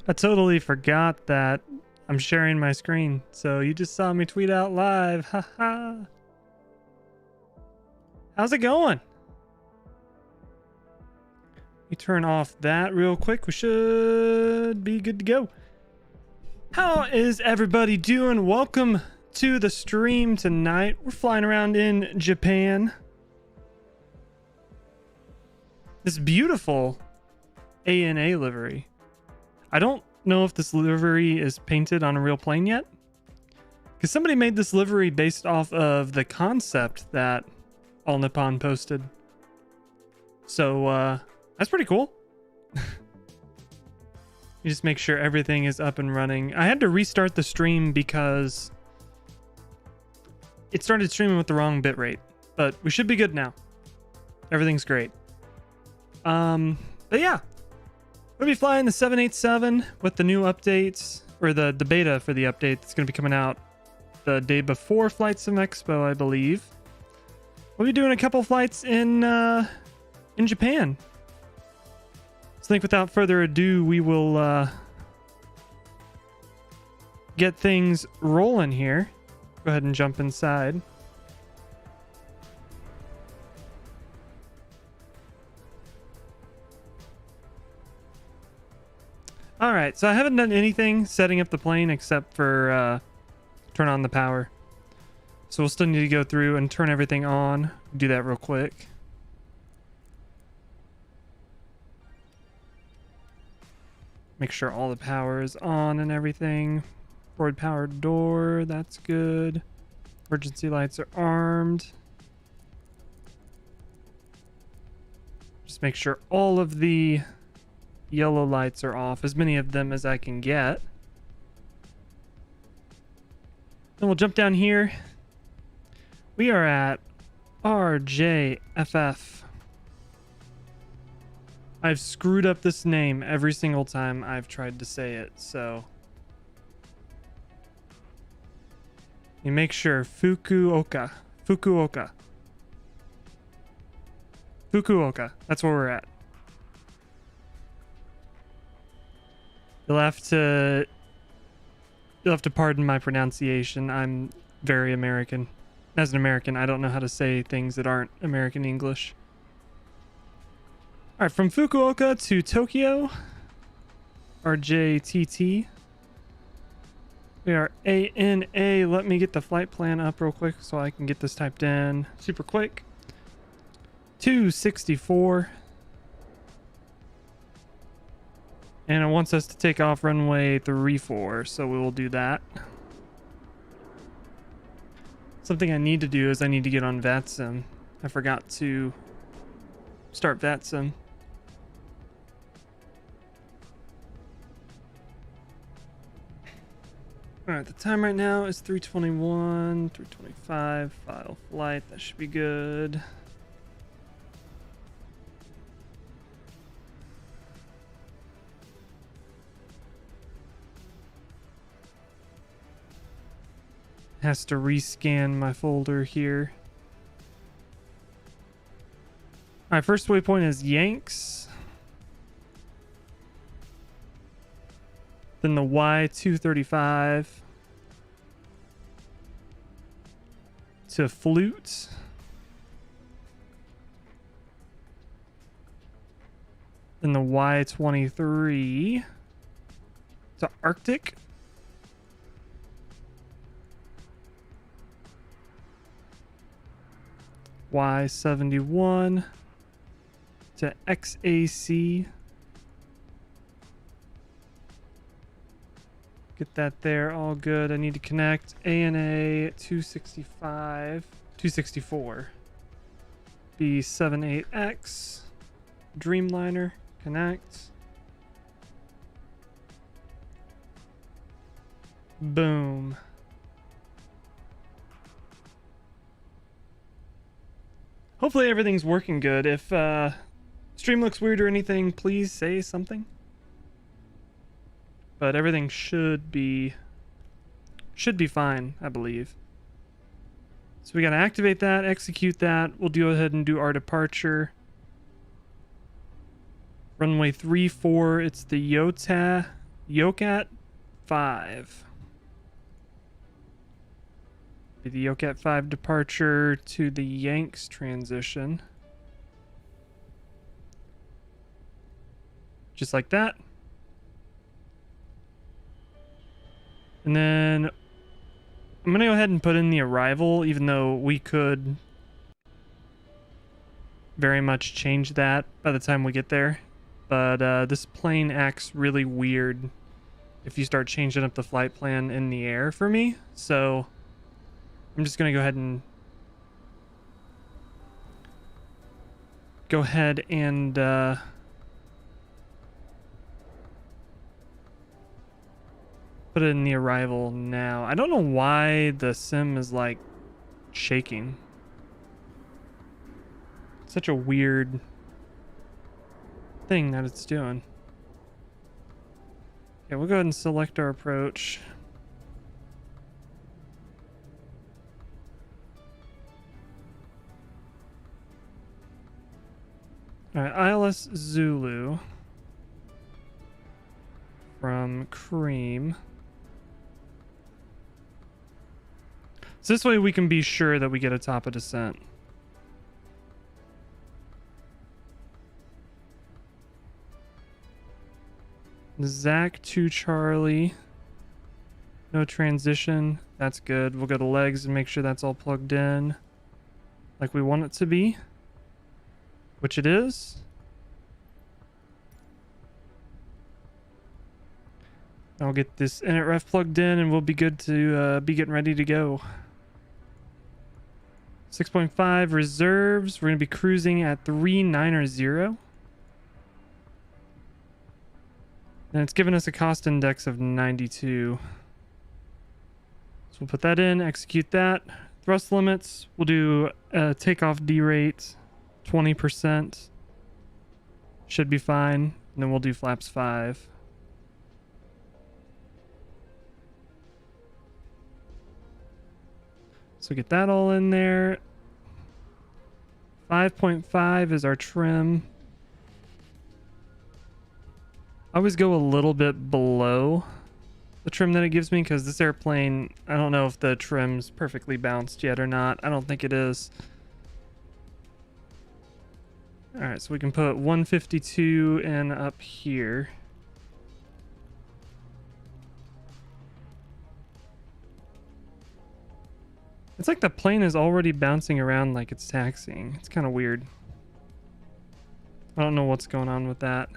I totally forgot that I'm sharing my screen. So you just saw me tweet out live. Haha. How's it going? Let me turn off that real quick. We should be good to go. How is everybody doing? Welcome to the stream tonight. We're flying around in Japan. This beautiful ANA livery. I don't know if this livery is painted on a real plane yet, because somebody made this livery based off of the concept that All Nippon posted. So that's pretty cool. You just make sure everything is up and running. I had to restart the stream because it started streaming with the wrong bitrate, but we should be good now. Everything's great. But yeah, we'll be flying the 787 with the new updates, or the beta for the update that's going to be coming out the day before Flight Sim Expo, I believe. We'll be doing a couple flights in Japan. So I think without further ado, we will get things rolling here. Go ahead and jump inside. All right, so I haven't done anything setting up the plane except for turn on the power. So we'll still need to go through and turn everything on. Do that real quick. Make sure all the power is on and everything. Forward power door, that's good. Emergency lights are armed. Just make sure all of the yellow lights are off, as many of them as I can get. Then we'll jump down here. We are at RJFF. I've screwed up this name every single time I've tried to say it, so you make sure. Fukuoka. That's where we're at. You'll have to pardon my pronunciation. I'm very American. As an American, I don't know how to say things that aren't American English. All right, from Fukuoka to Tokyo, RJTT. We are ANA. Let me get the flight plan up real quick so I can get this typed in super quick. 264. And it wants us to take off runway 34, so we will do that. Something I need to do is I need to get on VATSIM. I forgot to start VATSIM. Alright, the time right now is 3:21, 3:25, file flight, that should be good. Has to rescan my folder here. Alright, first waypoint is Yanks. Then the Y235 to Flute. Then the Y23 to Arctic. Y71 to XAC. Get that there, all good. I need to connect ANA 264 B78X Dreamliner. Connect. Boom. Hopefully everything's working good. If stream looks weird or anything, please say something. But everything should be fine, I believe. So we got to activate that, execute that. We'll go ahead and do our departure. Runway 34, it's the Yota Yokat 5. Be the Yokat 5 departure to the Yanks transition. Just like that. And then I'm going to go ahead and put in the arrival, even though we could very much change that by the time we get there. But this plane acts really weird if you start changing up the flight plan in the air for me. So I'm just going to go ahead and put it in the arrival now. I don't know why the sim is like shaking. Such a weird thing that it's doing. Okay, we'll go ahead and select our approach. All right, ILS Zulu from Cream. So this way we can be sure that we get a top of descent. Zach to Charlie. No transition. That's good. We'll go to legs and make sure that's all plugged in like we want it to be, which it is. I'll get this init ref plugged in and we'll be good to be getting ready to go. 6.5 reserves. We're going to be cruising at 390. And it's given us a cost index of 92. So we'll put that in, execute that. Thrust limits, we'll do a takeoff D rate, 20%. Should be fine. And then we'll do flaps 5. So get that all in there. 5.5 is our trim. I always go a little bit below the trim that it gives me because this airplane, I don't know if the trim's perfectly balanced yet or not. I don't think it is. All right, so we can put 152 in up here. It's like the plane is already bouncing around like it's taxiing. It's kind of weird. I don't know what's going on with that.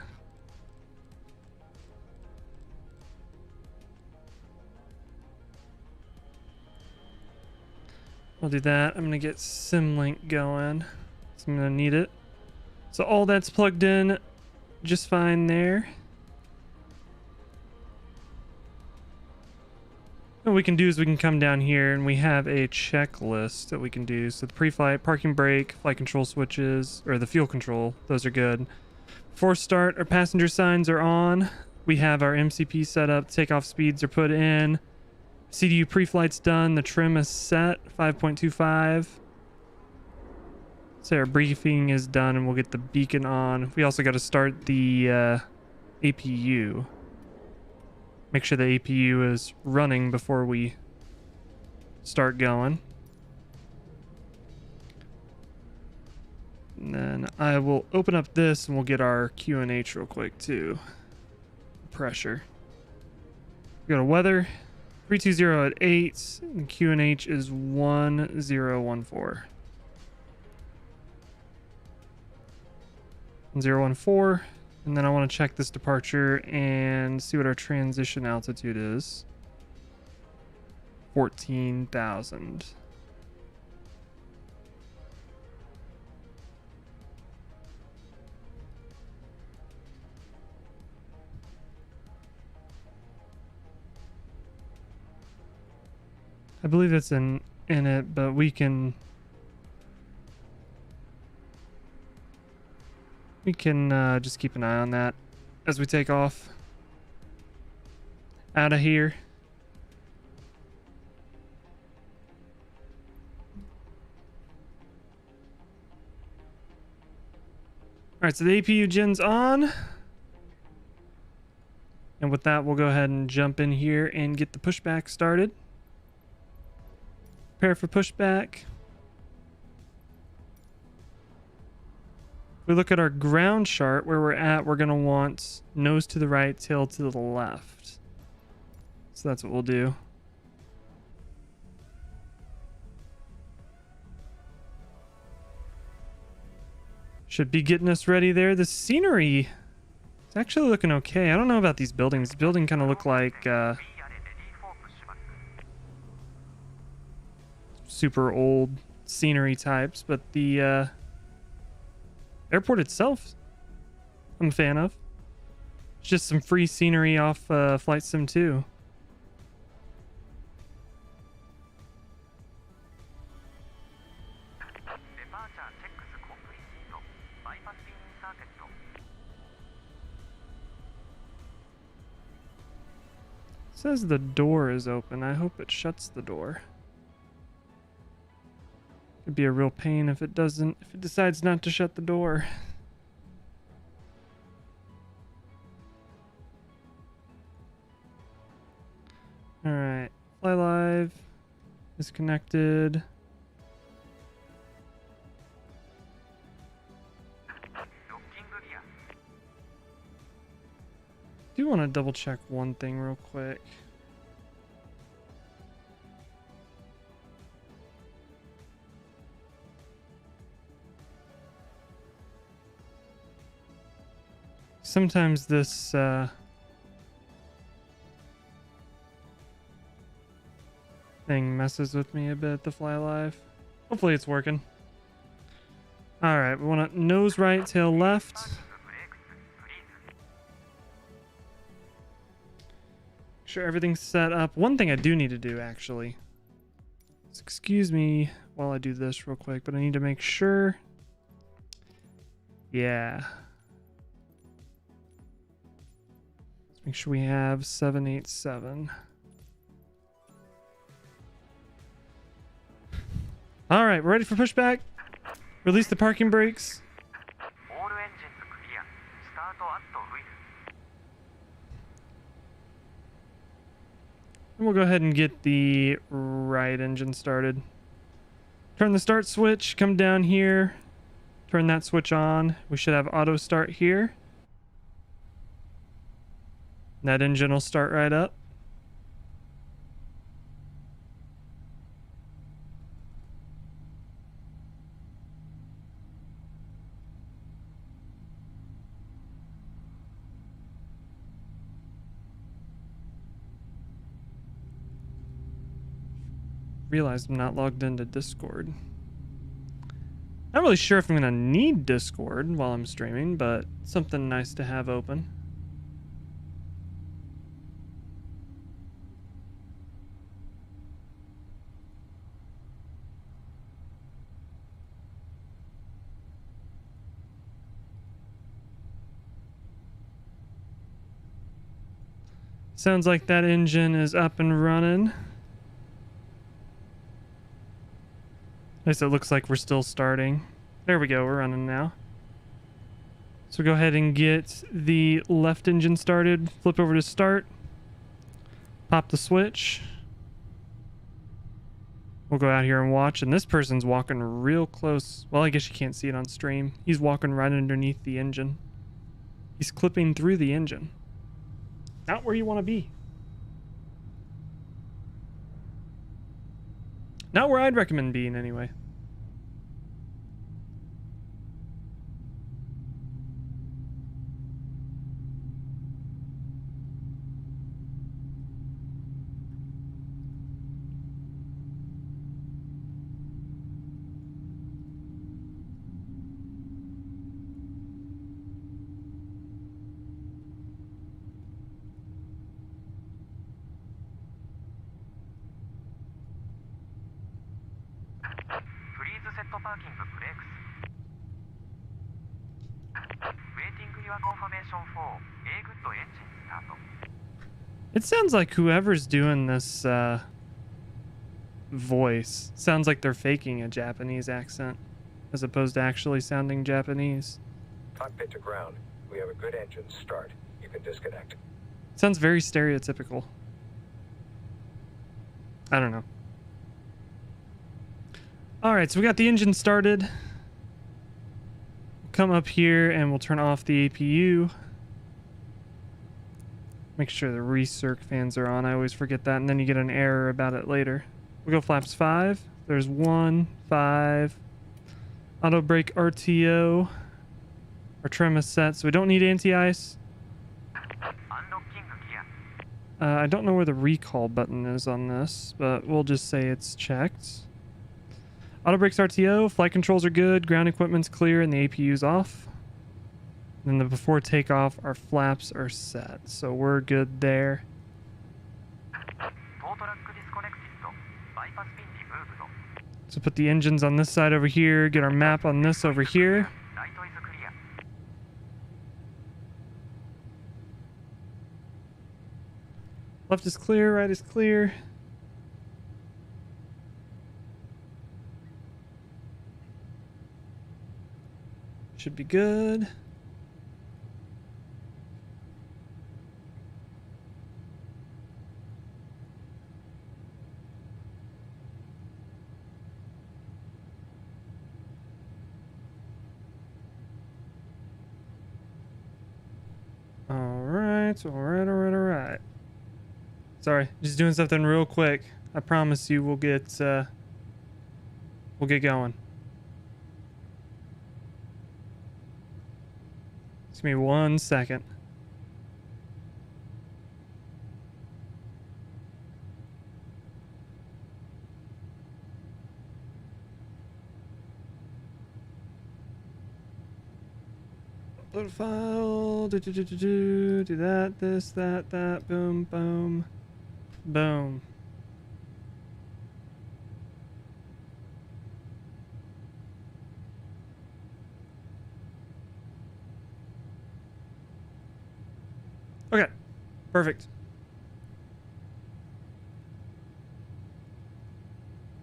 I'll do that. I'm going to get SimLink going. So I'm going to need it. So all that's plugged in just fine there. What we can do is we can come down here and we have a checklist that we can do. So the pre-flight, parking brake, flight control switches, or the fuel control, those are good. Before start, our passenger signs are on. We have our MCP set up, takeoff speeds are put in. CDU pre-flight's done, the trim is set, 5.25. So our briefing is done and we'll get the beacon on. We also got to start the APU. Make sure the APU is running before we start going. And then I will open up this and we'll get our QNH real quick too. Pressure. We got a weather. 320 at 8. And QNH is 1014. 014. And then I want to check this departure and see what our transition altitude is. 14,000. I believe it's in it, but we can just keep an eye on that as we take off out of here. All right, so the APU gen's on, and And with that, we'll go ahead and jump in here and get the pushback started. Prepare for pushback. If we look at our ground chart where we're at, we're going to want nose to the right, tail to the left. So that's what we'll do. Should be getting us ready there. The scenery is actually looking okay. I don't know about these buildings. The building kind of look like super old scenery types, but the airport itself I'm a fan of. It's just some free scenery off Flight Sim 2. It says the door is open. I hope it shuts the door. It'd be a real pain if it doesn't, if it decides not to shut the door. All right, Fly Live is connected. I do want to double check one thing real quick. Sometimes this thing messes with me a bit, the Fly Live. Hopefully it's working. All right, we want to nose right, tail left. Sure everything's set up. One thing I do need to do, actually, is excuse me while I do this real quick, but I need to make sure. Yeah. Let's make sure we have 787. All right, we're ready for pushback. Release the parking brakes. And we'll go ahead and get the right engine started. Turn the start switch, come down here, turn that switch on. We should have auto start here. That engine will start right up. Realized I'm not logged into Discord. Not really sure if I'm gonna need Discord while I'm streaming, but something nice to have open. Sounds like that engine is up and running. At least it looks like we're still starting. There we go, we're running now. So go ahead and get the left engine started. Flip over to start. Pop the switch. We'll go out here and watch. And this person's walking real close. Well, I guess you can't see it on stream. He's walking right underneath the engine. He's clipping through the engine. Not where you want to be. Not where I'd recommend being, anyway. It sounds like whoever's doing this voice sounds like they're faking a Japanese accent as opposed to actually sounding Japanese. Cockpit to ground. We have a good engine start. You can disconnect. Sounds very stereotypical. I don't know. All right, so we got the engine started. We'll come up here and we'll turn off the APU. Make sure the recirc fans are on. I always forget that, and then you get an error about it later. We'll go flaps 5. There's 1, 5. Auto brake RTO. Our trim is set, so we don't need anti-ice. I don't know where the recall button is on this, but we'll just say it's checked. Auto brakes RTO, flight controls are good, ground equipment's clear, and the APU's off. And then before takeoff, our flaps are set, so we're good there. So put the engines on this side over here, get our map on this over here. Left is clear, right is clear. Should be good. All right. Sorry, just doing something real quick. I promise you we'll get going. Just give me 1 second. Upload a file, do that, this, that, boom, boom, boom. Okay, perfect.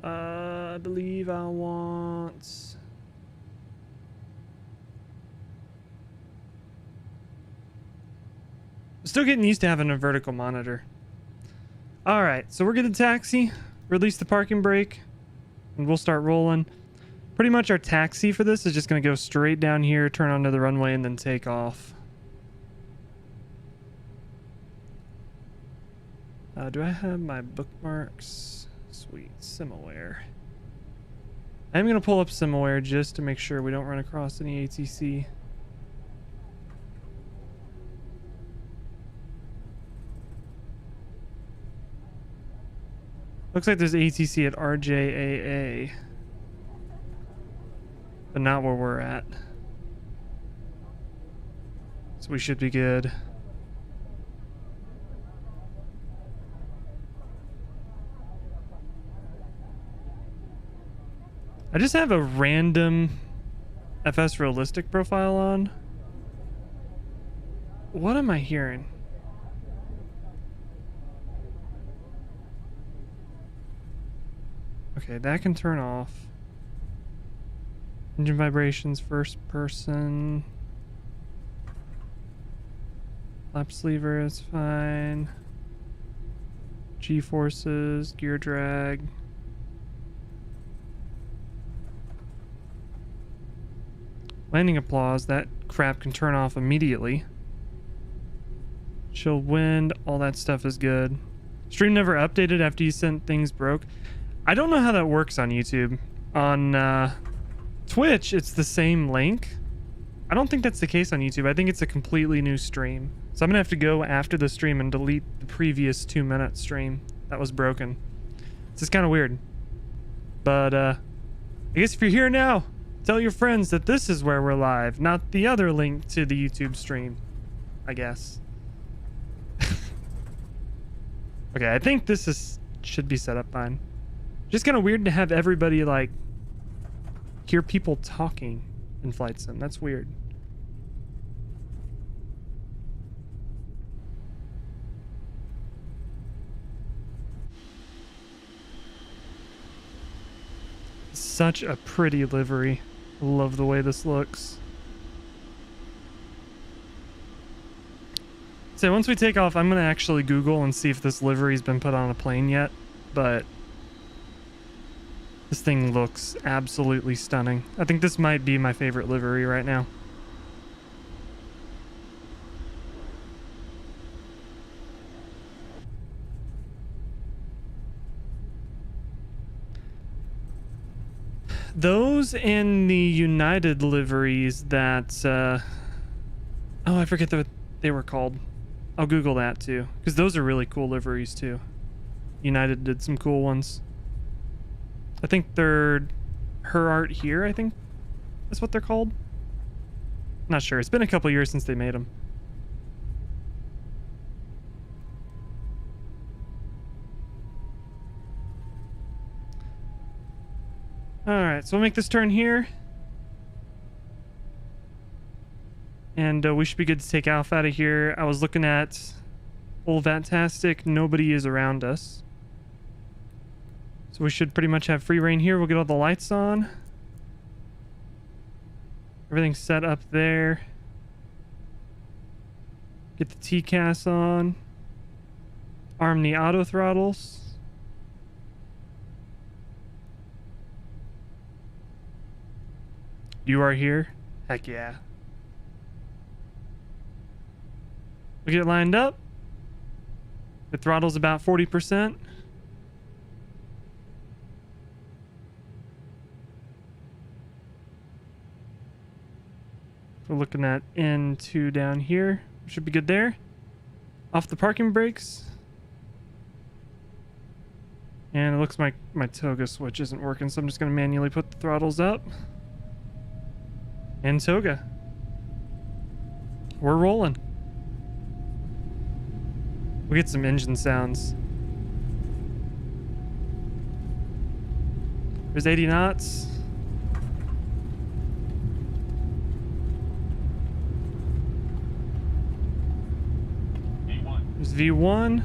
I believe I want... Still getting used to having a vertical monitor. Alright, so we're gonna taxi, release the parking brake, and we'll start rolling. Pretty much our taxi for this is just gonna go straight down here, turn onto the runway, and then take off. Do I have my bookmarks? Sweet, SimAware. I'm gonna pull up SimAware just to make sure we don't run across any ATC. Looks like there's ATC at RJAA, but not where we're at. So we should be good. I just have a random FS realistic profile on. What am I hearing? Okay, that can turn off. Engine vibrations, first person. Flaps lever is fine. G-forces, gear drag. Landing applause, that crap can turn off immediately. Chill wind, all that stuff is good. Stream never updated after you sent things broke. I don't know how that works on YouTube. On Twitch, it's the same link. I don't think that's the case on YouTube. I think it's a completely new stream. So I'm gonna have to go after the stream and delete the previous 2-minute stream that was broken. It's just kind of weird. But I guess if you're here now, tell your friends that this is where we're live, not the other link to the YouTube stream, I guess. Okay, I think this should be set up fine. Just kind of weird to have everybody, like, hear people talking in Flight Sim. That's weird. Such a pretty livery. Love the way this looks. So once we take off, I'm going to actually Google and see if this livery's been put on a plane yet. But this thing looks absolutely stunning. I think this might be my favorite livery right now. Those and the United liveries that... oh, I forget what they were called. I'll Google that too, because those are really cool liveries too. United did some cool ones. I think they're Her Art Here, I think that's what they're called. Not sure. It's been a couple years since they made them. Alright, so we'll make this turn here. And we should be good to take off out of here. I was looking at old Vatastic. Nobody is around us. So we should pretty much have free reign here. We'll get all the lights on. Everything's set up there. Get the TCAS on. Arm the auto throttles. You are here? Heck yeah. We get it lined up. The throttle's about 40%. We're looking at N2 down here. Should be good there. Off the parking brakes. And it looks like my toga switch isn't working, so I'm just going to manually put the throttles up. And toga. We're rolling. We get some engine sounds. There's 80 knots. There's V1.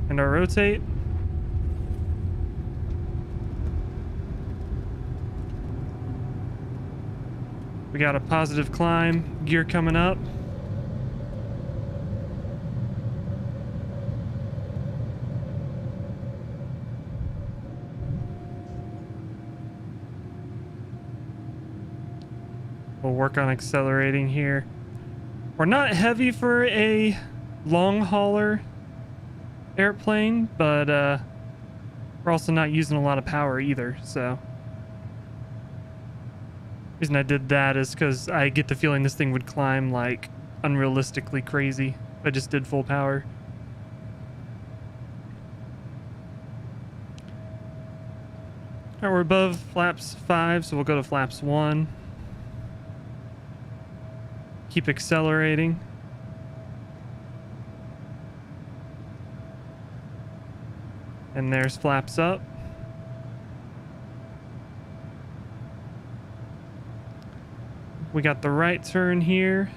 And our rotate. We got a positive climb gear coming up. We'll work on accelerating here. We're not heavy for a long hauler airplane, but we're also not using a lot of power either, so. The reason I did that is because I get the feeling this thing would climb like unrealistically crazy if I just did full power. Alright, we're above flaps 5, so we'll go to flaps 1. Keep accelerating. And there's flaps up. We got the right turn here.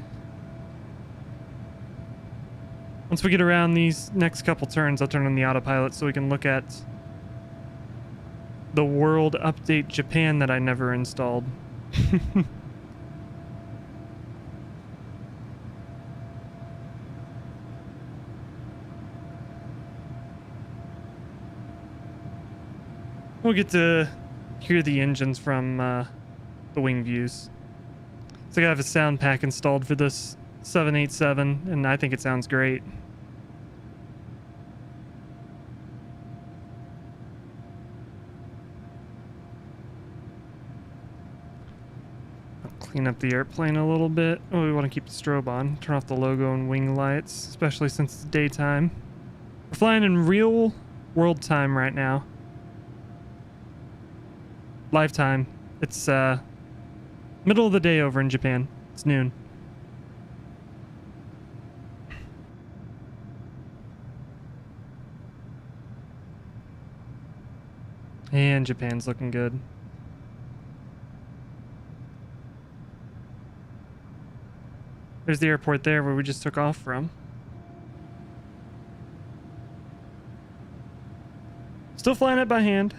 Once we get around these next couple turns, I'll turn on the autopilot so we can look at the World Update Japan that I never installed. We'll get to hear the engines from the wing views. So I have a sound pack installed for this 787, and I think it sounds great. I'll clean up the airplane a little bit. Oh, we want to keep the strobe on. Turn off the logo and wing lights, especially since it's daytime. We're flying in real world time right now. Live time. It's middle of the day over in Japan. It's noon. And Japan's looking good. There's the airport there where we just took off from. Still flying it by hand.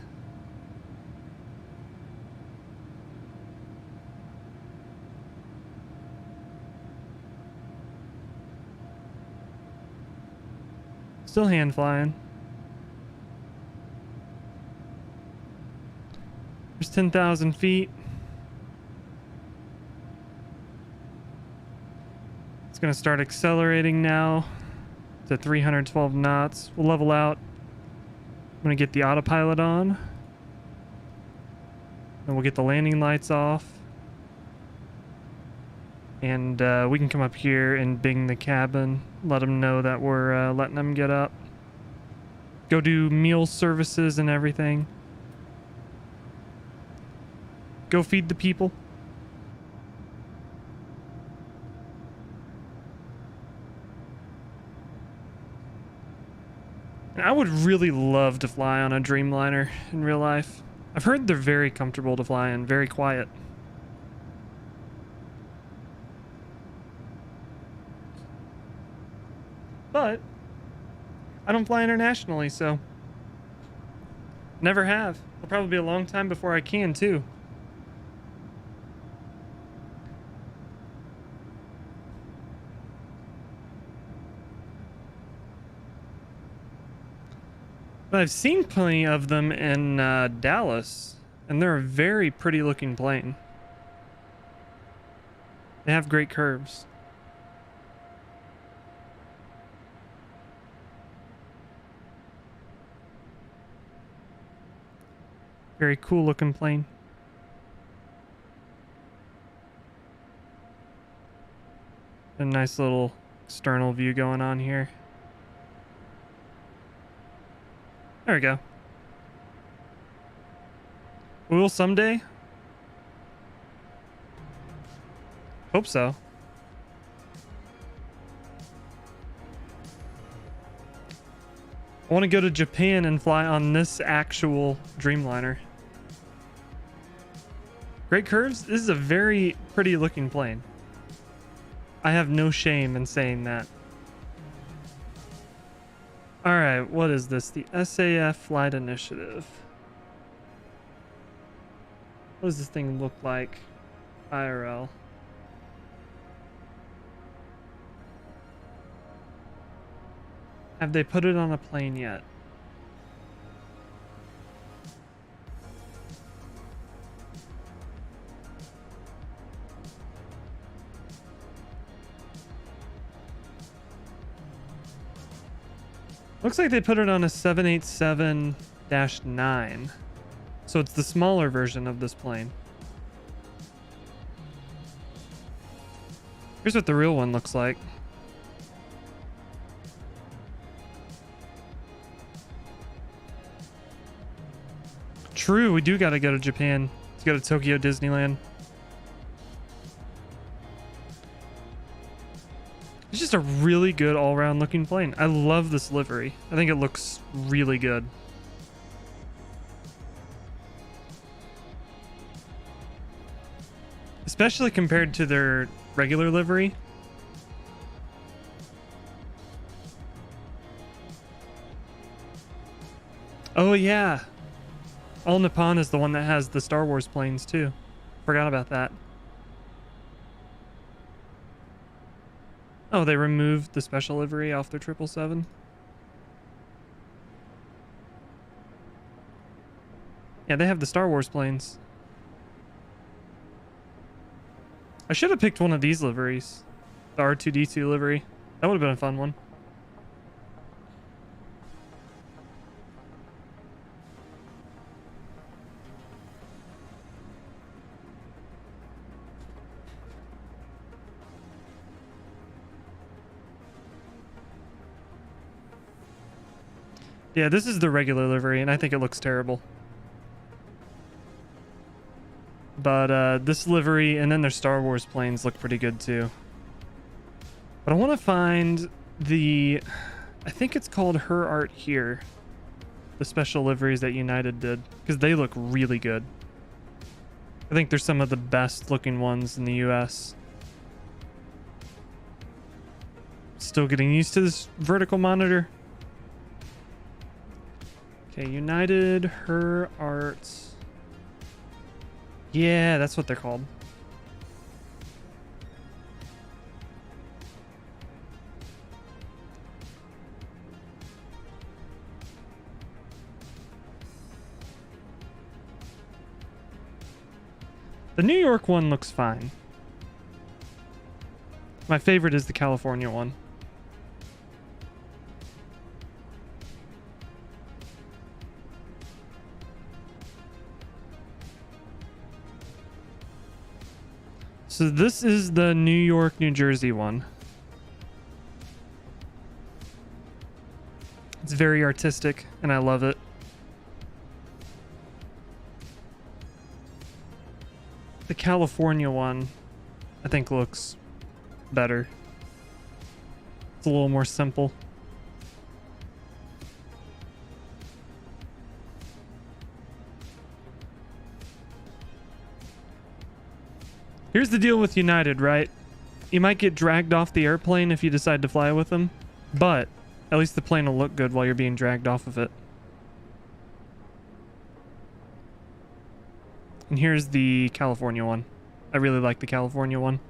Still hand flying. There's 10,000 feet. It's going to start accelerating now to 312 knots. We'll level out. I'm going to get the autopilot on. And we'll get the landing lights off. And we can come up here and bing the cabin. Let them know that we're letting them get up. Go do meal services and everything. Go feed the people. And I would really love to fly on a Dreamliner in real life. I've heard they're very comfortable to fly in, very quiet. But I don't fly internationally, so never have. It'll probably be a long time before I can too. But I've seen plenty of them in Dallas, and they're a very pretty looking plane. They have great curves. Very cool looking plane. A nice little external view going on here. There we go. We will someday. Hope so. I want to go to Japan and fly on this actual Dreamliner. Great curves. This is a very pretty looking plane. I have no shame in saying that. Alright, what is this? The SAF Flight Initiative. What does this thing look like? IRL. Have they put it on a plane yet? Looks like they put it on a 787-9. So it's the smaller version of this plane. Here's what the real one looks like. True, we do gotta go to Japan to go to Tokyo Disneyland. It's just a really good all-around looking plane. I love this livery. I think it looks really good. Especially compared to their regular livery. Oh yeah. All Nippon is the one that has the Star Wars planes too. Forgot about that. Oh, they removed the special livery off their 777. Yeah, they have the Star Wars planes. I should have picked one of these liveries. The R2-D2 livery. That would have been a fun one. Yeah, this is the regular livery, and I think it looks terrible. But this livery and then their Star Wars planes look pretty good too. But I want to find the... I think it's called Her Art Here. The special liveries that United did. Because they look really good. I think they're some of the best looking ones in the US. Still getting used to this vertical monitor. Okay, United, Her Art. Yeah, that's what they're called. The New York one looks fine. My favorite is the California one. So this is the New York, New Jersey one. It's very artistic, and I love it. The California one, I think, looks better. It's a little more simple. Here's the deal with United, right? You might get dragged off the airplane if you decide to fly with them, but at least the plane will look good while you're being dragged off of it. And here's the California one. I really like the California one.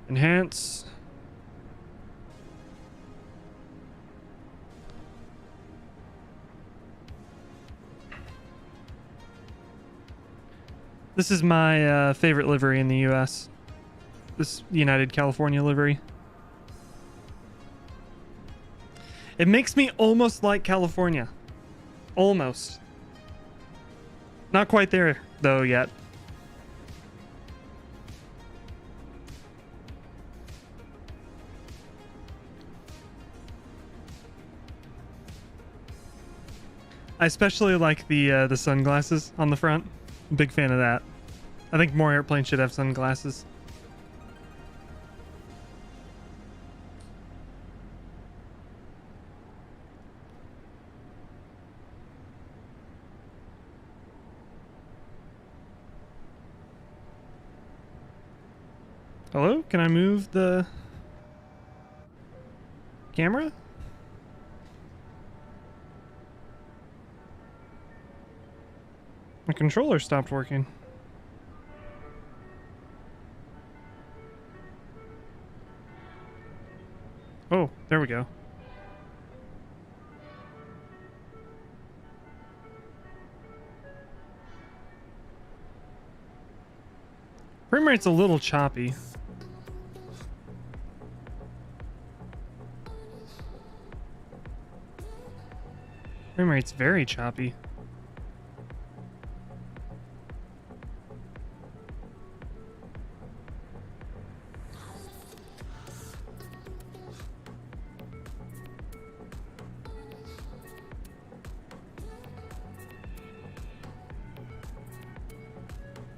Enhance. This is my favorite livery in the US. This United California livery. It makes me almost like California. Almost. Not quite there, though, yet. I especially like the sunglasses on the front. Big fan of that. I think more airplanes should have sunglasses. Hello? Can I move the camera? My controller stopped working. Oh, there we go. Frame rate's a little choppy. Frame rate's very choppy.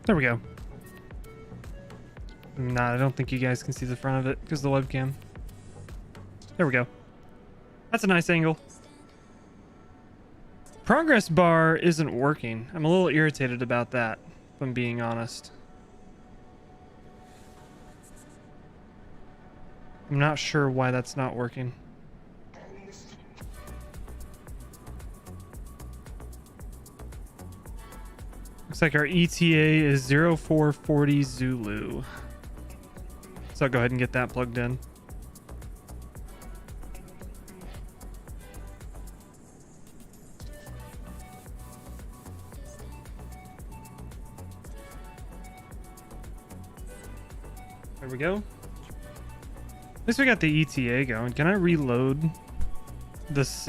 There we go. Nah, I don't think you guys can see the front of it because of the webcam. There we go. That's a nice angle. Progress bar isn't working. I'm a little irritated about that, if I'm being honest. I'm not sure why that's not working. Looks like our ETA is 0440 Zulu. So I'll go ahead and get that plugged in. There we go. At least we got the ETA going. Can I reload this?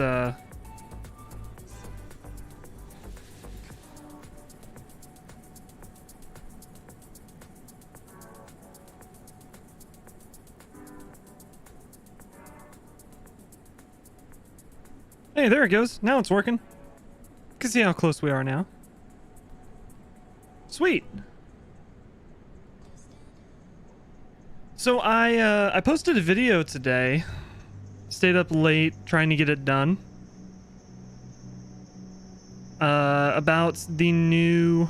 Hey, there it goes. Now it's working. You can see how close we are now. Sweet. So I posted a video today. Stayed up late trying to get it done. About the new...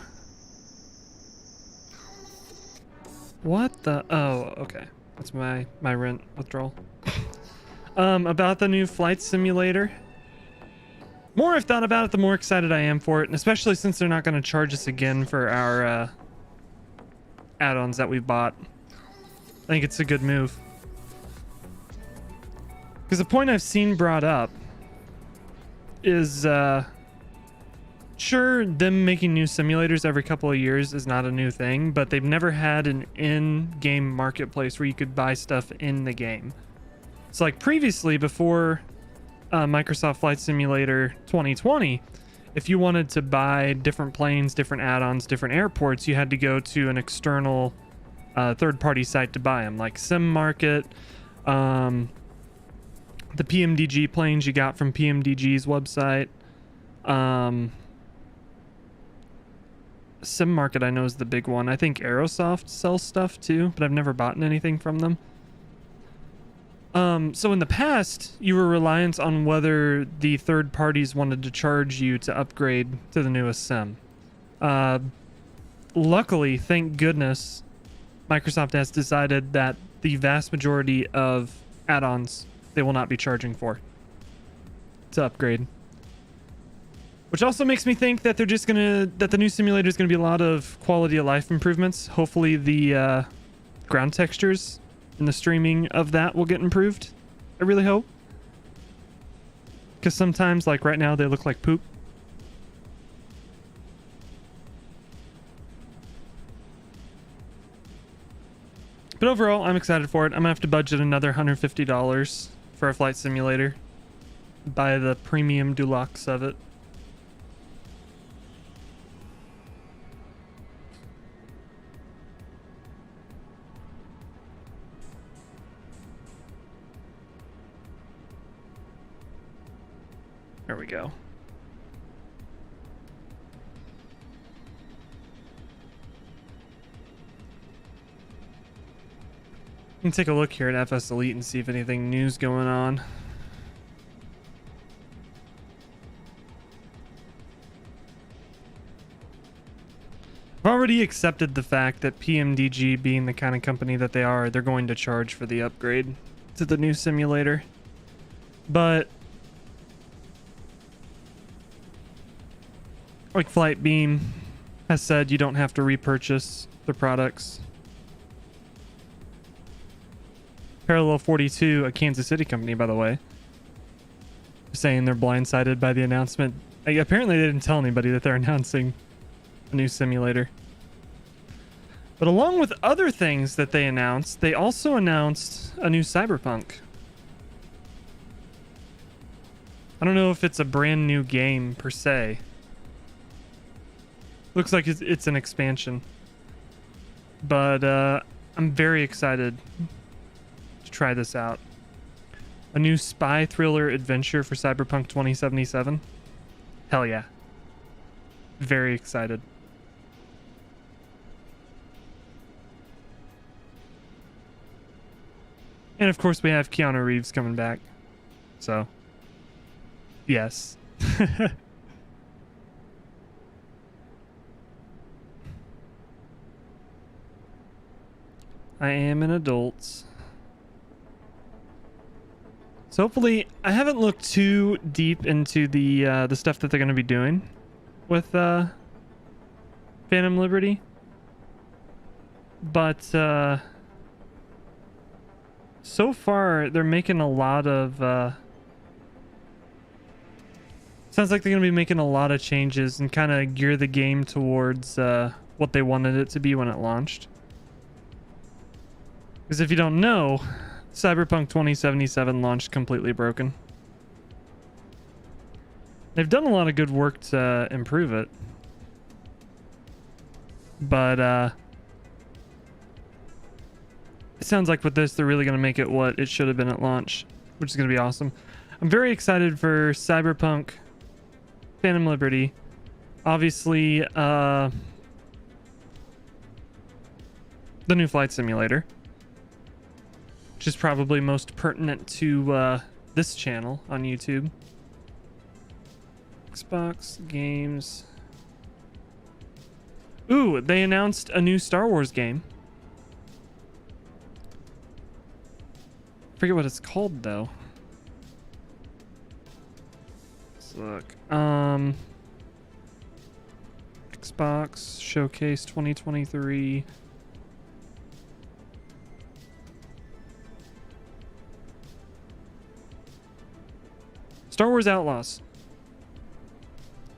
What the... Oh, okay. That's my rent withdrawal. About the new flight simulator. More I've thought about it, the more excited I am for it, and especially since they're not going to charge us again for our add-ons that we bought. I think it's a good move. Because the point I've seen brought up is Sure, them making new simulators every couple of years is not a new thing, but they've never had an in-game marketplace where you could buy stuff in the game. It's like previously, before Microsoft Flight Simulator 2020, if you wanted to buy different planes, different add-ons, different airports, you had to go to an external third-party site to buy them, like Sim Market, the PMDG planes you got from PMDG's website. Sim Market I know is the big one. I think Aerosoft sells stuff too, but I've never bought anything from them. So in the past, you were reliant on whether the third parties wanted to charge you to upgrade to the newest sim. Luckily, thank goodness, Microsoft has decided that the vast majority of add-ons they will not be charging for to upgrade. Which also makes me think that that the new simulator is gonna be a lot of quality of life improvements. Hopefully the ground textures and the streaming of that will get improved. I really hope. Because sometimes, like right now, they look like poop. But overall, I'm excited for it. I'm gonna have to budget another $150 for a flight simulator. Buy the premium deluxe of it. There we go. You can take a look here at FS Elite and see if anything new's going on. I've already accepted the fact that PMDG, being the kind of company that they are, they're going to charge for the upgrade to the new simulator. But like Flightbeam has said, you don't have to repurchase the products. Parallel 42, a Kansas City company, by the way, saying they're blindsided by the announcement. Apparently they didn't tell anybody that they're announcing a new simulator. But along with other things that they announced, they also announced a new Cyberpunk. I don't know if it's a brand new game per se. Looks like it's an expansion. But I'm very excited to try this out. A new spy thriller adventure for Cyberpunk 2077. Hell yeah. Very excited. And of course we have Keanu Reeves coming back. So, yes. I am an adult. So hopefully, I haven't looked too deep into the stuff that they're going to be doing with Phantom Liberty, but so far they're making a lot of. Sounds like they're going to be making a lot of changes and kind of gear the game towards what they wanted it to be when it launched. Because if you don't know, Cyberpunk 2077 launched completely broken. They've done a lot of good work to improve it. But it sounds like with this, they're really going to make it what it should have been at launch, which is going to be awesome. I'm very excited for Cyberpunk, Phantom Liberty. Obviously, the new flight simulator, which is probably most pertinent to this channel on YouTube. Xbox games. Ooh, they announced a new Star Wars game. I forget what it's called though. Let's look. Xbox Showcase 2023. Star Wars Outlaws.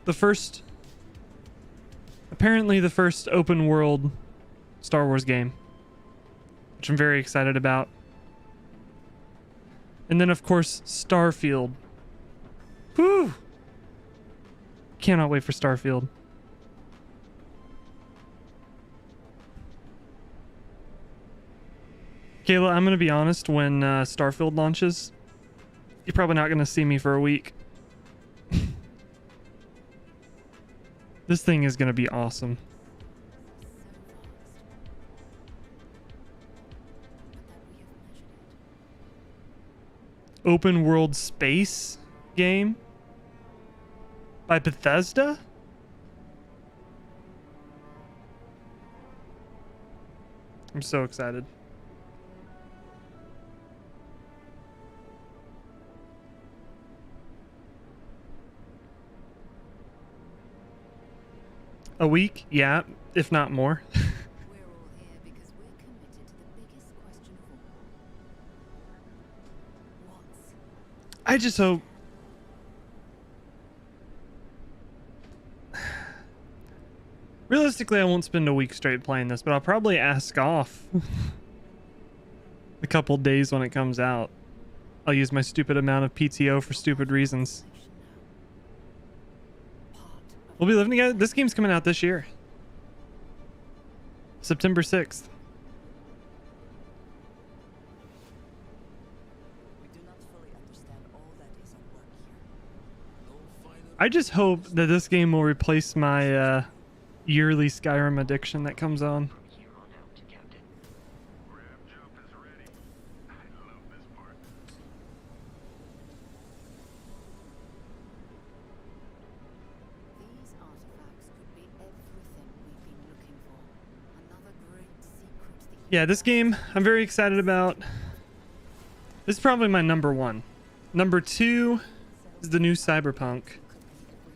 The first apparently the first open world Star Wars game, which I'm very excited about. And then, of course, Starfield. Whew! Cannot wait for Starfield. Kayla, I'm going to be honest, when Starfield launches, you're probably not going to see me for a week. This thing is going to be awesome. Open world space game by Bethesda? I'm so excited. A week? Yeah, if not more. We're all here because we're committed to the biggest question of all. What's I just hope... Realistically, I won't spend a week straight playing this, but I'll probably ask off a couple days when it comes out. I'll use my stupid amount of PTO for stupid reasons. We'll be living together. This game's coming out this year. September 6th. we do not fully understand all that is at work here. I just hope that this game will replace my yearly Skyrim addiction that comes on. These artifacts could be everything we've been looking for. Another great secret. Yeah, this game I'm very excited about. This is probably my number one. Number two is the new Cyberpunk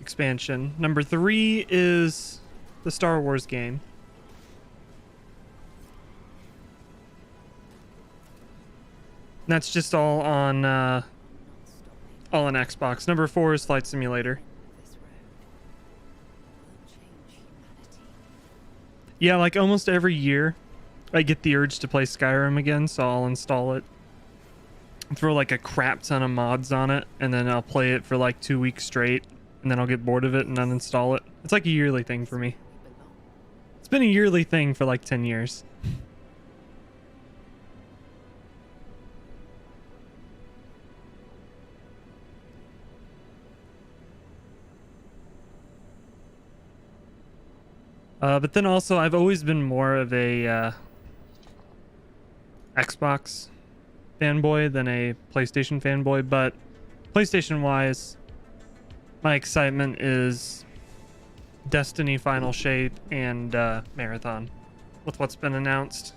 expansion. Number three is the Star Wars game. And that's just all on Xbox. Number four is Flight Simulator. This road will change humanity. Yeah, like almost every year, I get the urge to play Skyrim again, so I'll install it. Throw like a crap ton of mods on it, and then I'll play it for like 2 weeks straight, and then I'll get bored of it and uninstall it. It's like a yearly thing for me. We belong. It's been a yearly thing for like 10 years. But then also, I've always been more of a Xbox fanboy than a PlayStation fanboy, but PlayStation-wise, my excitement is Destiny Final Shape and Marathon with what's been announced.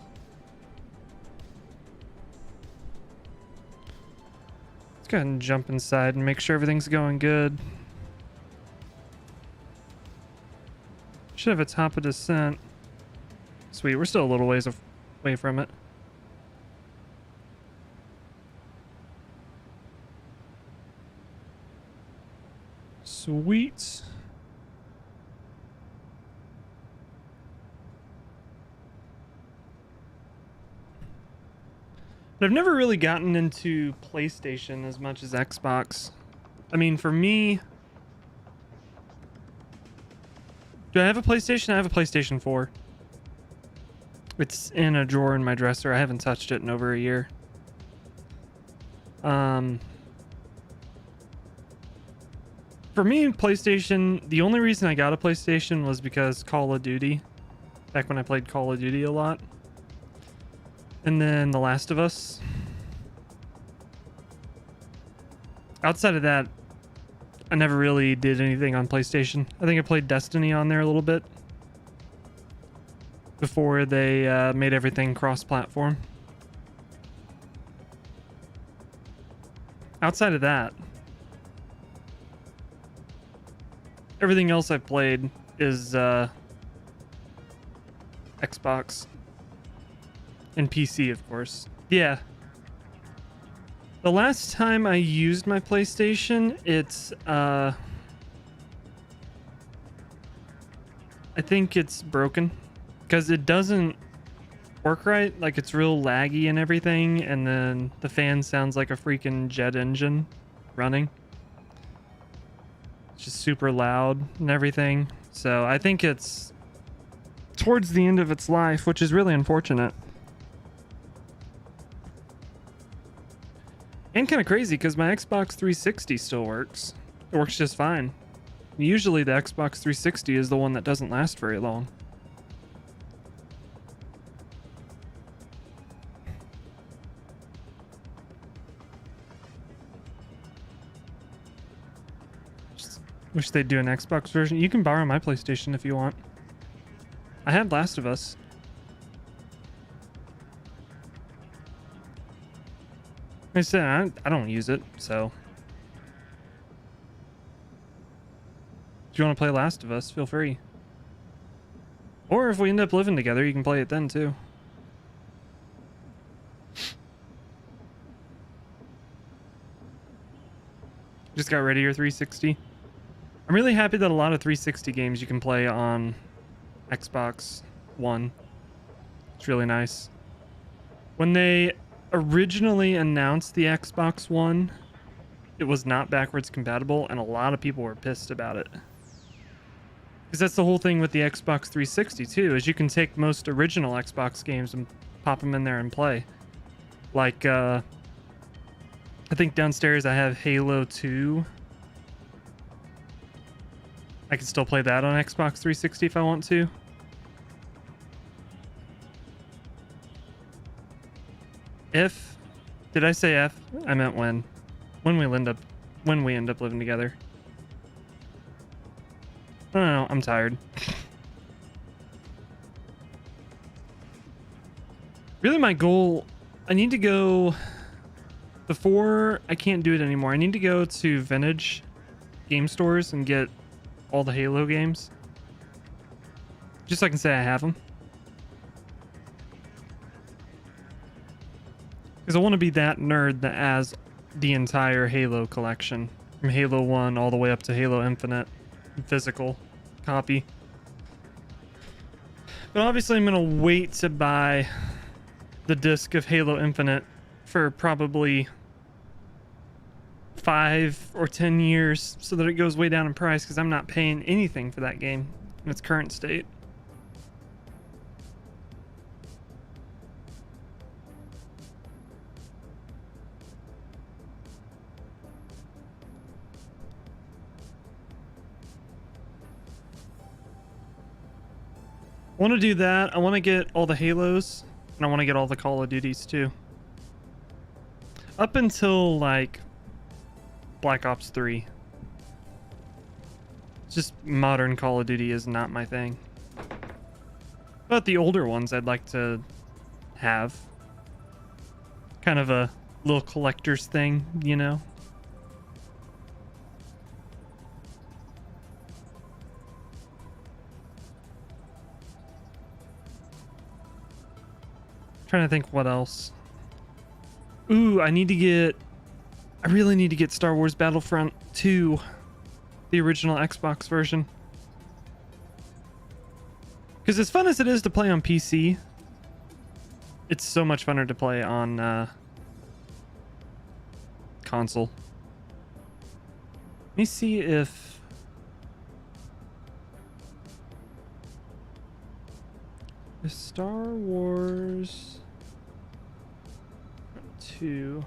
Let's go ahead and jump inside and make sure everything's going good. Should have a top of descent. Sweet, we're still a little ways away from it. Sweet. But I've never really gotten into PlayStation as much as Xbox. I mean, for me... Do I have a PlayStation? I have a PlayStation 4. It's in a drawer in my dresser. I haven't touched it in over a year. For me, PlayStation, the only reason I got a PlayStation was because Call of Duty. Back when I played Call of Duty a lot. And then The Last of Us. Outside of that, I never really did anything on PlayStation. I think I played Destiny on there a little bit before they made everything cross-platform. Outside of that, everything else I've played is Xbox and PC, of course. Yeah. The last time I used my PlayStation, it's I I think it's broken because it doesn't work right. Like, it's real laggy and everything, and then the fan sounds like a freaking jet engine running. It's just super loud and everything. So I think it's towards the end of its life, which is really unfortunate. And kind of crazy because my Xbox 360 still works. It works just fine. Usually the Xbox 360 is the one that doesn't last very long. Just wish they'd do an Xbox version. You can borrow my PlayStation if you want. I have Last of Us. Like I said, I don't use it, so... If you want to play Last of Us, feel free. Or if we end up living together, you can play it then too. Just got rid of your 360. I'm really happy that a lot of 360 games you can play on Xbox One. It's really nice. When they originally announced the Xbox One, it was not backwards compatible, and a lot of people were pissed about it. Because that's the whole thing with the Xbox 360 too, is you can take most original Xbox games and pop them in there and play. Like, I think downstairs I have Halo 2. I can still play that on Xbox 360 if I want to. Did I say F? I meant when. When we end up living together. I don't know, I'm tired. Really, my goal, I need to go, before I can't do it anymore, I need to go to vintage game stores and get all the Halo games. Just so I can say I have them. Because I want to be that nerd that has the entire Halo collection. From Halo 1 all the way up to Halo Infinite. Physical copy. But obviously I'm going to wait to buy the disc of Halo Infinite for probably 5 or 10 years so that it goes way down in price, because I'm not paying anything for that game in its current state. I want to do that. I want to get all the Halos, and I want to get all the Call of Duties too. Up until like Black Ops 3. Just modern Call of Duty is not my thing. But the older ones I'd like to have. Kind of a little collector's thing, you know? Trying to think what else. Ooh, I really need to get Star Wars Battlefront 2, the original Xbox version. Because as fun as it is to play on PC, it's so much funner to play on console. Let me see if the Star Wars 2.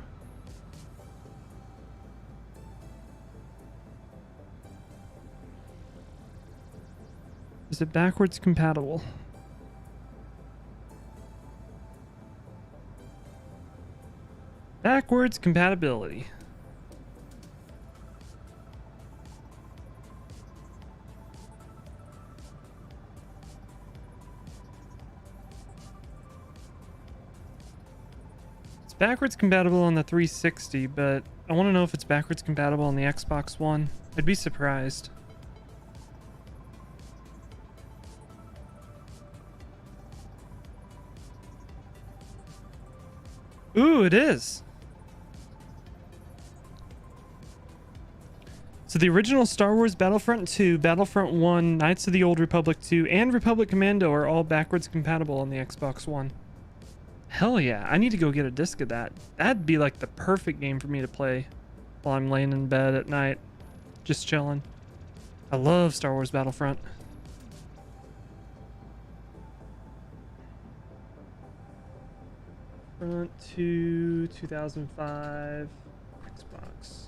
Is it backwards compatible? Backwards compatibility. It's backwards compatible on the 360, but I want to know if it's backwards compatible on the Xbox One. I'd be surprised. Ooh, it is. So the original Star Wars Battlefront 2, Battlefront 1, Knights of the Old Republic 2, and Republic Commando are all backwards compatible on the Xbox One. Hell yeah, I need to go get a disc of that. That'd be like the perfect game for me to play while I'm laying in bed at night, just chilling. I love Star Wars Battlefront. Front to 2005 Xbox.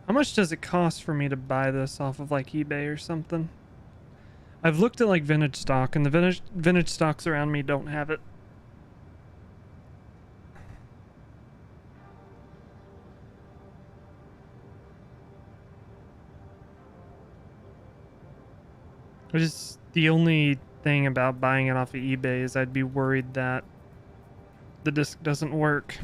How much does it cost for me to buy this off of like eBay or something? I've looked at like vintage stock, and the vintage stocks around me don't have it. Just the only thing about buying it off of eBay is I'd be worried that the disc doesn't work.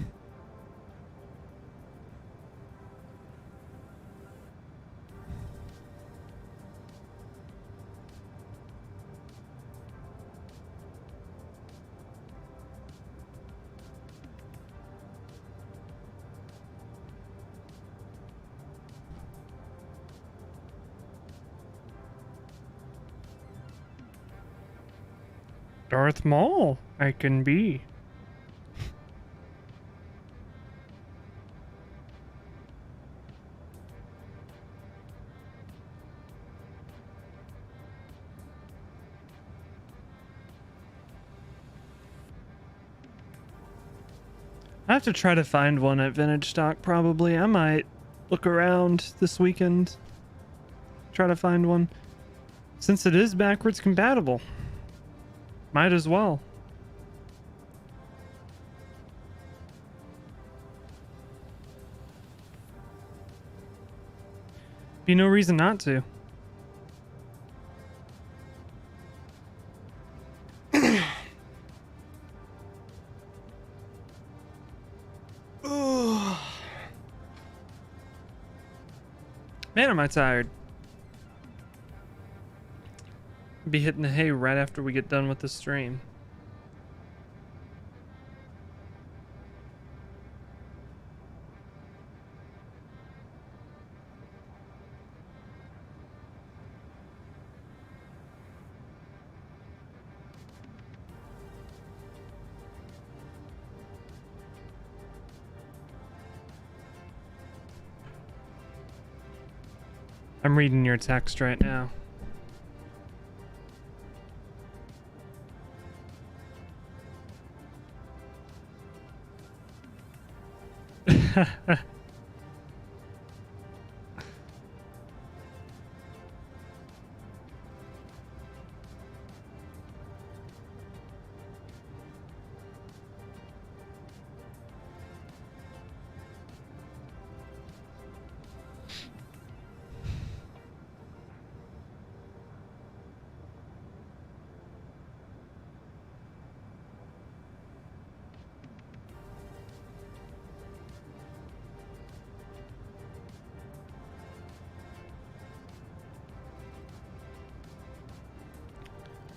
Darth Maul, I can be. I have to try to find one at vintage stock probably. I might look around this weekend, try to find one. Since it is backwards compatible, might as well. Be no reason not to. Man, am I tired. Be hitting the hay right after we get done with the stream. I'm reading your text right now.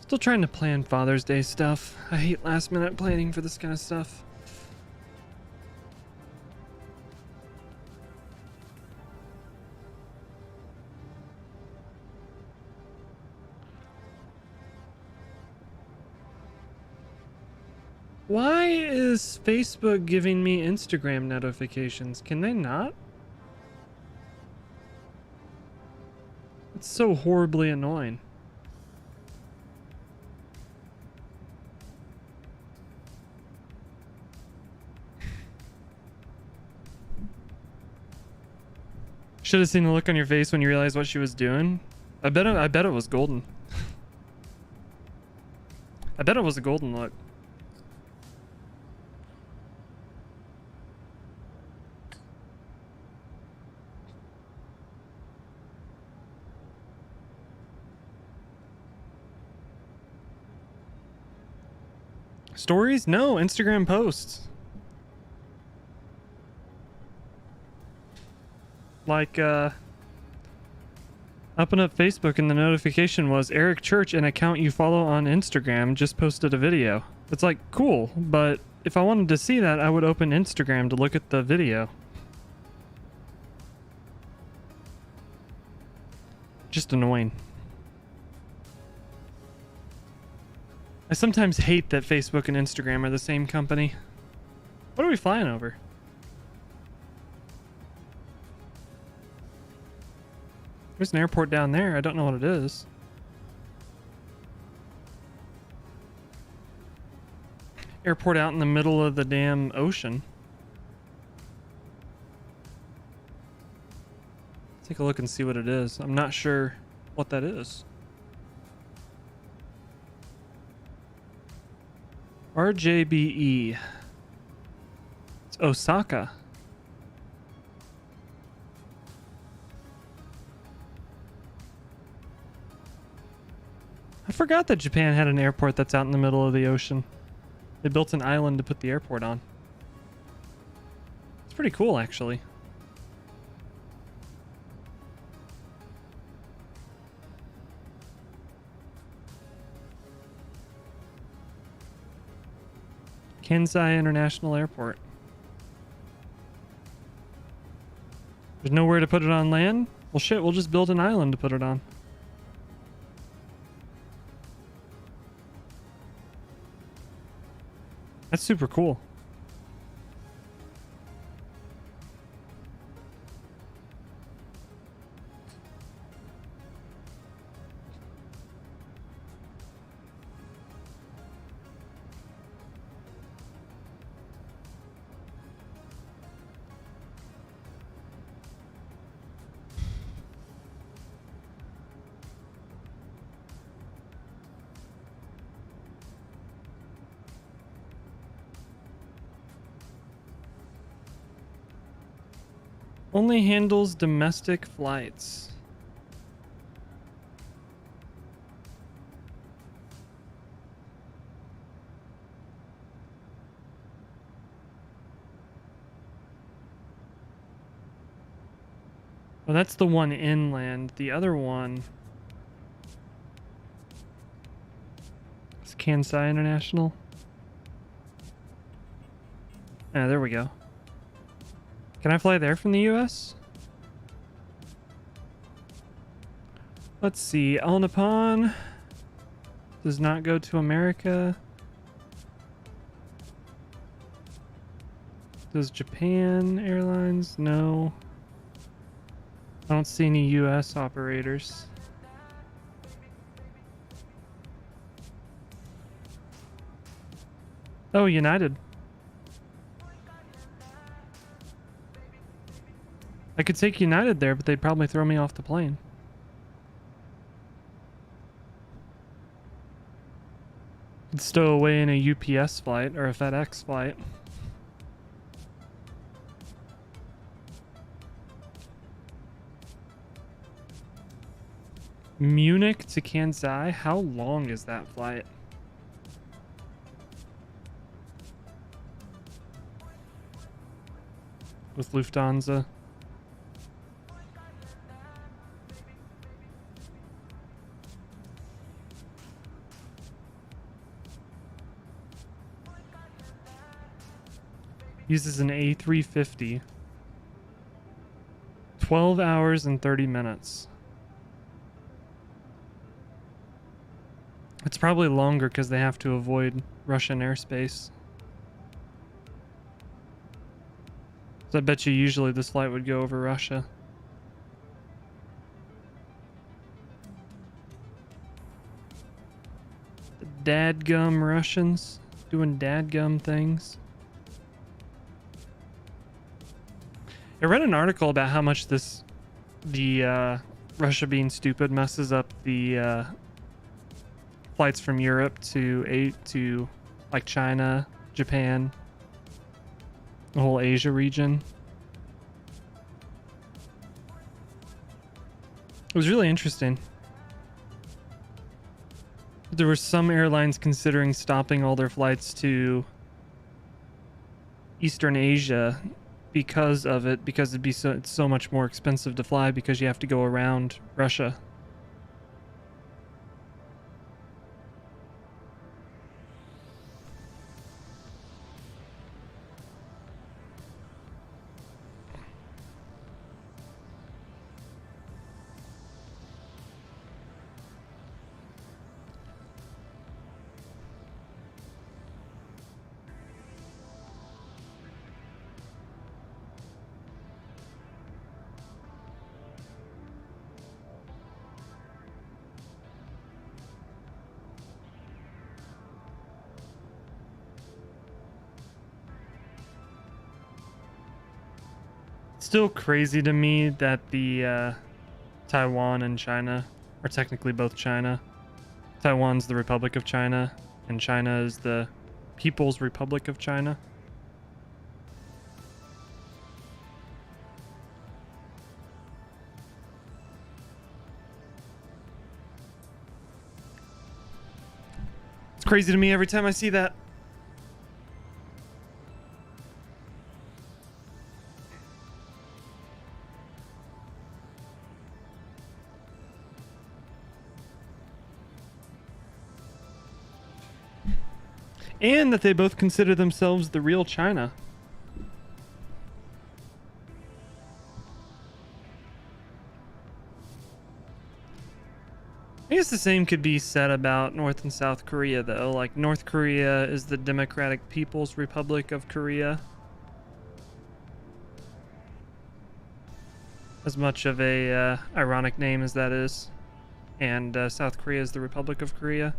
Still trying to plan Father's Day stuff. I hate last minute planning for this kind of stuff. Why is Facebook giving me Instagram notifications? Can they not? It's so horribly annoying. Should have seen the look on your face when you realized what she was doing. I bet it was golden. I bet it was a golden look. Stories? No, Instagram posts. Like, up and up Facebook, and the notification was Eric Church, an account you follow on Instagram, just posted a video. It's like, cool, but if I wanted to see that, I would open Instagram to look at the video. Just annoying. I sometimes hate that Facebook and Instagram are the same company. What are we flying over? There's an airport down there. I don't know what it is. Airport out in the middle of the damn ocean. Take a look and see what it is. I'm not sure what that is. RJBE. It's Osaka. I forgot that Japan had an airport that's out in the middle of the ocean. They built an island to put the airport on. It's pretty cool, actually. Kansai International Airport. There's nowhere to put it on land? Well, shit, we'll just build an island to put it on. That's super cool. Only handles domestic flights. Well, that's the one inland. The other one is Kansai International. Ah, there we go. Can I fly there from the US? Let's see. All Nippon does not go to America. Does Japan Airlines? No. I don't see any US operators. Oh, United. I could take United there, but they'd probably throw me off the plane. Could stow away in a UPS flight or a FedEx flight. Munich to Kansai? How long is that flight? With Lufthansa. Uses an A350. 12 hours and 30 minutes. It's probably longer because they have to avoid Russian airspace. So I bet you usually this flight would go over Russia. The dadgum Russians doing dadgum things. I read an article about how much Russia being stupid messes up the flights from Europe to like China, Japan, the whole Asia region. It was really interesting. There were some airlines considering stopping all their flights to Eastern Asia because of it, because it's so much more expensive to fly because you have to go around Russia. Still crazy to me that the Taiwan and China are technically both China. Taiwan's the Republic of China, and China is the People's Republic of China. It's crazy to me every time I see that. And that they both consider themselves the real China. I guess the same could be said about North and South Korea, though. Like, North Korea is the Democratic People's Republic of Korea. As much of a ironic name as that is. And South Korea is the Republic of Korea.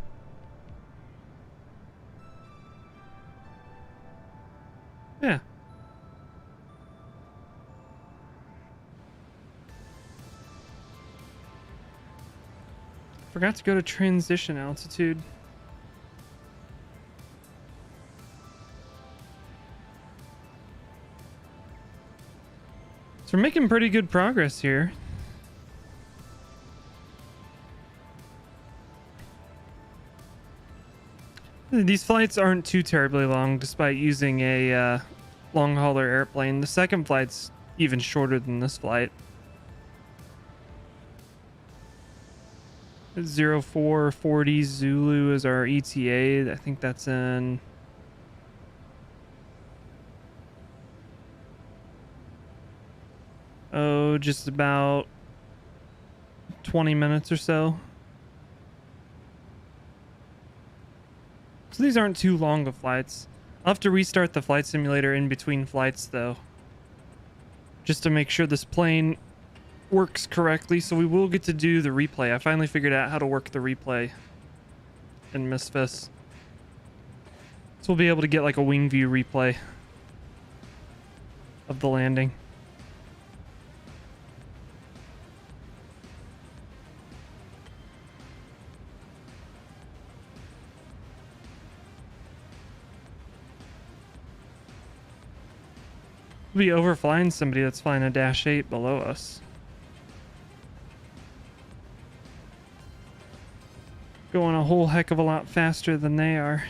Yeah. Forgot to go to transition altitude. So we're making pretty good progress here. These flights aren't too terribly long, despite using a long hauler airplane. The second flight's even shorter than this flight. 0440 Zulu is our ETA. I think that's in just about 20 minutes or so. So these aren't too long of flights. I'll have to restart the flight simulator in between flights, though, just to make sure this plane works correctly. So we will get to do the replay. I finally figured out how to work the replay in MSFS. So we'll be able to get like a wing view replay of the landing. We'll be overflying somebody that's flying a Dash 8 below us. Going a whole heck of a lot faster than they are.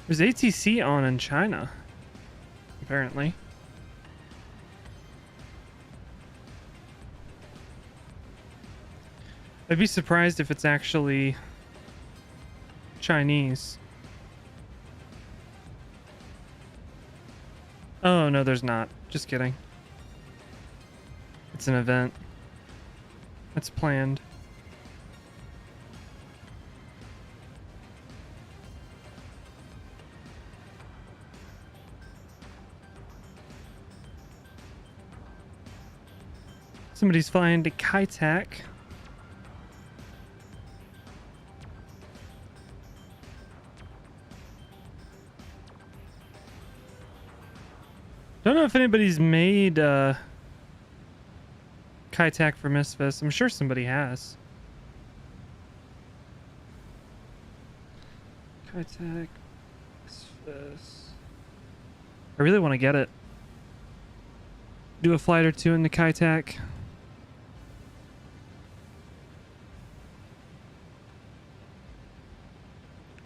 There's ATC on in China, apparently. I'd be surprised if it's actually Chinese. Oh, no, there's not. Just kidding. It's an event. It's planned. Somebody's flying to Kai-Tak. Don't know if anybody's made Kai-Tak for MSFS. I'm sure somebody has. Kai-Tak, MSFS. I really want to get it. Do a flight or two in the Kai-Tak.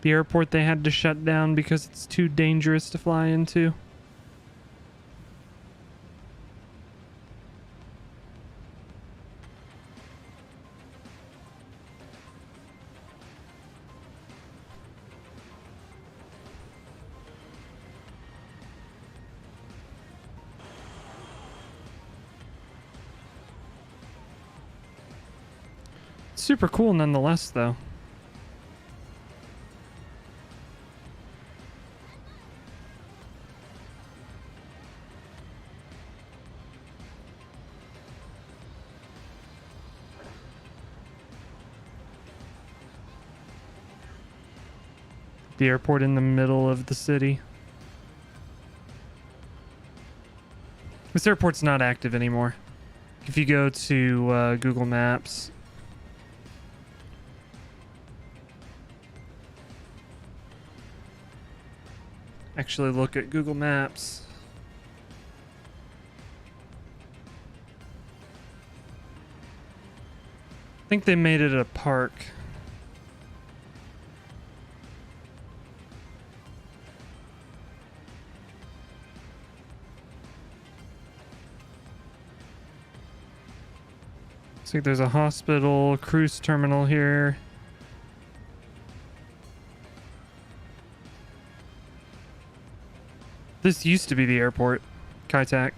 The airport they had to shut down because it's too dangerous to fly into. Super cool nonetheless, though. The airport in the middle of the city. This airport's not active anymore. If you go to Google Maps, actually look at Google Maps. I think they made it a park. Looks like there's a hospital, cruise terminal here. This used to be the airport, Kai-Tak.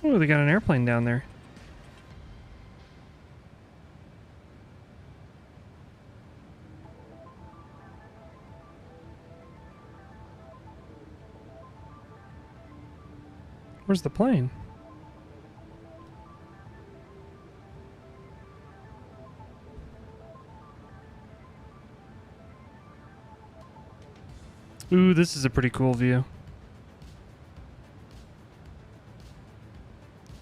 Oh, they got an airplane down there. Where's the plane? Ooh, this is a pretty cool view.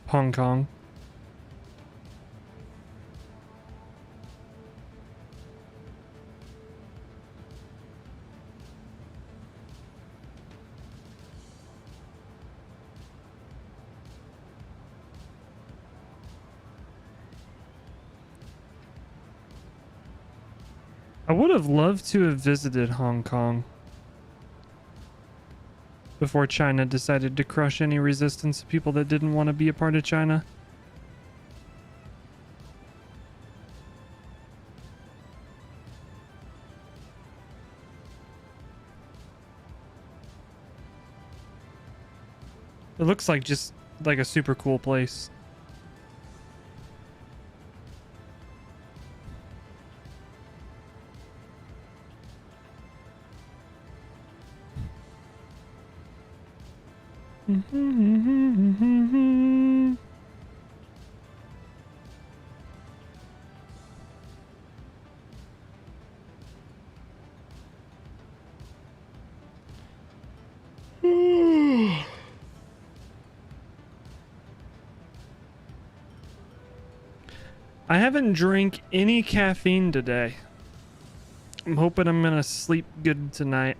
Hong Kong. I would have loved to have visited Hong Kong before China decided to crush any resistance of people that didn't want to be a part of China. It looks like just like a super cool place. I haven't drank any caffeine today. I'm hoping I'm gonna sleep good tonight.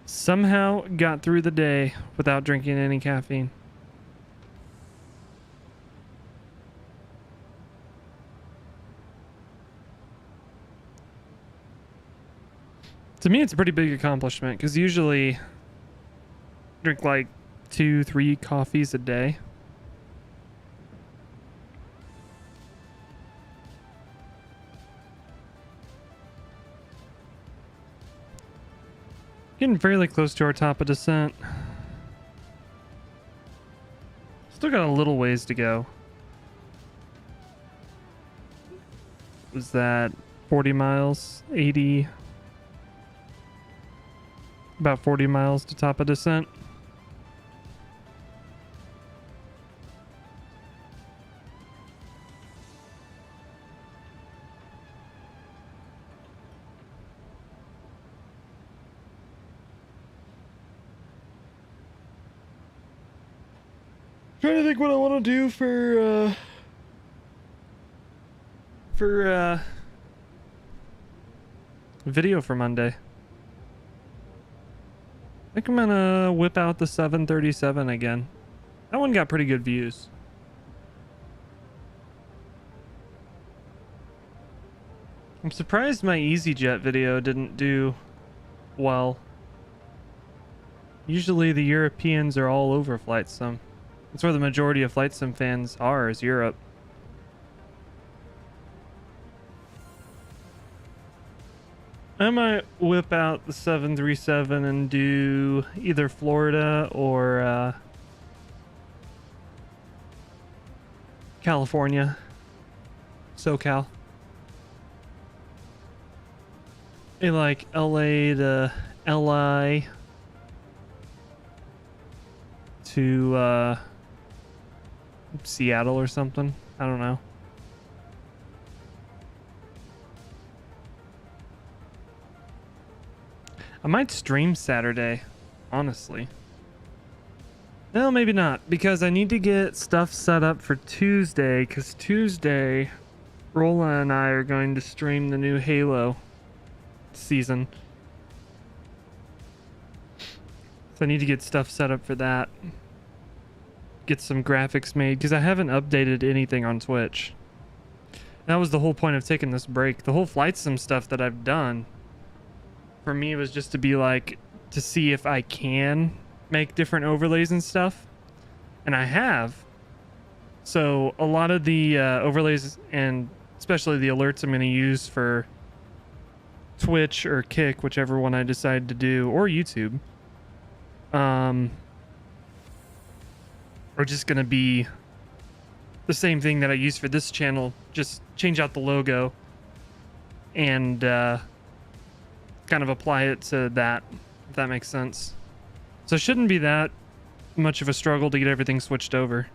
Somehow got through the day without drinking any caffeine. To me, it's a pretty big accomplishment because usually I drink like 2-3 coffees a day. Getting fairly close to our top of descent. Still got a little ways to go. Was that 40 miles? 80? About 40 miles to top of descent. Trying to think what I want to do for video for Monday. I think I'm gonna whip out the 737 again. That one got pretty good views. I'm surprised my EasyJet video didn't do well. Usually the Europeans are all over Flight Sim. That's where the majority of Flight Sim fans are, is Europe. I might whip out the 737 and do either Florida or California, SoCal. a like LA to LI to Seattle or something. I don't know. I might stream Saturday, honestly. No, maybe not, because I need to get stuff set up for Tuesday, because Tuesday, Rolla and I are going to stream the new Halo season. So I need to get stuff set up for that. Get some graphics made, because I haven't updated anything on Twitch. That was the whole point of taking this break. The whole flight sim stuff that I've done, for me, was just to be like, to see if I can make different overlays and stuff. And I have. So a lot of the overlays, and especially the alerts I'm going to use for Twitch or Kick, whichever one I decide to do, or YouTube, are just going to be the same thing that I use for this channel. Just change out the logo and kind of apply it to that, if that makes sense. So it shouldn't be that much of a struggle to get everything switched over.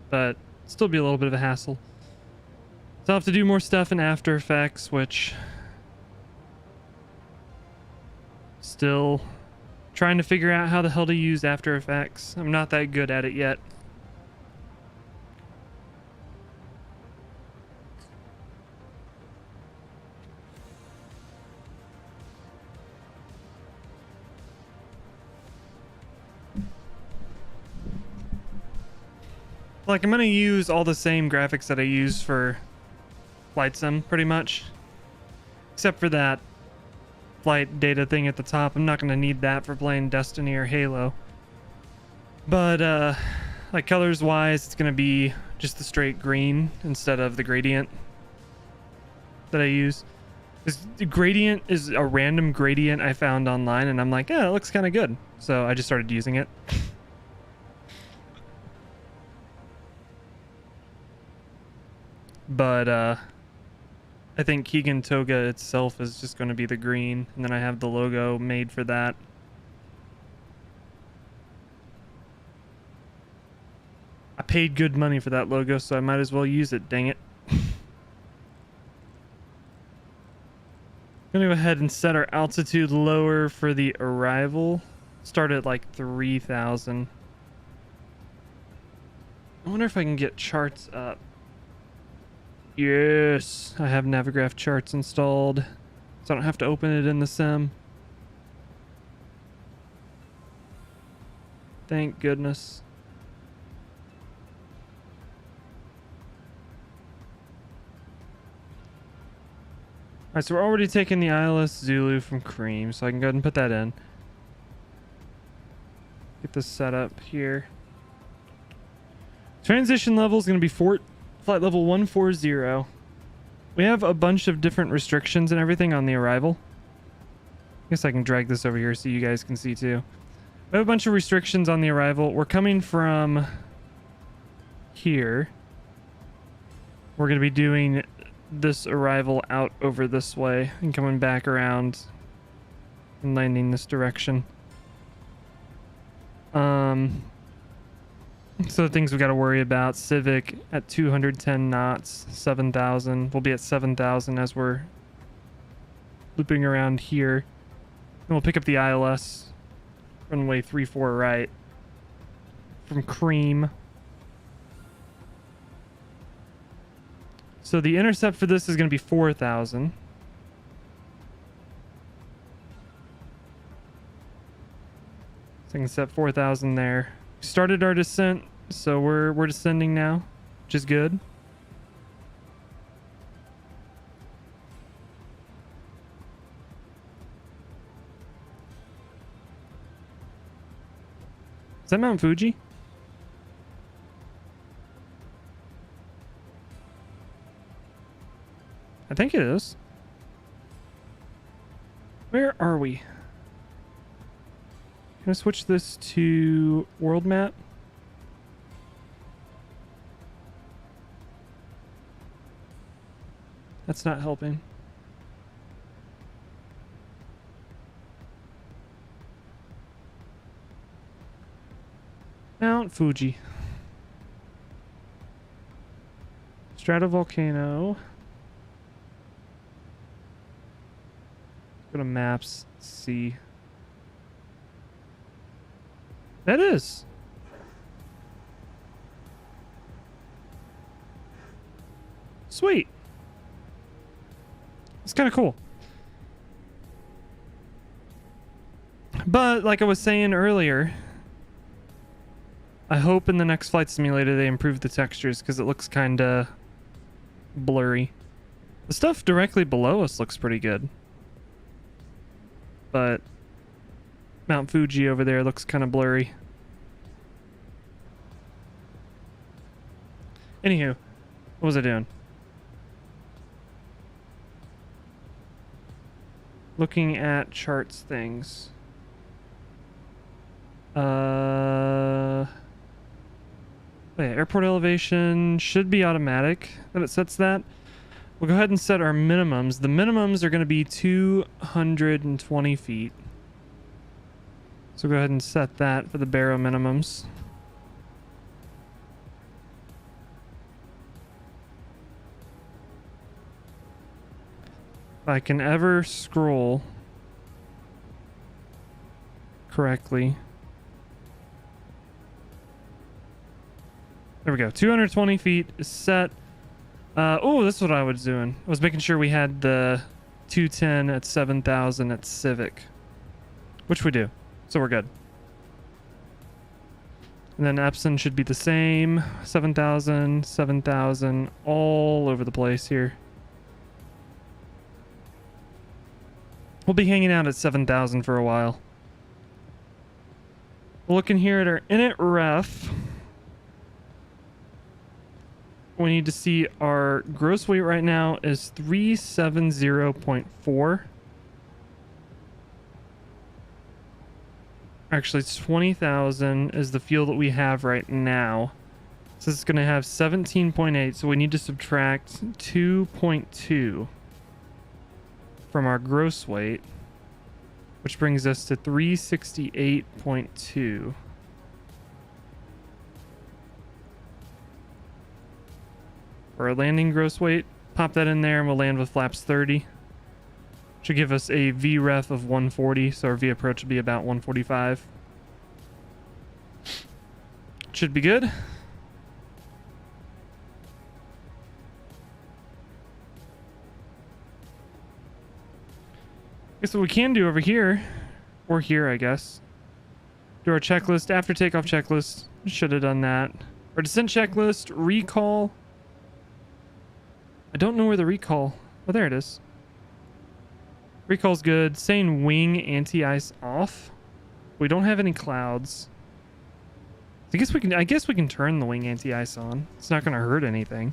But still be a little bit of a hassle. So I'll have to do more stuff in After Effects, which still trying to figure out how the hell to use After Effects. I'm not that good at it yet. Like, I'm gonna use all the same graphics that I use for Flight Sim, pretty much. Except for that flight data thing at the top. I'm not gonna need that for playing Destiny or Halo. But, like, colors-wise, it's gonna be just the straight green instead of the gradient that I use. The gradient is a random gradient I found online, and I'm like, yeah, it looks kind of good. So I just started using it. But I think Keegan Toga itself is just going to be the green, and then I have the logo made for that. I paid good money for that logo, so I might as well use it, dang it. Gonna go ahead and set our altitude lower for the arrival. Start at like 3,000. I wonder if I can get charts up. Yes, I have Navigraph charts installed, so I don't have to open it in the sim. Thank goodness. Alright, so we're already taking the ILS Zulu from Cream, so I can go ahead and put that in. Get this set up here. Transition level is going to be flight level 140. We have a bunch of different restrictions and everything on the arrival. I guess I can drag this over here so you guys can see too. We have a bunch of restrictions on the arrival. We're coming from here. We're going to be doing this arrival out over this way and coming back around and landing this direction. So the things we got to worry about: Civic at 210 knots, 7,000. We'll be at 7,000 as we're looping around here. Then we'll pick up the ILS, runway 34 right, from Cream. So the intercept for this is going to be 4,000. So I can set 4,000 there. Started our descent, so we're descending now, which is good. Is that Mount Fuji? I think it is. Where are we? Can I switch this to world map? That's not helping. Mount Fuji. Stratovolcano. Go to maps. See. That is. Sweet. It's kind of cool. But like I was saying earlier, I hope in the next flight simulator they improve the textures because it looks kind of blurry. The stuff directly below us looks pretty good. But Mount Fuji over there looks kind of blurry. Anywho, what was I doing? Looking at charts things. Wait, airport elevation should be automatic that it sets that. We'll go ahead and set our minimums. The minimums are going to be 220 feet. So go ahead and set that for the baro minimums. If I can ever scroll correctly. There we go. 220 feet is set. Oh, that's what I was doing. I was making sure we had the 210 at 7,000 at Civic, which we do. So we're good. And then Epson should be the same. 7,000, 7,000, all over the place here. We'll be hanging out at 7,000 for a while. Looking here at our init ref. We need to see our gross weight right now is 370.4. Actually, it's 20,000 is the fuel that we have right now. So it's going to have 17.8. So we need to subtract 2.2 from our gross weight, which brings us to 368.2. For our landing gross weight, pop that in there and we'll land with flaps 30. Should give us a VREF of 140, so our V approach will be about 145. Should be good. Guess what we can do over here, or here I guess, do our checklist, after takeoff checklist. Should have done that. Our descent checklist, recall. I don't know where the recall. Oh, there it is. Recall's good. Saying wing anti-ice off. We don't have any clouds. I guess we can turn the wing anti-ice on. It's not going to hurt anything.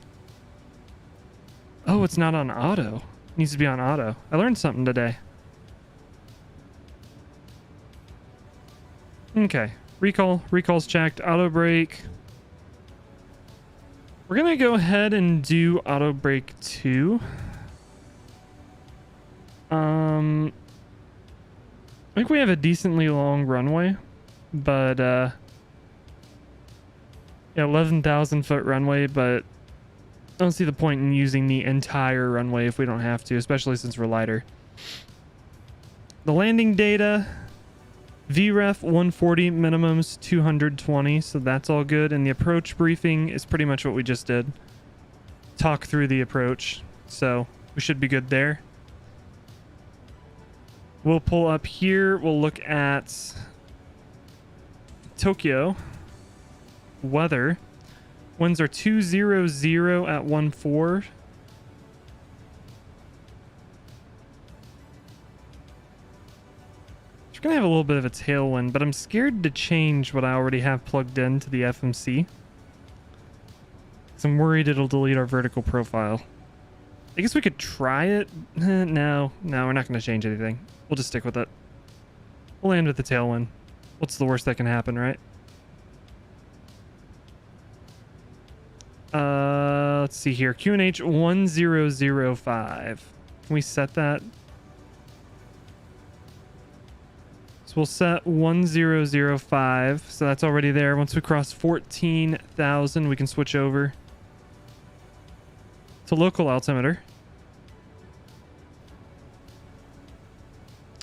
Oh, it's not on auto. It needs to be on auto. I learned something today. Okay. Recall's checked. Auto brake. We're going to go ahead and do auto brake 2. I think we have a decently long runway, but yeah, 11,000 foot runway, but I don't see the point in using the entire runway if we don't have to, especially since we're lighter. The landing data, VREF 140, minimums 220, so that's all good. And the approach briefing is pretty much what we just did. Talk through the approach, so we should be good there. We'll pull up here. We'll look at Tokyo weather. Winds are 200 at 14. We're gonna have a little bit of a tailwind, but I'm scared to change what I already have plugged into the FMC. So I'm worried it'll delete our vertical profile. I guess we could try it. No, we're not going to change anything. We'll just stick with it. We'll land with the tailwind. What's the worst that can happen, right? let's see here. QNH 1005. Can we set that? So we'll set 1005. So that's already there. Once we cross 14,000, we can switch over to local altimeter.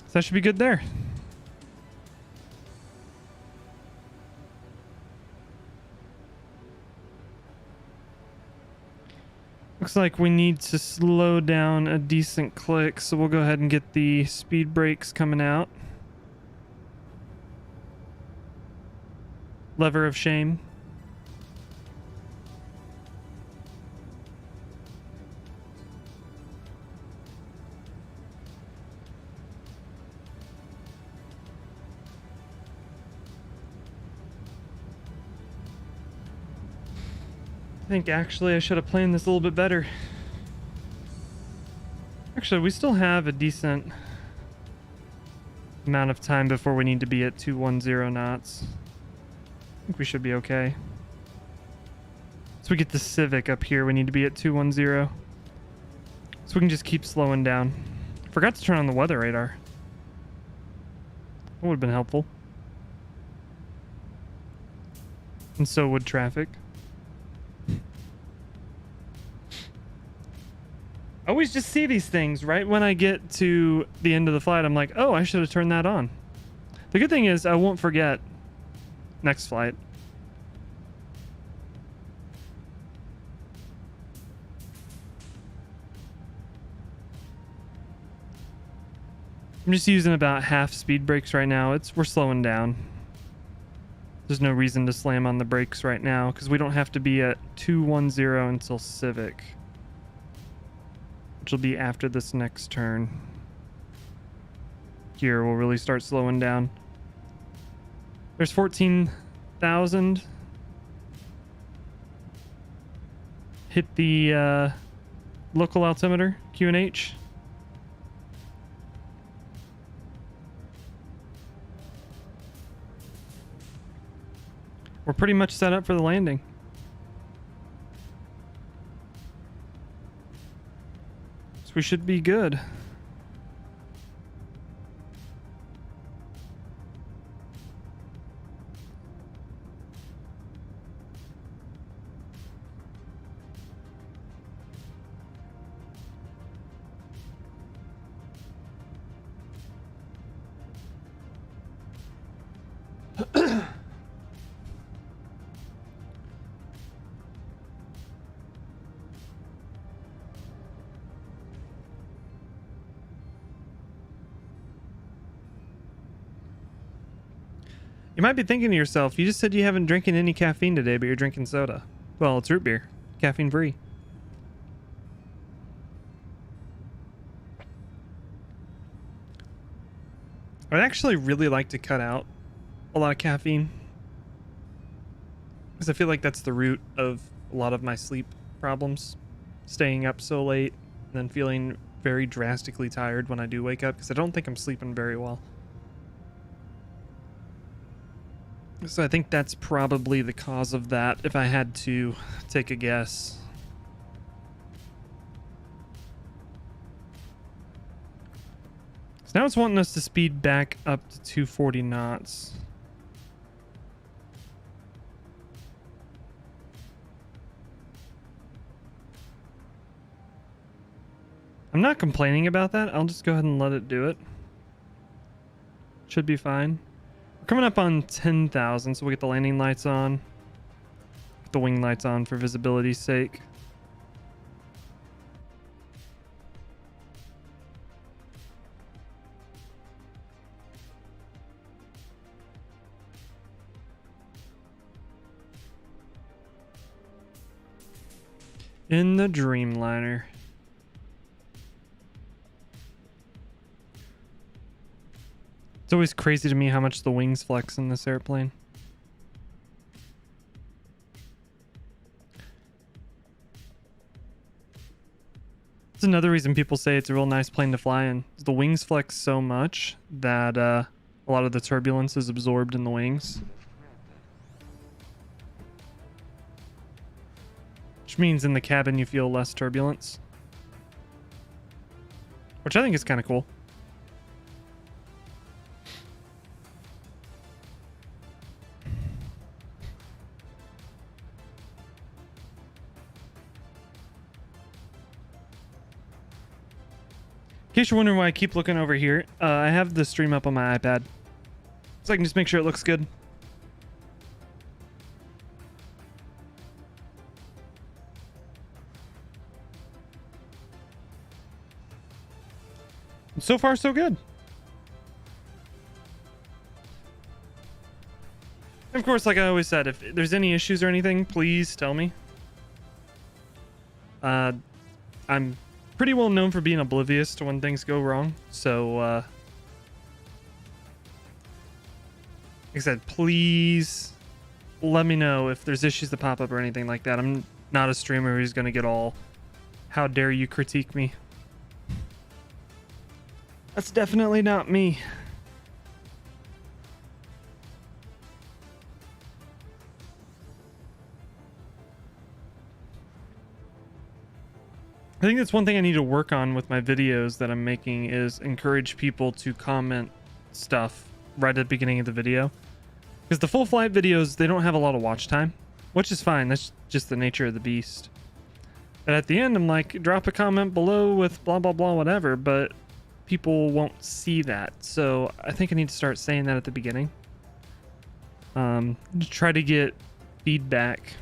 So that should be good there. Looks like we need to slow down a decent click, so we'll go ahead and get the speed brakes coming out. Lever of shame. I think actually I should have planned this a little bit better. Actually, we still have a decent amount of time before we need to be at 210 knots. I think we should be okay. So we get the Civic up here, we need to be at 210. So we can just keep slowing down. Forgot to turn on the weather radar. That would have been helpful. And so would traffic. I always just see these things right when I get to the end of the flight. I'm like, oh, I should have turned that on. The good thing is I won't forget next flight. I'm just using about half speed brakes right now. We're slowing down. There's no reason to slam on the brakes right now because we don't have to be at 210 until Civic, which will be after this next turn. Here we'll really start slowing down. There's 14,000. Hit the local altimeter, QNH. We're pretty much set up for the landing. So we should be good. You might be thinking to yourself, you just said you haven't drinking any caffeine today, but you're drinking soda. Well, it's root beer. Caffeine free. I'd actually really like to cut out a lot of caffeine, because I feel like that's the root of a lot of my sleep problems. Staying up so late and then feeling very drastically tired when I do wake up, because I don't think I'm sleeping very well. So I think that's probably the cause of that, if I had to take a guess. So now it's wanting us to speed back up to 240 knots. I'm not complaining about that. I'll just go ahead and let it do it. Should be fine. We're coming up on 10,000, so we'll get the landing lights on. Get the wing lights on for visibility's sake. In the Dreamliner. It's always crazy to me how much the wings flex in this airplane. It's another reason people say it's a real nice plane to fly in. The wings flex so much that a lot of the turbulence is absorbed in the wings. which means in the cabin you feel less turbulence, which I think is kind of cool. In case you're wondering why I keep looking over here, I have the stream up on my iPad, so I can just make sure it looks good. And so far, so good. And of course, like I always said, if there's any issues or anything, please tell me. I'm pretty well known for being oblivious to when things go wrong, so like I said, please let me know if there's issues that pop up or anything like that. I'm not a streamer who's gonna get all, how dare you critique me. That's definitely not me. I think that's one thing I need to work on with my videos that I'm making, is encourage people to comment stuff right at the beginning of the video. Because the full flight videos, they don't have a lot of watch time, which is fine. That's just the nature of the beast. But at the end, I'm like, drop a comment below with blah, blah, blah, whatever, but people won't see that. So I think I need to start saying that at the beginning. To try to get feedback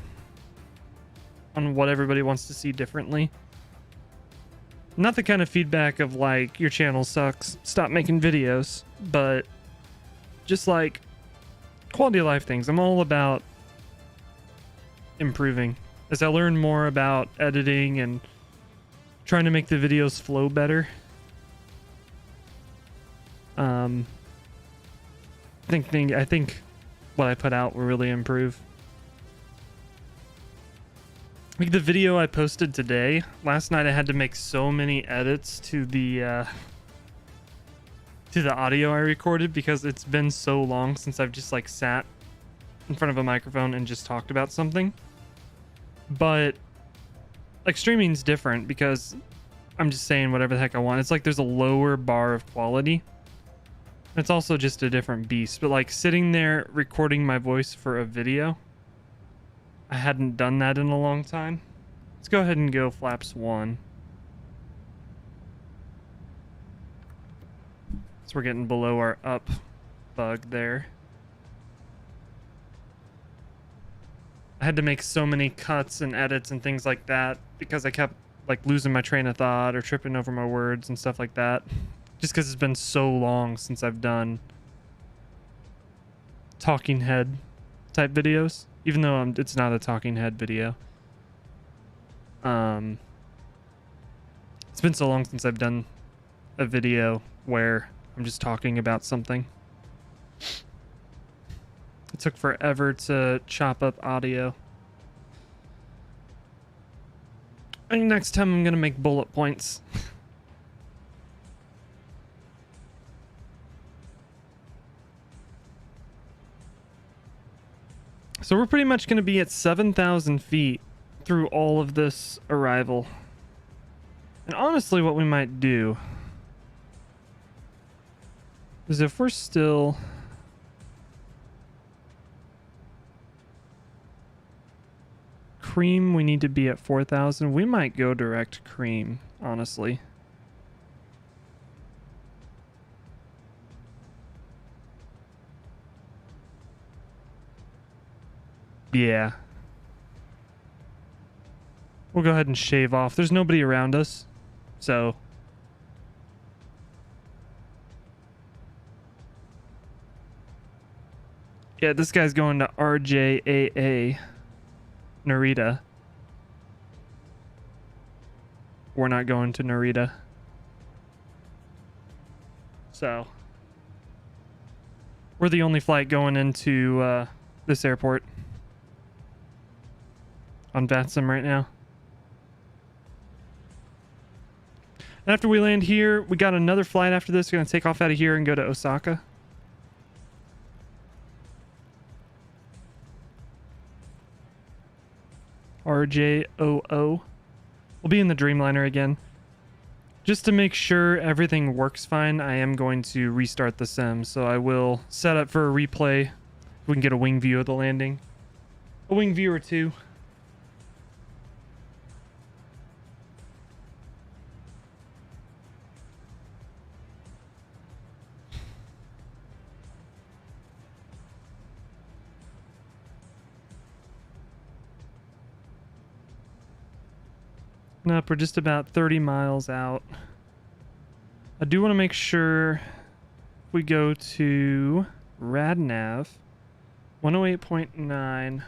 on what everybody wants to see differently. Not the kind of feedback of like, your channel sucks, stop making videos, but just like quality of life things. I'm all about improving. As I learn more about editing and trying to make the videos flow better, I think what I put out will really improve. Like the video I posted today, last night I had to make so many edits to the audio I recorded because it's been so long since I've just like sat in front of a microphone and just talked about something. But like streaming's different because I'm just saying whatever the heck I want. It's like there's a lower bar of quality. It's also just a different beast. But like sitting there recording my voice for a video, I hadn't done that in a long time. Let's go ahead and go flaps 1. So we're getting below our up bug there. I had to make so many cuts and edits and things like that because I kept like losing my train of thought or tripping over my words and stuff like that. Just because it's been so long since I've done talking head type videos. Even though it's not a talking head video. It's been so long since I've done a video where I'm just talking about something. It took forever to chop up audio. I think next time I'm gonna make bullet points. So we're pretty much going to be at 7,000 feet through all of this arrival. And honestly, what we might do is if we're still... Cream, we need to be at 4,000. We might go direct cream, honestly. Yeah. We'll go ahead and shave off. There's nobody around us, so... Yeah, this guy's going to RJAA Narita. We're not going to Narita. So... We're the only flight going into this airport. On VATSIM right now. And after we land here, we got another flight after this. We're going to take off out of here and go to Osaka. RJOO. We'll be in the Dreamliner again. Just to make sure everything works fine, I am going to restart the sim. So I will set up for a replay if we can get a wing view of the landing. A wing view or two. Nope, we're just about 30 miles out. I do want to make sure we go to RadNav 108.9.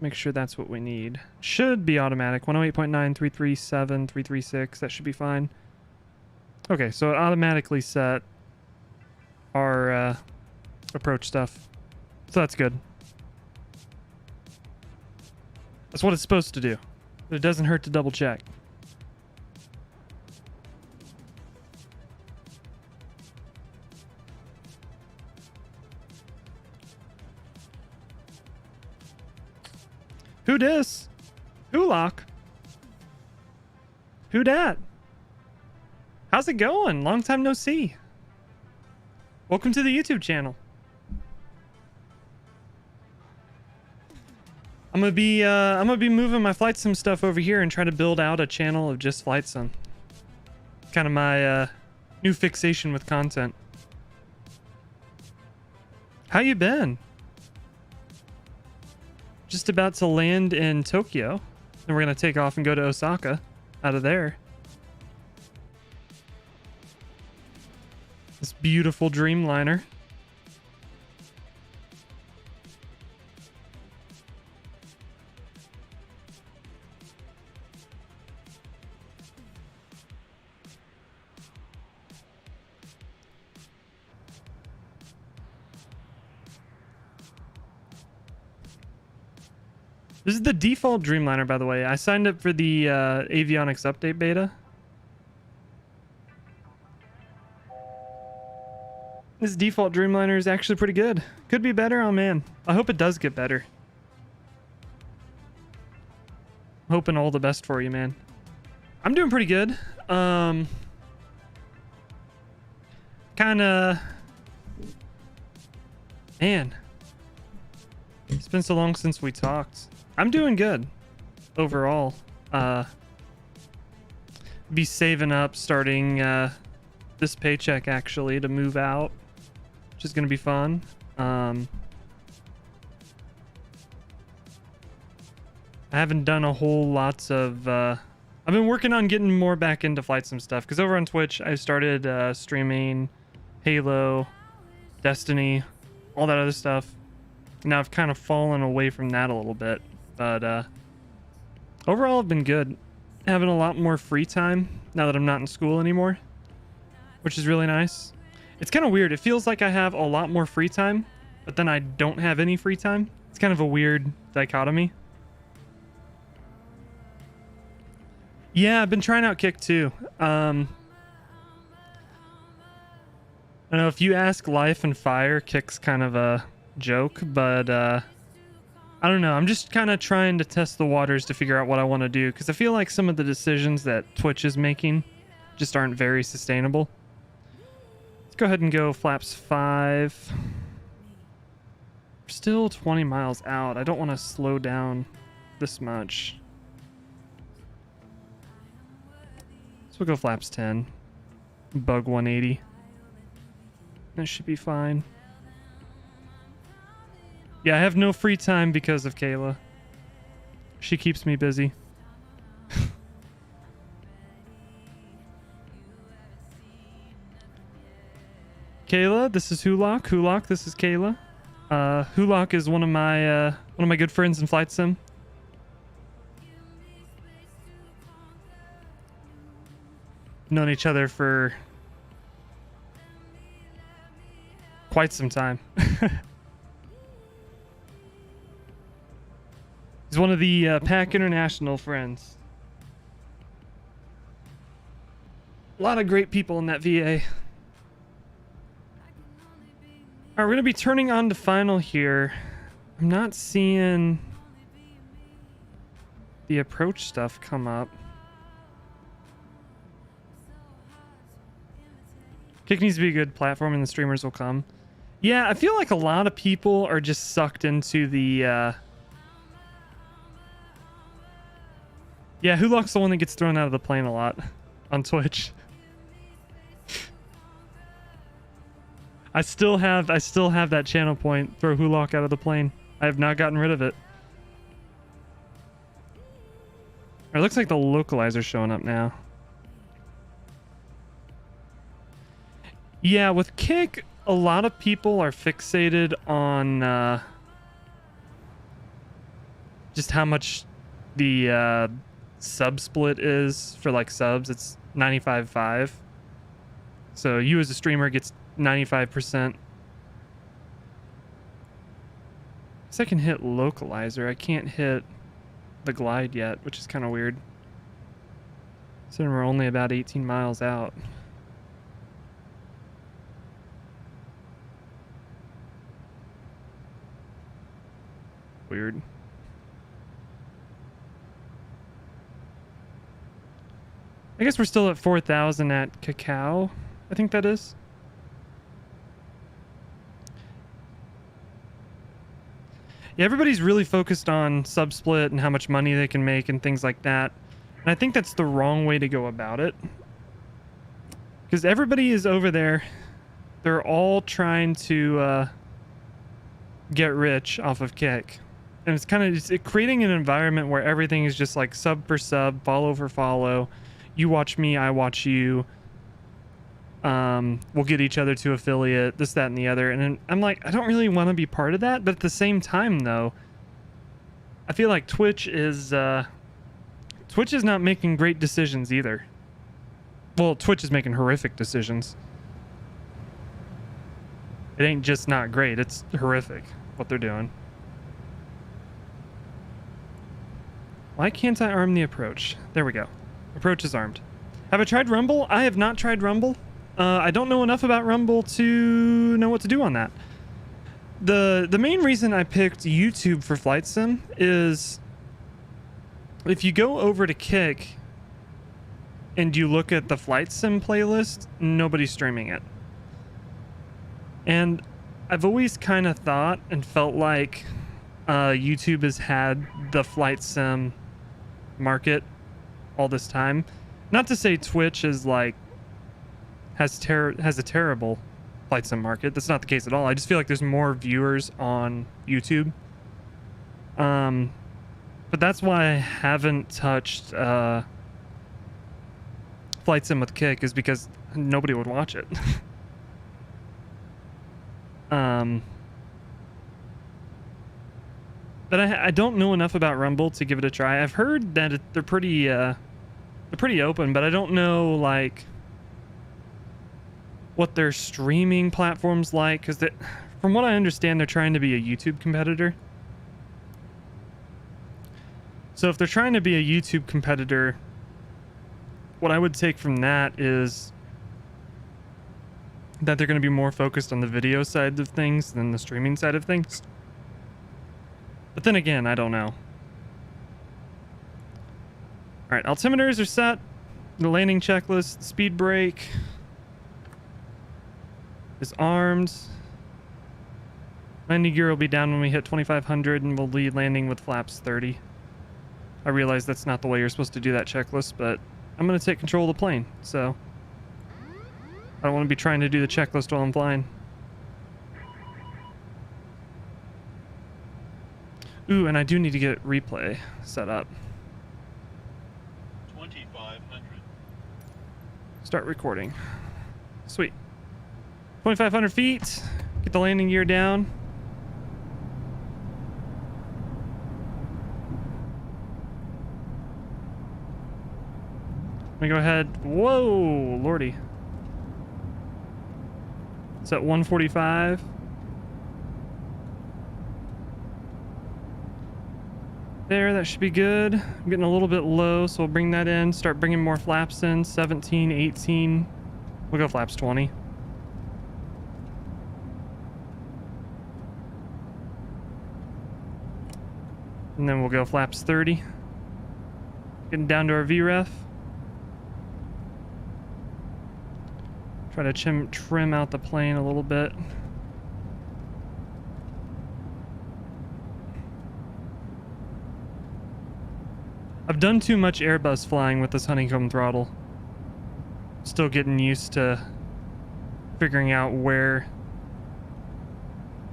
Make sure that's what we need. Should be automatic. 108.9, 337, 336. That should be fine. Okay, so it automatically set our approach stuff. So that's good. That's what it's supposed to do. But it doesn't hurt to double check. Who dis? Who lock? Who dat? How's it going? Long time no see. Welcome to the YouTube channel. I'm gonna be moving my flight sim stuff over here and try to build out a channel of just flight sim. Kind of my new fixation with content. How you been? Just about to land in Tokyo. Then we're going to take off and go to Osaka out of there. This beautiful Dreamliner. This is the default Dreamliner, by the way. I signed up for the Avionics update beta. This default Dreamliner is actually pretty good. Could be better. Oh, man. I hope it does get better. I'm hoping all the best for you, man. I'm doing pretty good. Kind of... Man. It's been so long since we talked. I'm doing good overall. Be saving up starting this paycheck actually to move out, which is going to be fun. I haven't done a whole lot of I've been working on getting more back into flight sim stuff, because over on Twitch I started streaming Halo, Destiny, all that other stuff. Now I've kind of fallen away from that a little bit, but overall I've been good. Having a lot more free time now that I'm not in school anymore, which is really nice. It's kind of weird. It feels like I have a lot more free time, but then I don't have any free time. It's kind of a weird dichotomy. Yeah, I've been trying out Kick too. I don't know, if you ask Life and Fire, Kick's kind of a joke, but I don't know. I'm just kind of trying to test the waters to figure out what I want to do, because I feel like some of the decisions that Twitch is making just aren't very sustainable. Let's go ahead and go flaps 5. We're still 20 miles out. I don't want to slow down this much. So we'll go flaps 10. Bug 180. That should be fine. Yeah, I have no free time because of Kayla. She keeps me busy. Kayla, this is Hulok. Hulok, this is Kayla. Hulok is one of my good friends in Flight Sim. Known each other for quite some time. He's one of the PAC International friends. A lot of great people in that VA. Alright, we're going to be turning on to final here. I'm not seeing the approach stuff come up. Kick needs to be a good platform and the streamers will come. Yeah, I feel like a lot of people are just sucked into the... Yeah, Hulock's the one that gets thrown out of the plane a lot on Twitch. I still have that channel point, throw Hulock out of the plane. I have not gotten rid of it. It looks like the localizer's showing up now. Yeah, with Kick, a lot of people are fixated on just how much the sub split is for like subs. It's 95.5. So you as a streamer gets 95%. Guess I can hit localizer. I can't hit the glide yet, which is kind of weird. So we're only about 18 miles out. Weird. I guess we're still at 4,000 at Cacao. I think that is. Yeah, everybody's really focused on subsplit and how much money they can make and things like that. And I think that's the wrong way to go about it. Because everybody is over there. They're all trying to get rich off of Kick. And it's kind of creating an environment where everything is just like sub for sub, follow for follow. You watch me, I watch you. We'll get each other to affiliate, this, that, and the other. And I'm like, I don't really want to be part of that. But at the same time, though, I feel like Twitch is not making great decisions either. Well, Twitch is making horrific decisions. It ain't just not great, it's horrific what they're doing. Why can't I arm the approach? There we go. Approach is armed. Have I tried Rumble? I have not tried Rumble. I don't know enough about Rumble to know what to do on that. The main reason I picked YouTube for flight sim is if you go over to Kick and you look at the flight sim playlist, nobody's streaming it. And I've always kind of thought and felt like YouTube has had the flight sim market all this time. Not to say Twitch is like has a terrible flight sim market. That's not the case at all. I just feel like there's more viewers on YouTube. But that's why I haven't touched flight sim with Kick, is because nobody would watch it. But I don't know enough about Rumble to give it a try. I've heard that they're pretty open, but I don't know like what their streaming platform's like, because from what I understand, they're trying to be a YouTube competitor. So if they're trying to be a YouTube competitor, what I would take from that is that they're going to be more focused on the video side of things than the streaming side of things. But then again, I don't know. All right, altimeters are set. The landing checklist, speed brake is armed. Landing gear will be down when we hit 2,500, and we'll lead landing with flaps 30. I realize that's not the way you're supposed to do that checklist, but I'm going to take control of the plane, so I don't want to be trying to do the checklist while I'm flying. Ooh, and I do need to get replay set up. 2,500. Start recording. Sweet. 2,500 feet. Get the landing gear down. Let me go ahead. Whoa, lordy. It's at 145. There, that should be good. I'm getting a little bit low, so we'll bring that in. Start bringing more flaps in. 17, 18. We'll go flaps 20. And then we'll go flaps 30. Getting down to our VREF. Try to trim out the plane a little bit. I've done too much Airbus flying with this Honeycomb throttle. Still getting used to figuring out where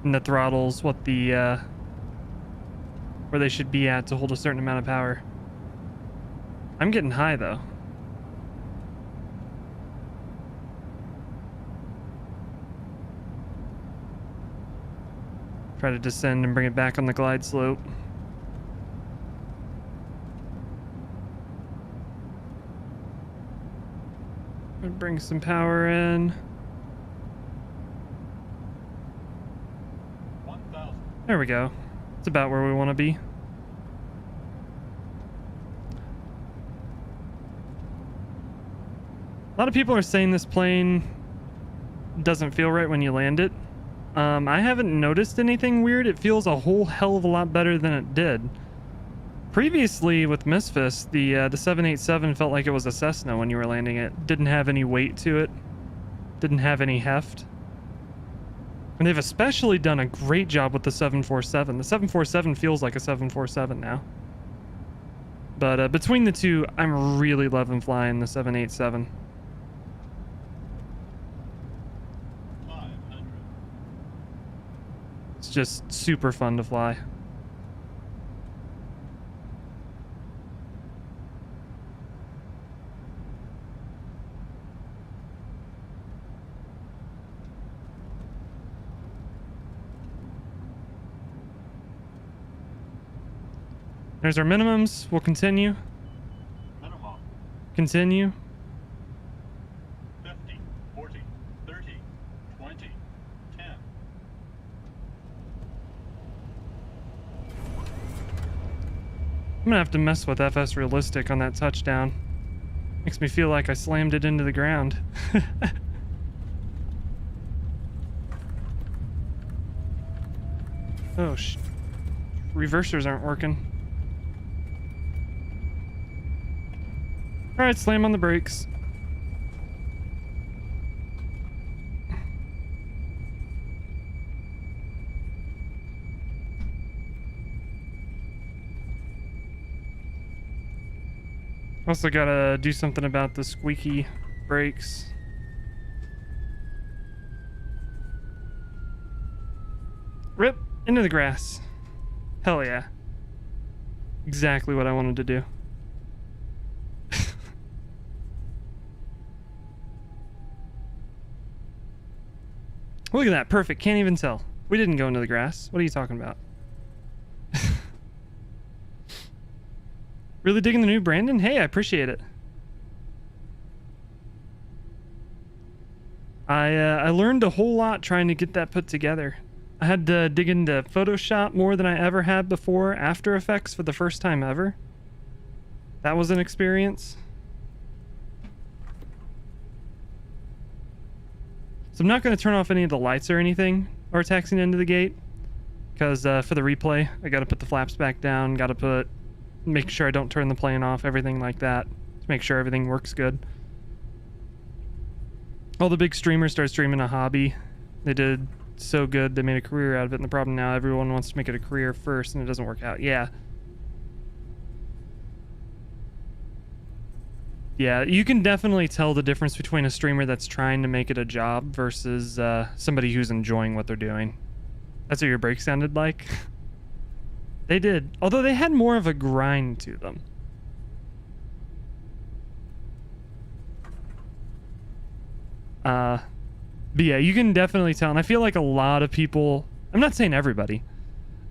in the throttles, what the where they should be at to hold a certain amount of power. I'm getting high though. Try to descend and bring it back on the glide slope. Bring some power in. 1,000. There we go. It's about where we want to be. A lot of people are saying this plane doesn't feel right when you land it. I haven't noticed anything weird. It feels a whole hell of a lot better than it did. Previously with MSFS, the 787 felt like it was a Cessna when you were landing it. Didn't have any weight to it. Didn't have any heft. And they've especially done a great job with the 747. The 747 feels like a 747 now. But between the two, I'm really loving flying the 787. 500. It's just super fun to fly. There's our minimums. We'll continue. Minimum. Continue. 50, 40, 30, 20, 10. I'm gonna have to mess with FS Realistic on that touchdown. Makes me feel like I slammed it into the ground. Oh, reversers aren't working. Alright, slam on the brakes. Also gotta do something about the squeaky brakes. Rip! Into the grass. Hell yeah. Exactly what I wanted to do. Look at that, perfect. Can't even tell. We didn't go into the grass. What are you talking about? Really digging the new Brandon? Hey, I appreciate it. I learned a whole lot trying to get that put together. I had to dig into Photoshop more than I ever had before. After Effects for the first time ever. That was an experience. So I'm not going to turn off any of the lights or anything or taxiing into the gate, because for the replay I got to put the flaps back down, got to make sure I don't turn the plane off, everything like that, to make sure everything works good. All the big streamers start streaming a hobby. They did so good, they made a career out of it, and the problem now, everyone wants to make it a career first and it doesn't work out. Yeah, you can definitely tell the difference between a streamer that's trying to make it a job versus somebody who's enjoying what they're doing. That's what your brakes sounded like. They did, although they had more of a grind to them. But yeah, you can definitely tell, and I feel like a lot of people, I'm not saying everybody,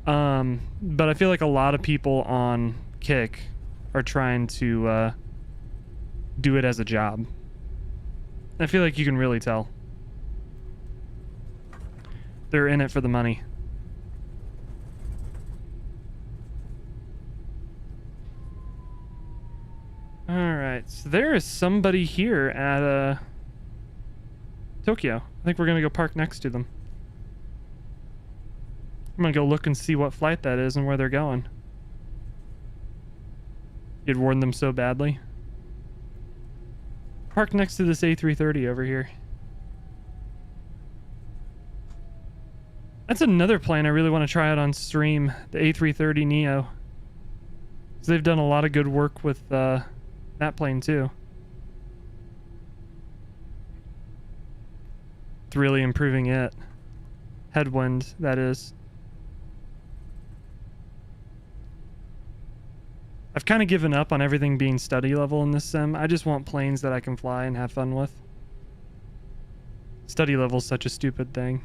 but I feel like a lot of people on Kick are trying to do it as a job. I feel like you can really tell. They're in it for the money. Alright, so there is somebody here at Tokyo. I think we're gonna go park next to them. I'm gonna go look and see what flight that is and where they're going. You'd warned them so badly. Park next to this A330 over here. That's another plane I really want to try out on stream, the A330 Neo. Because they've done a lot of good work with that plane too. It's really improving it. Headwind, that is. I've kind of given up on everything being study level in this sim. I just want planes that I can fly and have fun with. Study level is such a stupid thing.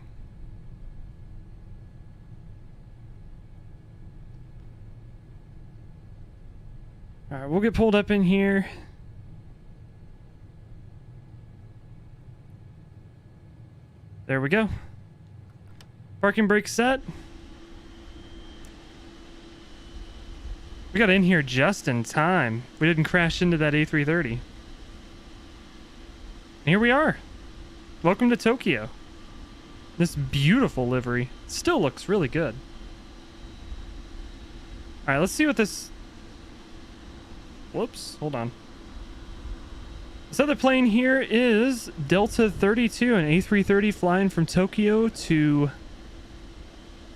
Alright, we'll get pulled up in here. There we go. Parking brake set. We got in here just in time. We didn't crash into that A330. And here we are. Welcome to Tokyo. This beautiful livery still looks really good. All right, let's see what this... Whoops, hold on. This other plane here is Delta 32, an A330 flying from Tokyo to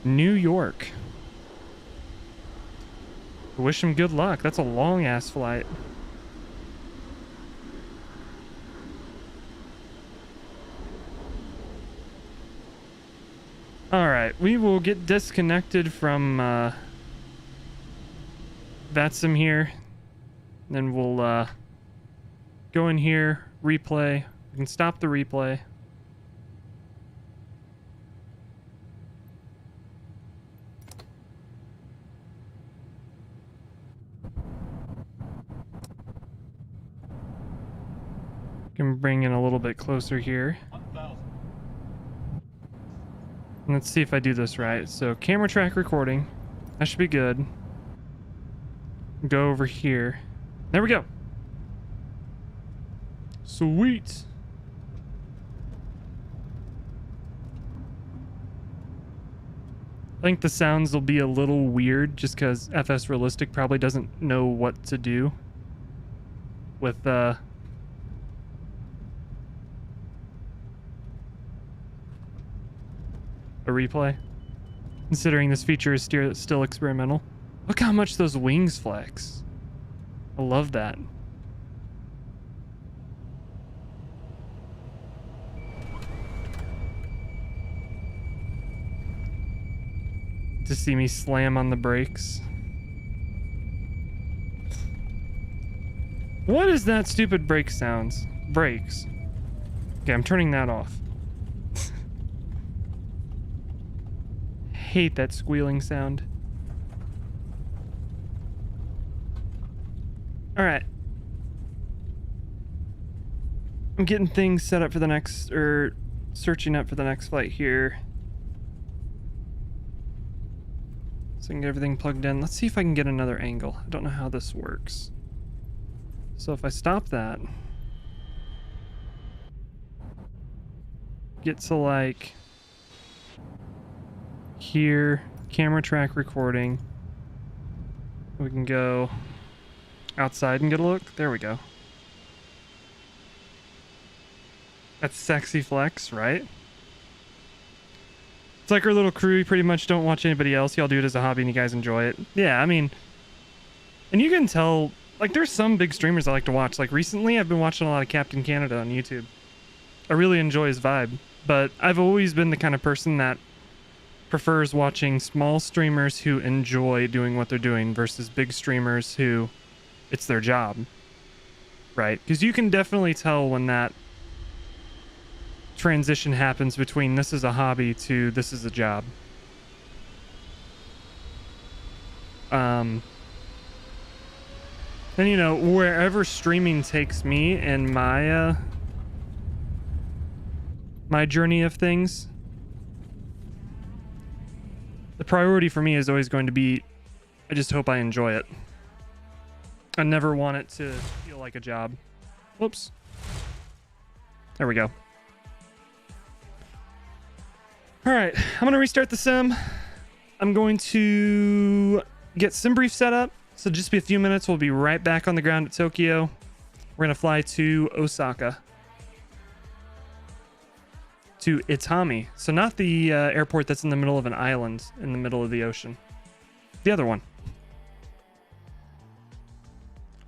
New York. Wish him good luck. That's a long ass flight. Alright, we will get disconnected from VATSIM here. Then we'll go in here, replay. We can stop the replay. Can bring in a little bit closer here. 1,000. Let's see if I do this right. So camera track recording. That should be good. Go over here. There we go. Sweet. I think the sounds will be a little weird just because FS Realistic probably doesn't know what to do with a replay, considering this feature is still experimental. Look how much those wings flex. I love that. To see me slam on the brakes. What is that stupid brake sounds? Brakes. Okay, I'm turning that off. Hate that squealing sound. All right. I'm getting things set up for the next, or searching up for the next flight here. So I can get everything plugged in. Let's see if I can get another angle. I don't know how this works. So if I stop that, get to like here, camera track recording. We can go outside and get a look. There we go. That's sexy flex, right? It's like our little crew. You pretty much don't watch anybody else. Y'all do it as a hobby and you guys enjoy it. Yeah, I mean, and you can tell, like, there's some big streamers I like to watch. Like, recently I've been watching a lot of Captain Canada on YouTube. I really enjoy his vibe, but I've always been the kind of person that prefers watching small streamers who enjoy doing what they're doing versus big streamers who it's their job, right? Because you can definitely tell when that transition happens between this is a hobby to this is a job. And you know, wherever streaming takes me and my my journey of things, the priority for me is always going to be, I just hope I enjoy it. I never want it to feel like a job. Whoops. There we go. All right, I'm gonna restart the sim. I'm going to get SimBrief set up So just be a few minutes. We'll be right back on the ground at Tokyo. We're going to fly to Osaka. To Itami. So not the airport that's in the middle of an island in the middle of the ocean. The other one.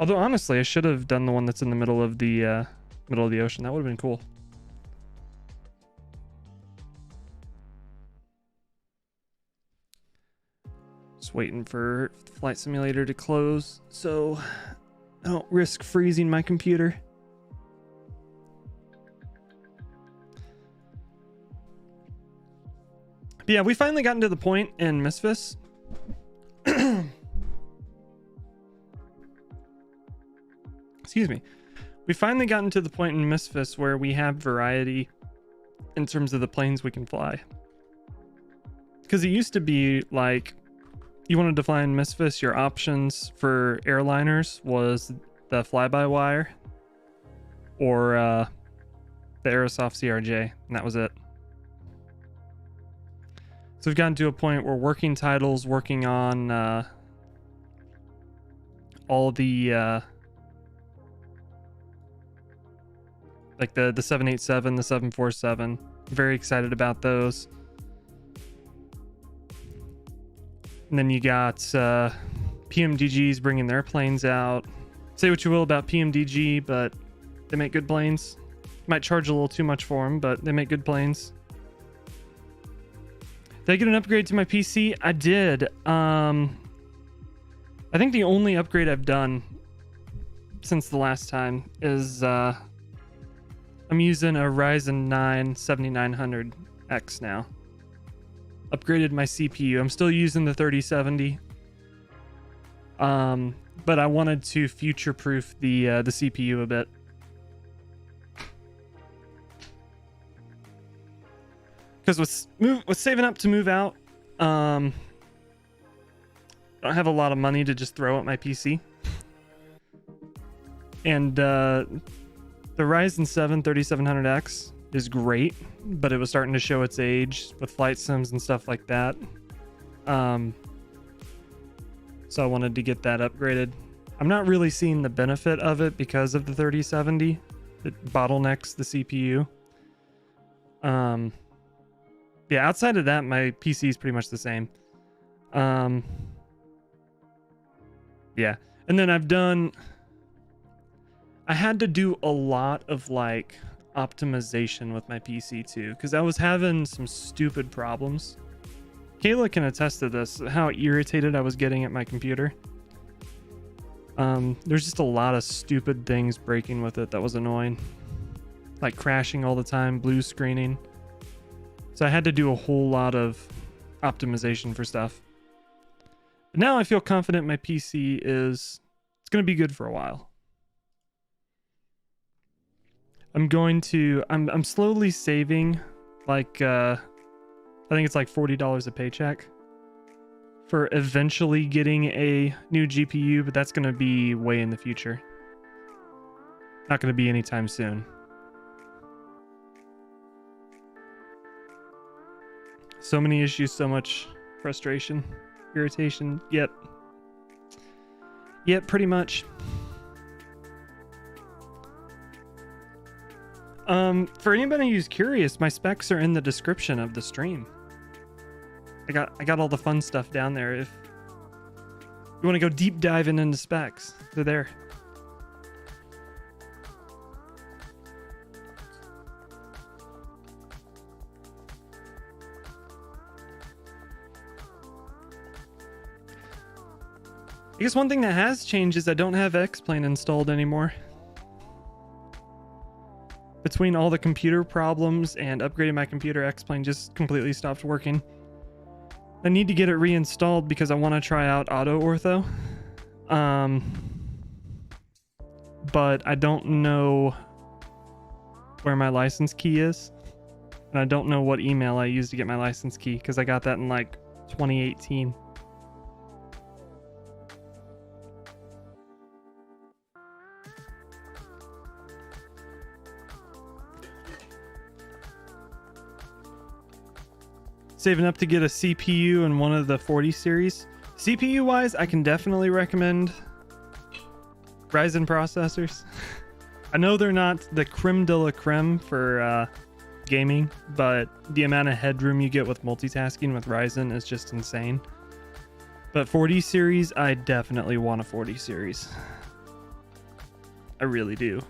Although honestly, I should have done the one that's in the middle of the ocean. That would have been cool. Just waiting for the flight simulator to close so I don't risk freezing my computer. But yeah, we finally gotten to the point in MSFS. Excuse me. We finally gotten to the point in MSFS where we have variety in terms of the planes we can fly. Because it used to be like, you wanted to fly in MSFS, your options for airliners was the fly-by-wire or the Aerosoft CRJ, and that was it. So we've gotten to a point where working titles, working on all the like the 787, the 747. Very excited about those. And then you got PMDGs bringing their planes out. Say what you will about PMDG, but they make good planes. Might charge a little too much for them, but they make good planes. Did I get an upgrade to my PC? I did. I think the only upgrade I've done since the last time is I'm using a Ryzen 9 7900X now. Upgraded my CPU. I'm still using the 3070. But I wanted to future-proof the CPU a bit. Because with saving up to move out, I don't have a lot of money to just throw at my PC. And the Ryzen 7 3700X is great, but it was starting to show its age with flight sims and stuff like that. So I wanted to get that upgraded. I'm not really seeing the benefit of it because of the 3070. It bottlenecks the CPU. Yeah, outside of that, my PC is pretty much the same. Yeah. And then I had to do a lot of like optimization with my PC too, because I was having some stupid problems. Kayla can attest to this, how irritated I was getting at my computer. There's just a lot of stupid things breaking with it that was annoying. Like crashing all the time, blue screening. So I had to do a whole lot of optimization for stuff. But now I feel confident my PC it's going to be good for a while. I'm slowly saving like I think it's like $40 a paycheck for eventually getting a new GPU, but that's going to be way in the future. Not going to be anytime soon. So many issues, so much frustration, irritation. Yep, pretty much. For anybody who's curious, my specs are in the description of the stream. I got all the fun stuff down there. If you want to go deep diving into specs, they're there. I guess one thing that has changed is I don't have X-Plane installed anymore. Between all the computer problems and upgrading my computer, X-Plane just completely stopped working. I need to get it reinstalled because I want to try out auto ortho. But I don't know where my license key is. And I don't know what email I used to get my license key because I got that in like 2018. Saving up to get a CPU in one of the 40 series. CPU wise, I can definitely recommend Ryzen processors. I know they're not the creme de la creme for gaming, but the amount of headroom you get with multitasking with Ryzen is just insane. But 40 series, I definitely want a 40 series. I really do.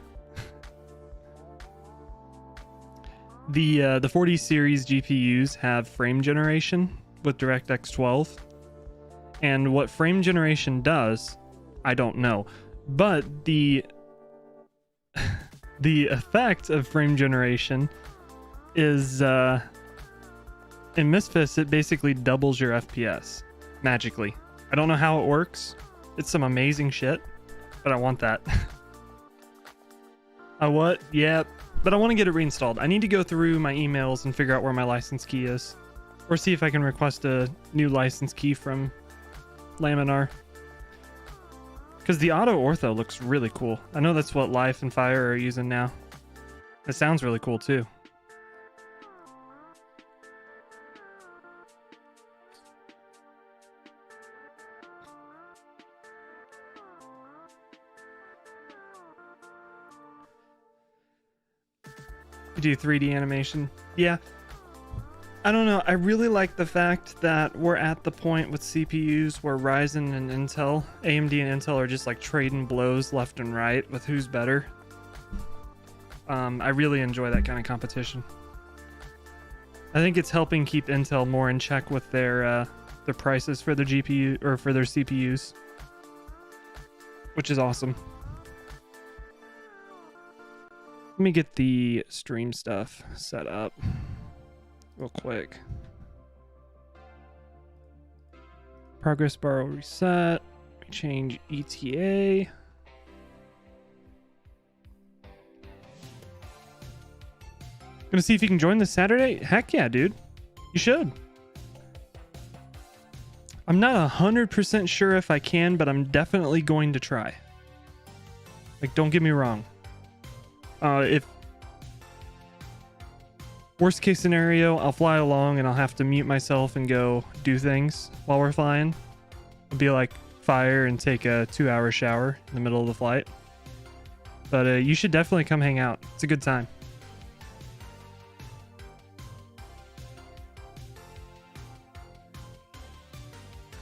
The 40 series GPUs have frame generation with DirectX 12. And what frame generation does, I don't know. But the effect of frame generation is in MSFS, it basically doubles your FPS magically. I don't know how it works. It's some amazing shit, but I want that. What? Yeah, but I want to get it reinstalled. I need to go through my emails and figure out where my license key is, or see if I can request a new license key from Laminar. Because the auto ortho looks really cool. I know that's what Life and Fire are using now. It sounds really cool too. Do 3D animation. Yeah. I don't know. I really like the fact that we're at the point with CPUs where Ryzen and Intel, AMD and Intel are just like trading blows left and right with who's better. I really enjoy that kind of competition. I think it's helping keep Intel more in check with their prices for their GPU or for their CPUs, which is awesome. Let me get the stream stuff set up real quick. Progress bar will reset. Change ETA. Gonna see if you can join this Saturday? Heck yeah, dude. You should. I'm not 100% sure if I can, but I'm definitely going to try. Like, don't get me wrong. If worst case scenario, I'll fly along and I'll have to mute myself and go do things while we're flying. It'll be like fire and take a 2-hour shower in the middle of the flight. But you should definitely come hang out. It's a good time.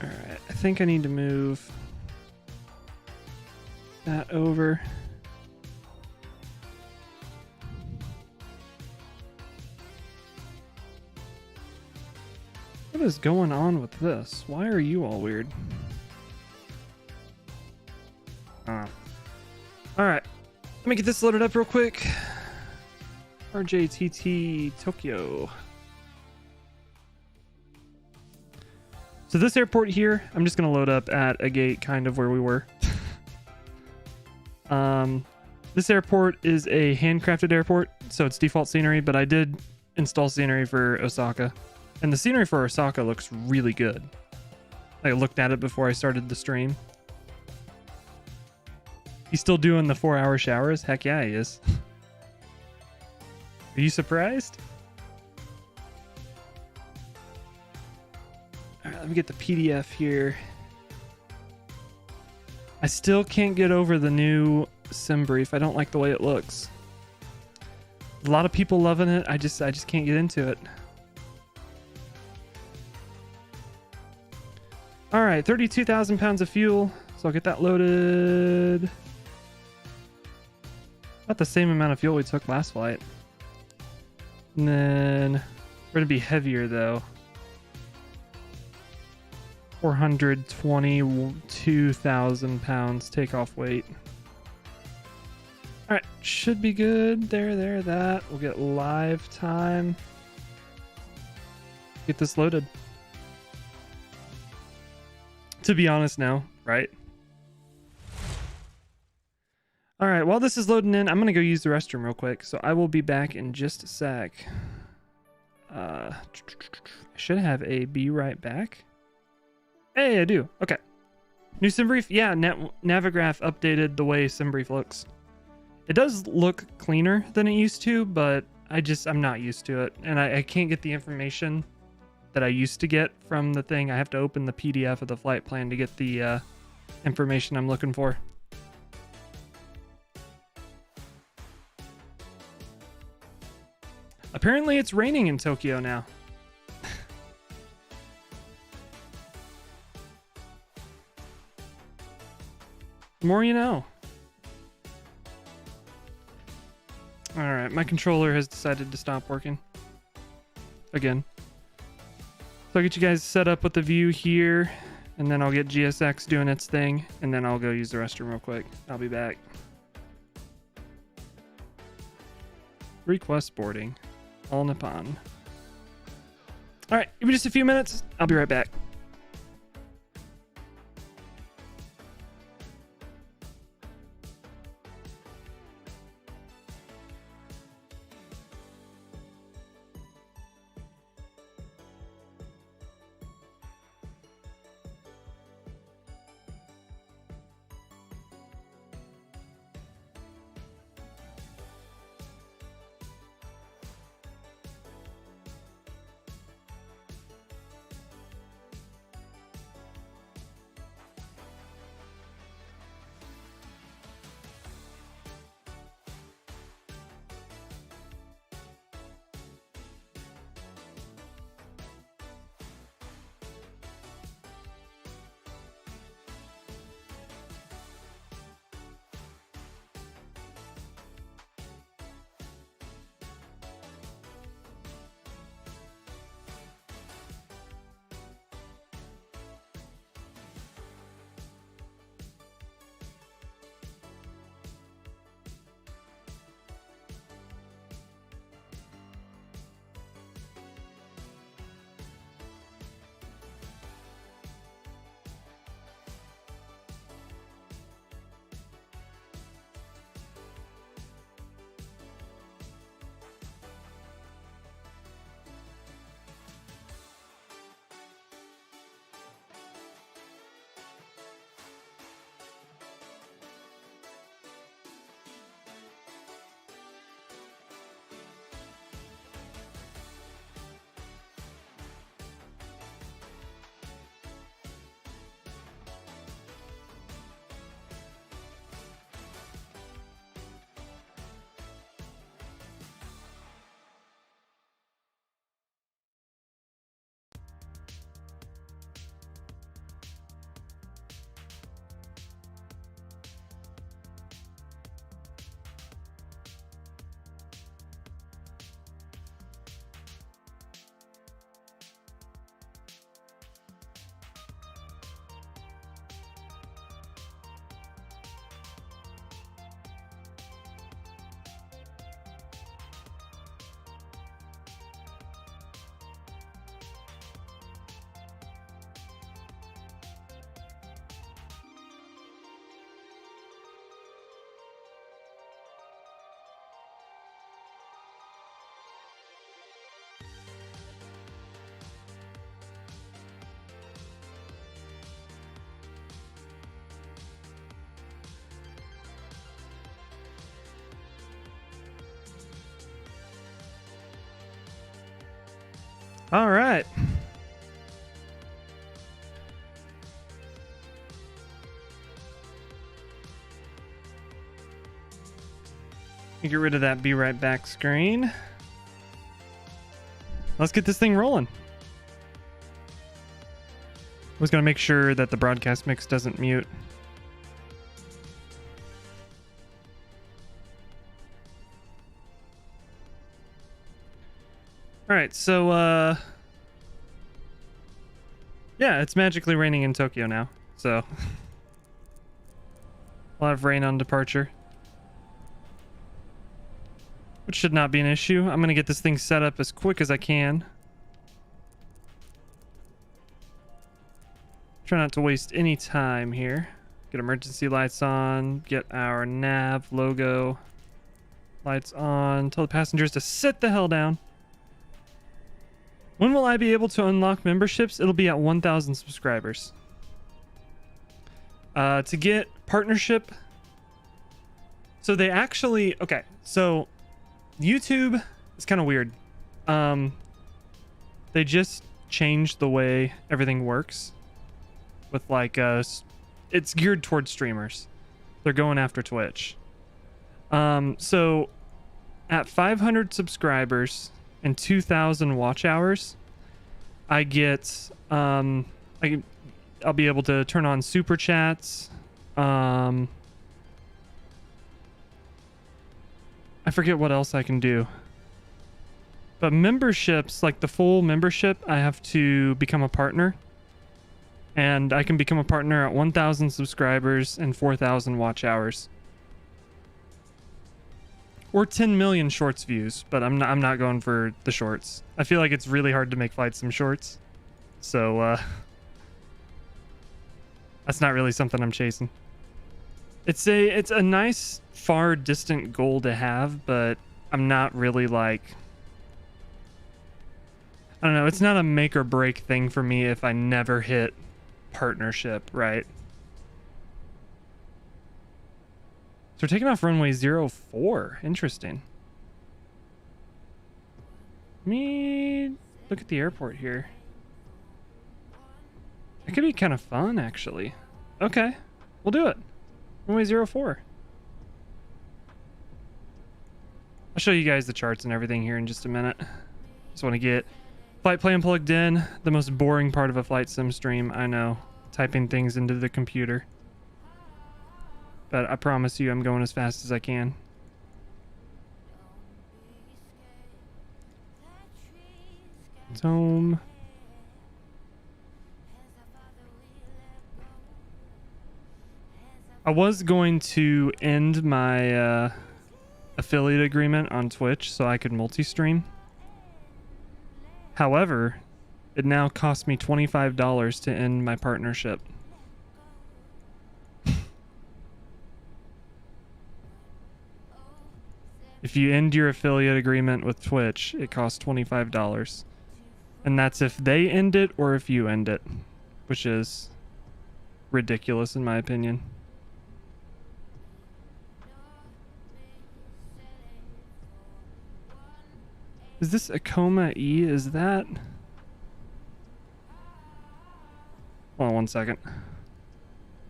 All right, I think I need to move that over. What is going on with this? Why are you all weird? All right, let me get this loaded up real quick. RJTT Tokyo. So this airport here, I'm just gonna load up at a gate kind of where we were. This airport is a handcrafted airport, so it's default scenery, but I did install scenery for Osaka. And the scenery for Osaka looks really good. I looked at it before I started the stream. He's still doing the 4-hour showers? Heck yeah, he is. Are you surprised? Alright, let me get the PDF here. I still can't get over the new sim brief. I don't like the way it looks. A lot of people loving it. I just can't get into it. All right, 32,000 pounds of fuel. So I'll get that loaded. About the same amount of fuel we took last flight. And then we're going to be heavier though. 422,000 pounds takeoff weight. All right, should be good. There, that. We'll get live time. Get this loaded. To be honest now, right? All right, while this is loading in, I'm going to go use the restroom real quick. So I will be back in just a sec. I should have a be right back. Hey, I do. Okay. New SimBrief? Yeah, Navigraph updated the way SimBrief looks. It does look cleaner than it used to, but I'm not used to it. And I can't get the information that I used to get from the thing. I have to open the PDF of the flight plan to get the information I'm looking for. Apparently it's raining in Tokyo now. The more you know. All right, my controller has decided to stop working again. So I'll get you guys set up with the view here, and then I'll get GSX doing its thing, and then I'll go use the restroom real quick. I'll be back. Request boarding. All Nippon. All right, give me just a few minutes. I'll be right back. All right. Get rid of that be right back screen. Let's get this thing rolling. I was going to make sure that the broadcast mix doesn't mute. All right, so yeah, it's magically raining in Tokyo now. So we'll have rain on departure, which should not be an issue. I'm going to get this thing set up as quick as I can. Try not to waste any time here. Get emergency lights on, get our nav logo lights on, tell the passengers to sit the hell down. When will I be able to unlock memberships? It'll be at 1,000 subscribers. To get partnership, so they actually, okay, so YouTube is kind of weird. They just changed the way everything works with like it's geared towards streamers. They're going after Twitch. So at 500 subscribers and 2,000 watch hours, I get I'll be able to turn on super chats. I forget what else I can do. But memberships, like the full membership, I have to become a partner. And I can become a partner at 1,000 subscribers and 4,000 watch hours. Or 10 million shorts views, but I'm not going for the shorts. I feel like it's really hard to make flight sim shorts. So that's not really something I'm chasing. It's a nice far distant goal to have, but I'm not really like, I don't know, it's not a make or break thing for me if I never hit partnership, right? So we're taking off runway 04. Interesting. Let me look at the airport here. It could be kind of fun, actually. Okay, we'll do it. Runway 04. I'll show you guys the charts and everything here in just a minute. Just want to get flight plan plugged in. The most boring part of a flight sim stream, I know. Typing things into the computer. But I promise you I'm going as fast as I can. It's home. I was going to end my affiliate agreement on Twitch so I could multi-stream. However, it now costs me $25 to end my partnership. If you end your affiliate agreement with Twitch, it costs $25. And that's if they end it or if you end it, which is ridiculous in my opinion. Is this Acoma E? Is that? Hold on one second.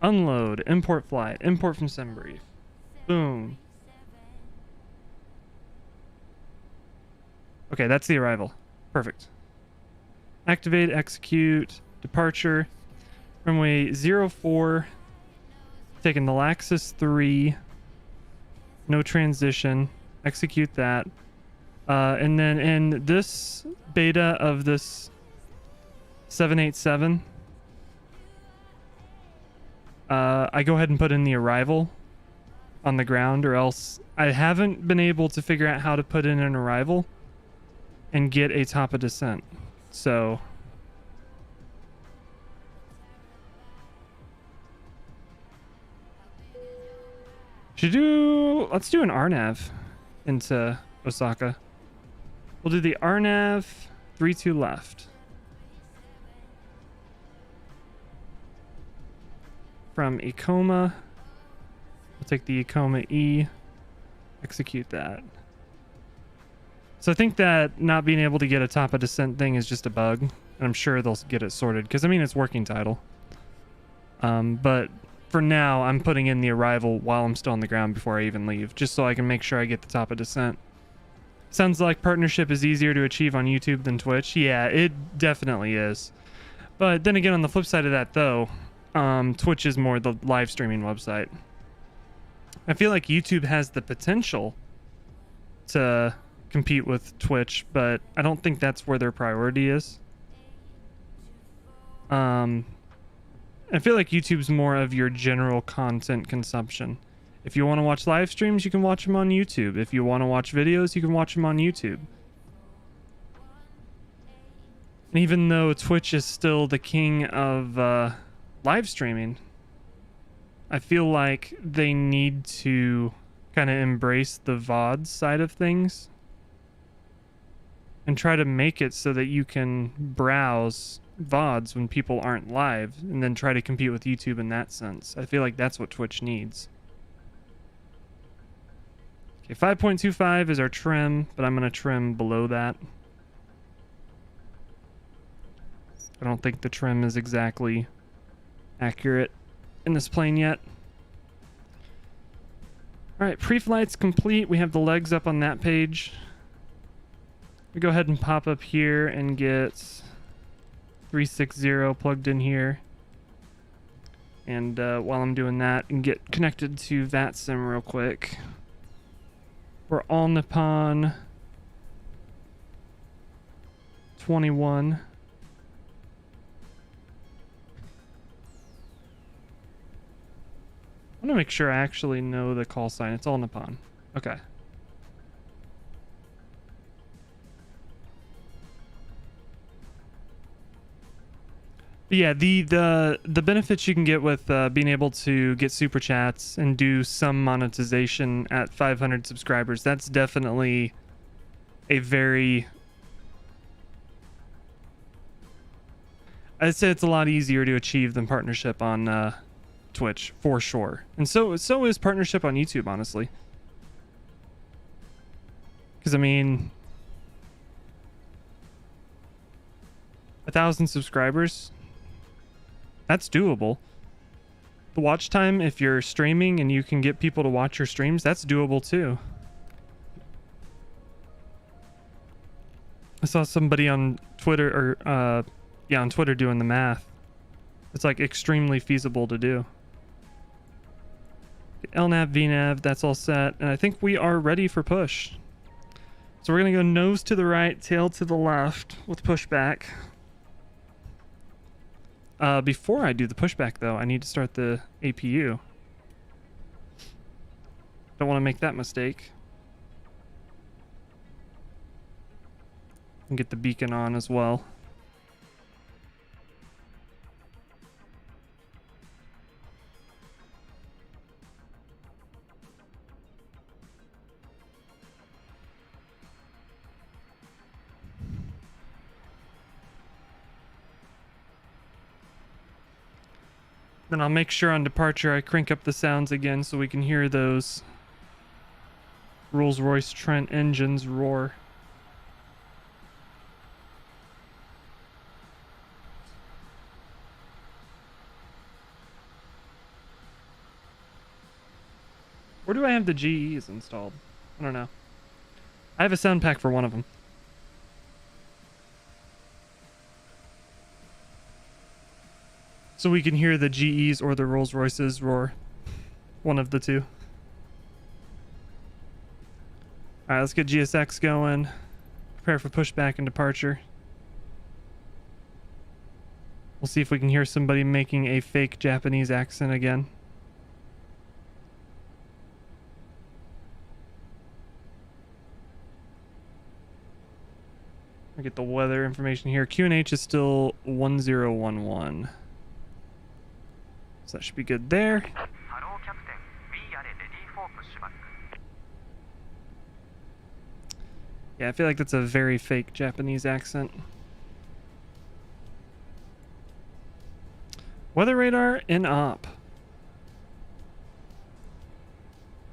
Unload, import flight, import from SimBrief. Boom. Okay, that's the arrival. Perfect. Activate, execute, departure. Runway 04. Taking the Laxus 3. No transition. Execute that. And then in this beta of this 787, I go ahead and put in the arrival on the ground, or else I haven't been able to figure out how to put in an arrival and get a top of descent. So let's do an RNAV into Osaka. We'll do the RNAV 32 left. From Acoma, we'll take the Acoma E, execute that. So I think that not being able to get a top of descent thing is just a bug, and I'm sure they'll get it sorted, because I mean it's working title. But for now, I'm putting in the arrival while I'm still on the ground before I even leave, just so I can make sure I get the top of descent. Sounds like partnership is easier to achieve on YouTube than Twitch. Yeah, it definitely is. But then again, on the flip side of that, though, Twitch is more the live streaming website. I feel like YouTube has the potential to compete with Twitch, but I don't think that's where their priority is. I feel like YouTube's more of your general content consumption. If you want to watch live streams, you can watch them on YouTube. If you want to watch videos, you can watch them on YouTube. And even though Twitch is still the king of live streaming, I feel like they need to kind of embrace the VOD side of things and try to make it so that you can browse VODs when people aren't live and then try to compete with YouTube in that sense. I feel like that's what Twitch needs. Okay, 5.25 is our trim, but I'm going to trim below that. I don't think the trim is exactly accurate in this plane yet. All right, pre-flight's complete. We have the legs up on that page. We go ahead and pop up here and get 360 plugged in here. And while I'm doing that, and get connected to VATSIM real quick. We're all Nippon 21. I want to make sure I actually know the call sign. It's all Nippon. Okay. But yeah, the benefits you can get with being able to get super chats and do some monetization at 500 subscribers, that's definitely a very... I'd say it's a lot easier to achieve than partnership on Twitch, for sure. And so is partnership on YouTube, honestly. Because, I mean... 1,000 subscribers... That's doable. The watch time, if you're streaming and you can get people to watch your streams, that's doable too. I saw somebody on Twitter, or on Twitter doing the math. It's like extremely feasible to do. LNAV, VNAV, that's all set. And I think we are ready for push. So we're gonna go nose to the right, tail to the left with pushback. Before I do the pushback, though, I need to start the APU. Don't want to make that mistake. And get the beacon on as well. Then I'll make sure on departure I crank up the sounds again so we can hear those Rolls-Royce Trent engines roar. Where do I have the GEs installed? I don't know. I have a sound pack for one of them. So we can hear the GEs or the Rolls Royces roar. One of the two. Alright, let's get GSX going. Prepare for pushback and departure. We'll see if we can hear somebody making a fake Japanese accent again. I get the weather information here. QNH is still 1011. So that should be good there. Yeah, I feel like that's a very fake Japanese accent. Weather radar in op.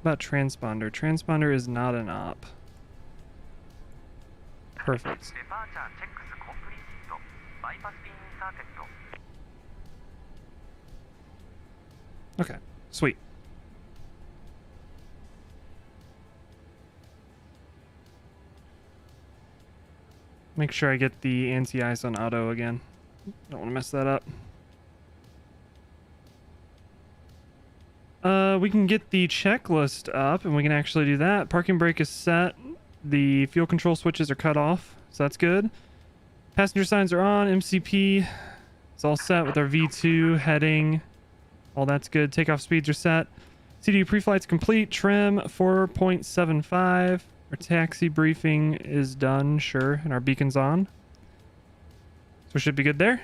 About transponder. Transponder is not an op. Perfect. Okay, sweet. Make sure I get the anti-ice on auto again. Don't want to mess that up. We can get the checklist up and we can actually do that. Parking brake is set. The fuel control switches are cut off, so that's good. Passenger signs are on. MCP is all set with our V2 heading. All that's good. Takeoff speeds are set. CDU pre-flight's complete. Trim 4.75. Our taxi briefing is done, sure, and our beacon's on. So we should be good there.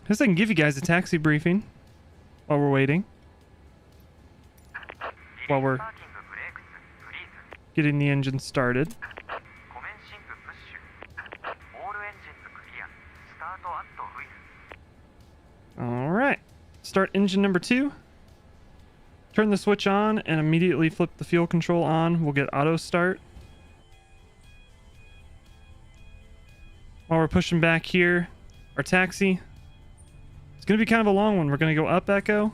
I guess I can give you guys a taxi briefing while we're waiting. While we're getting the engine started. Alright. Start engine number 2. Turn the switch on and immediately flip the fuel control on. We'll get auto start. While we're pushing back here, our taxi. It's going to be kind of a long one. We're going to go up Echo,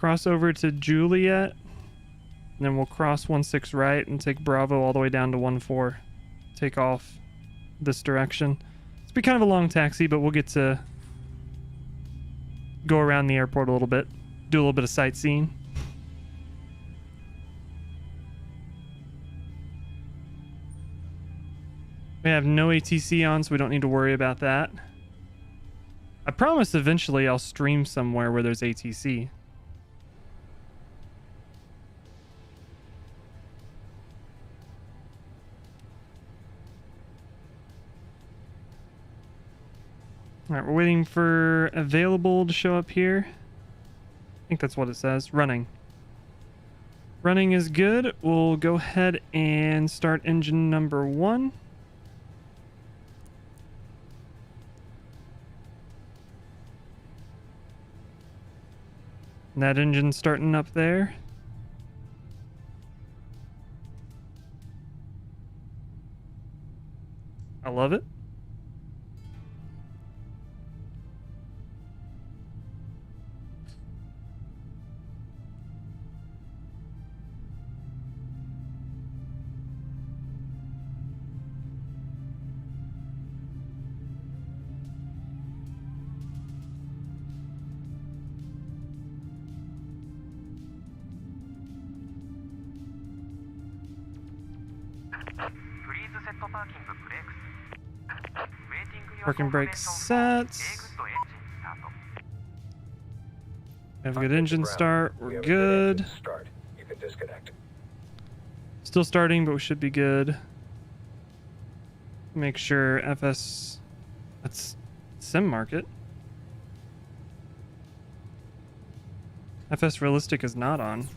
cross over to Juliet, and then we'll cross 16 right and take Bravo all the way down to 14. Take off this direction. It's be kind of a long taxi, but we'll get to go around the airport a little bit, do a little bit of sightseeing. We have no ATC on, so we don't need to worry about that. I promise eventually I'll stream somewhere where there's ATC. Alright, we're waiting for available to show up here. I think that's what it says. Running. Running is good. We'll go ahead and start engine number 1. And that engine's starting up there. I love it. Parking brake sets. Have a good engine start. We're good. You can disconnect. Still starting, but we should be good. Make sure FS. That's sim market. FS realistic is not on.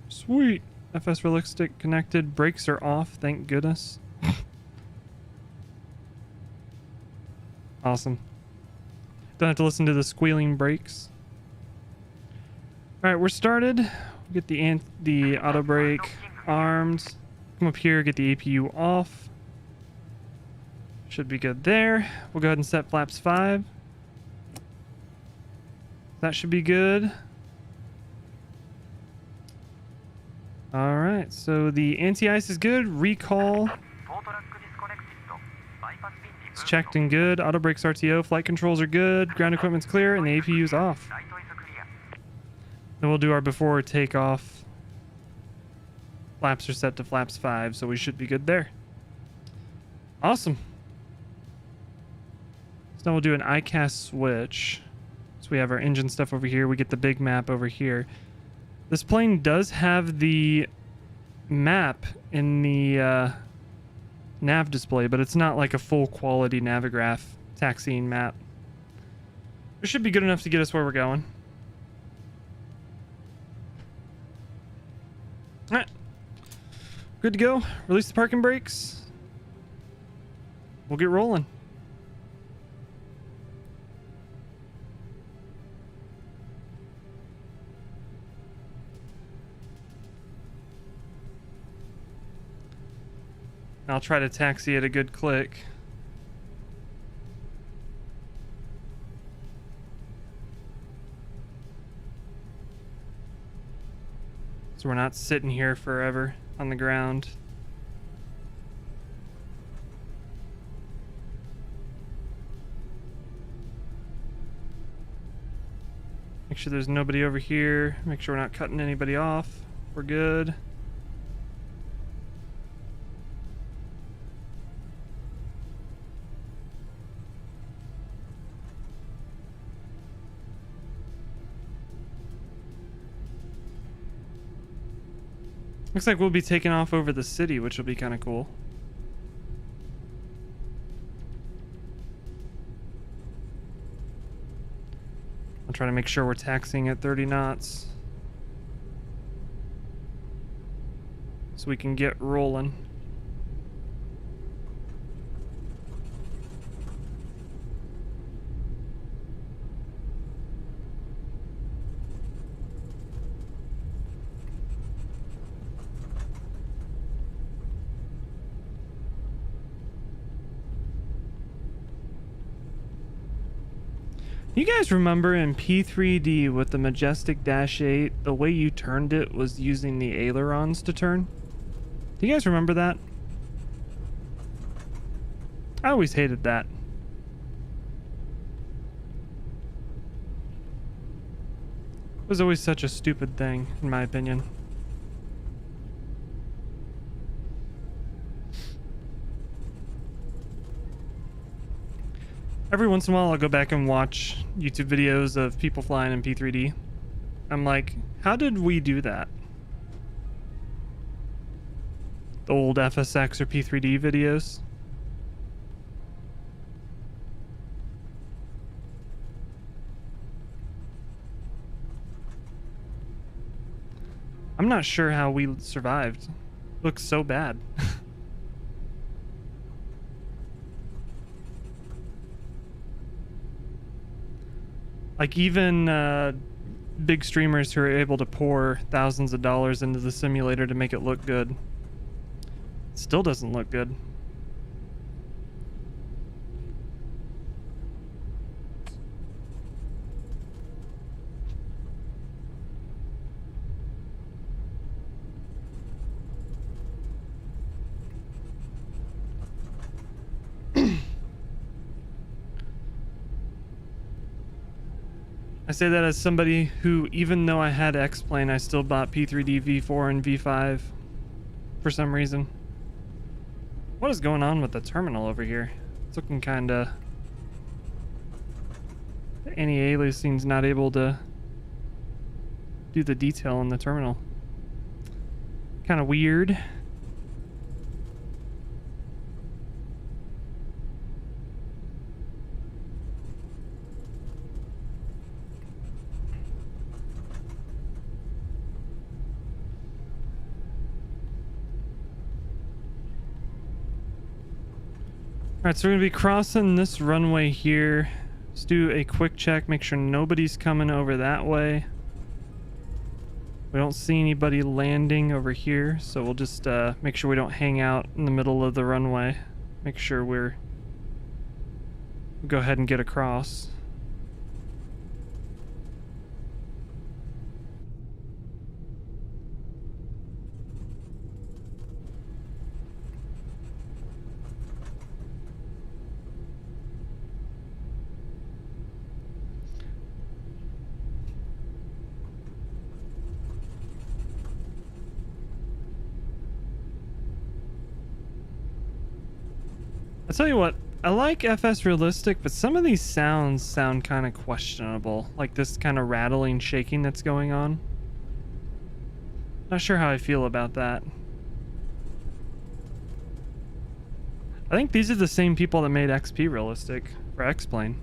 Sweet. FS realistic connected. Brakes are off. Thank goodness. Awesome. Don't have to listen to the squealing brakes. Alright, we're started. We'll get the auto brake armed. Come up here, get the APU off. Should be good there. We'll go ahead and set flaps 5. That should be good. Alright, so the anti-ice is good. Recall. It's checked and good. Auto brakes RTO. Flight controls are good. Ground equipment's clear, and the APU's off. Then we'll do our before takeoff. Flaps are set to flaps 5, so we should be good there. Awesome. So now we'll do an ICAS switch. So we have our engine stuff over here. We get the big map over here. This plane does have the map in the nav display, but it's not like a full quality Navigraph taxiing map. It should be good enough to get us where we're going. Alright. Good to go. Release the parking brakes. We'll get rolling. I'll try to taxi at a good click. So we're not sitting here forever on the ground. Make sure there's nobody over here. Make sure we're not cutting anybody off. We're good. Looks like we'll be taking off over the city, which will be kind of cool. I'll try to make sure we're taxiing at 30 knots so we can get rolling. You guys remember in P3D with the Majestic Dash 8, the way you turned it was using the ailerons to turn? Do you guys remember that? I always hated that. It was always such a stupid thing, in my opinion. Every once in a while, I'll go back and watch YouTube videos of people flying in P3D. I'm like, how did we do that? The old FSX or P3D videos. I'm not sure how we survived. Looks so bad. Like even big streamers who are able to pour thousands of dollars into the simulator to make it look good, it still doesn't look good. I say that as somebody who, even though I had X-Plane, I still bought P3D V4 and V5 for some reason. What is going on with the terminal over here? It's looking kinda... The anti-aliasing's not able to do the detail in the terminal. Kinda weird. Alright, so we're going to be crossing this runway here. Let's do a quick check, make sure nobody's coming over that way. We don't see anybody landing over here, so we'll just make sure we don't hang out in the middle of the runway. Make sure we'll go ahead and get across. I tell you what, I like FS Realistic, but some of these sounds sound kind of questionable. Like this kind of rattling, shaking that's going on. Not sure how I feel about that. I think these are the same people that made XP Realistic for X-Plane.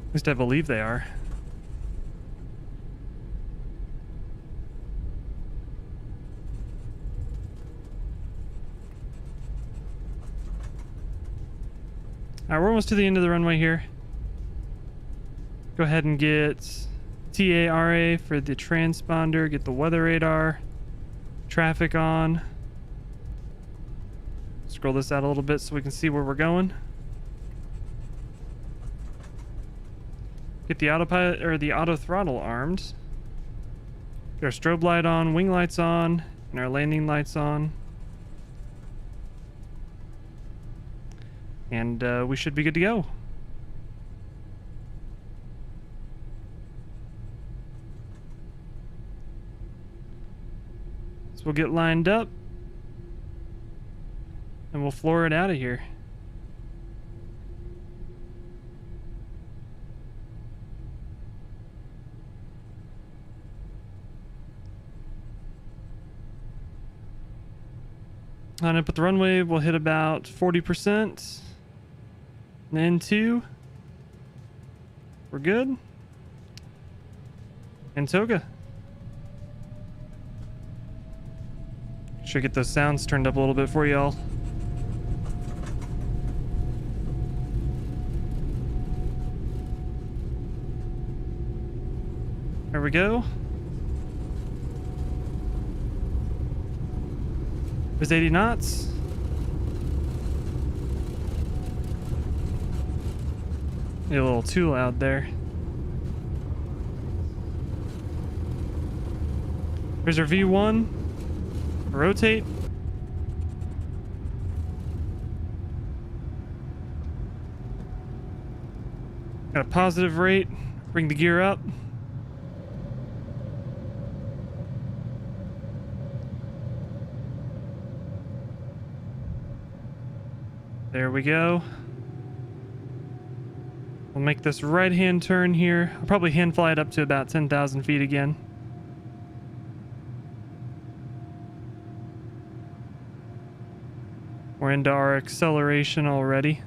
At least I believe they are. Alright, we're almost to the end of the runway here. Go ahead and get TARA for the transponder, get the weather radar, traffic on. Scroll this out a little bit so we can see where we're going. Get the autopilot or the auto throttle armed. Get our strobe light on, wing lights on, and our landing lights on. And we should be good to go. So we'll get lined up and we'll floor it out of here. Line up at the runway, we'll hit about 40%. And N2. We're good. And Toga. Should get those sounds turned up a little bit for y'all. There we go. There's 80 knots. Maybe a little too loud there. Here's our V1. Rotate. Got a positive rate. Bring the gear up. There we go. We'll make this right-hand turn here. I'll probably hand fly it up to about 10,000 feet again. We're into our acceleration already.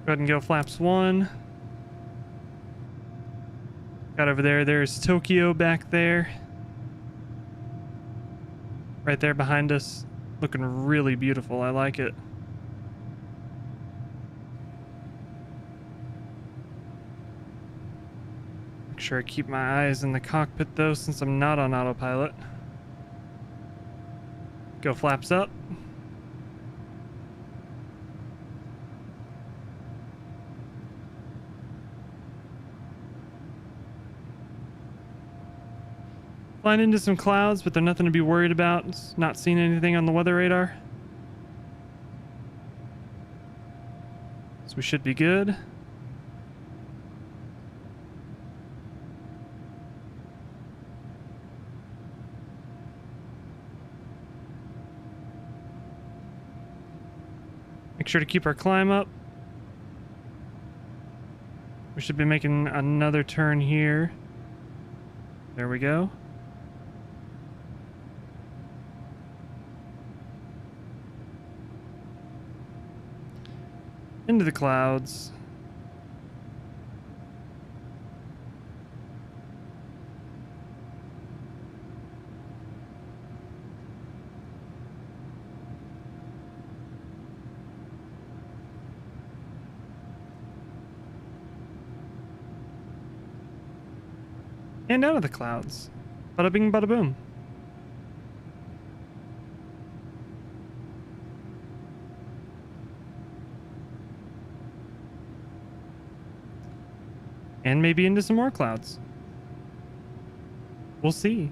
Go ahead and go flaps 1. Got over there. There's Tokyo back there. Right there behind us. Looking really beautiful. I like it. Make sure I keep my eyes in the cockpit though, since I'm not on autopilot. Go flaps up. Flying into some clouds, but they're nothing to be worried about. It's not seeing anything on the weather radar. So we should be good. Make sure to keep our climb up. We should be making another turn here. There we go. Into the clouds. And out of the clouds. Bada bing, bada boom. And maybe into some more clouds. We'll see.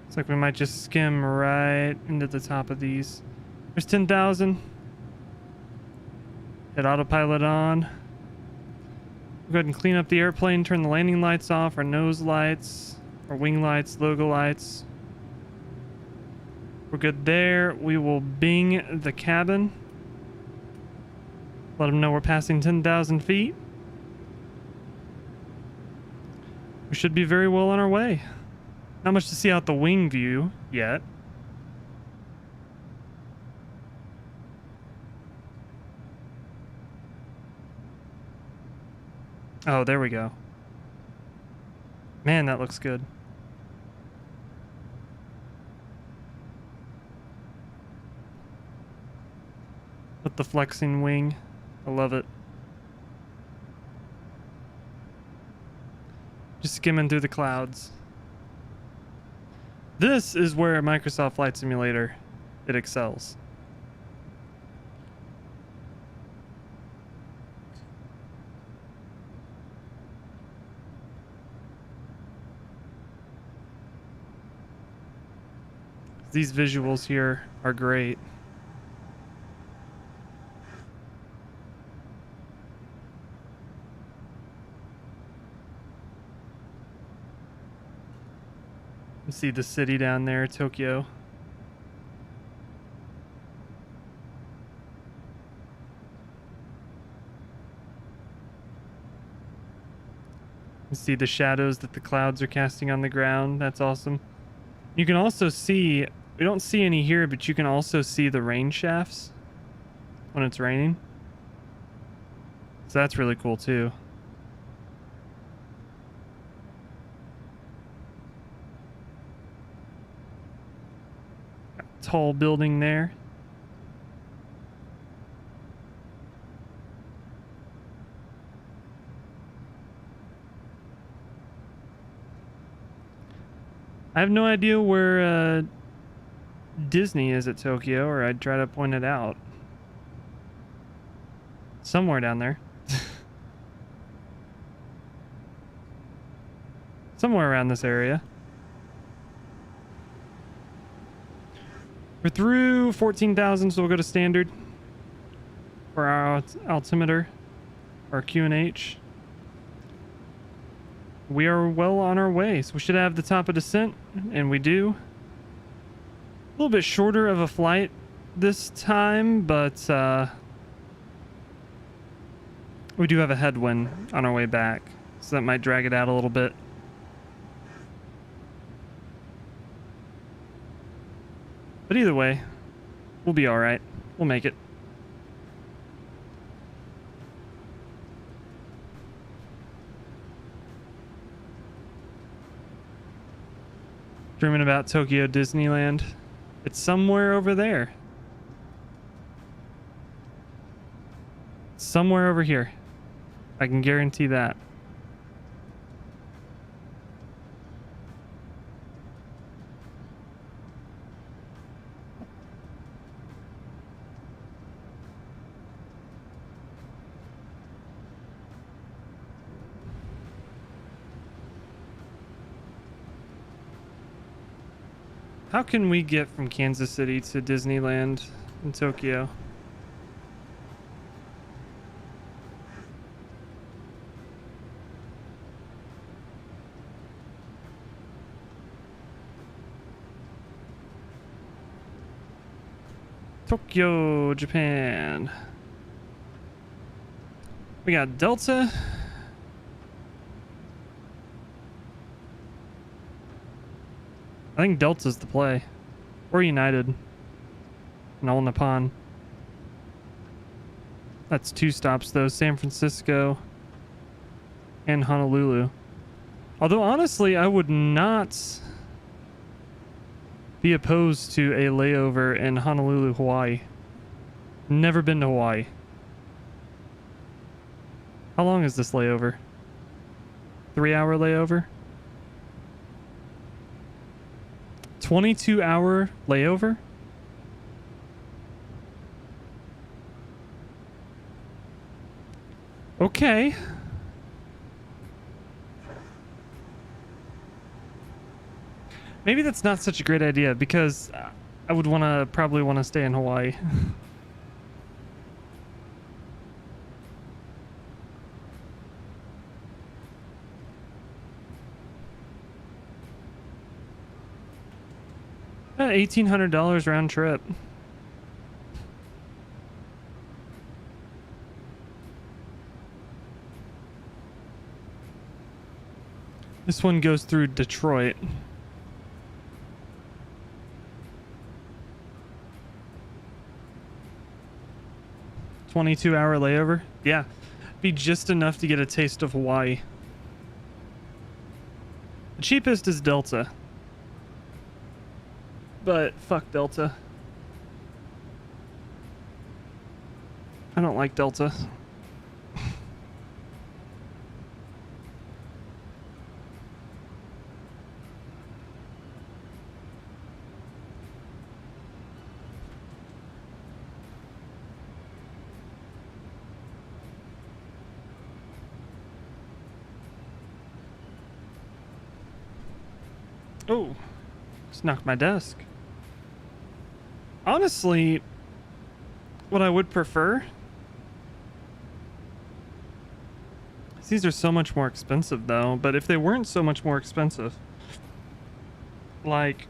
Looks like we might just skim right into the top of these. There's 10,000. Hit autopilot on. We'll go ahead and clean up the airplane, turn the landing lights off, our nose lights, our wing lights, logo lights. We're good there. We will bing the cabin. Let them know we're passing 10,000 feet. We should be very well on our way. Not much to see out the wing view yet. Oh, there we go. Man, that looks good. With the flexing wing. I love it. Just skimming through the clouds. This is where Microsoft Flight Simulator, it excels. These visuals here are great. You see the city down there, Tokyo. You see the shadows that the clouds are casting on the ground. That's awesome. You can also see, we don't see any here, but you can also see the rain shafts when it's raining. So that's really cool too. tall building there. I have no idea where Disney is at Tokyo, or I'd try to point it out. Somewhere down there. Somewhere around this area. We're through 14,000, so we'll go to standard for our altimeter, our QNH. We are well on our way, so we should have the top of descent, and we do. A little bit shorter of a flight this time, but we do have a headwind on our way back, so that might drag it out a little bit. But either way, we'll be all right. We'll make it. Dreaming about Tokyo Disneyland. It's somewhere over there. Somewhere over here. I can guarantee that. How can we get from Kansas City to Disneyland in Tokyo? Tokyo, Japan. We got Delta. I think Delta's the play. Or United. And All Nippon. That's 2 stops though. San Francisco and Honolulu. Although honestly, I would not be opposed to a layover in Honolulu, Hawaii. Never been to Hawaii. How long is this layover? 3-hour layover? 22-hour layover? Okay. Maybe that's not such a great idea because I would probably want to stay in Hawaii. $1,800 round trip. This one goes through Detroit. $22-hour layover? Yeah. Be just enough to get a taste of Hawaii. The cheapest is Delta. But fuck Delta. I don't like Delta. Oh, just knocked my desk. Honestly, what I would prefer, these are so much more expensive though, but if they weren't so much more expensive, like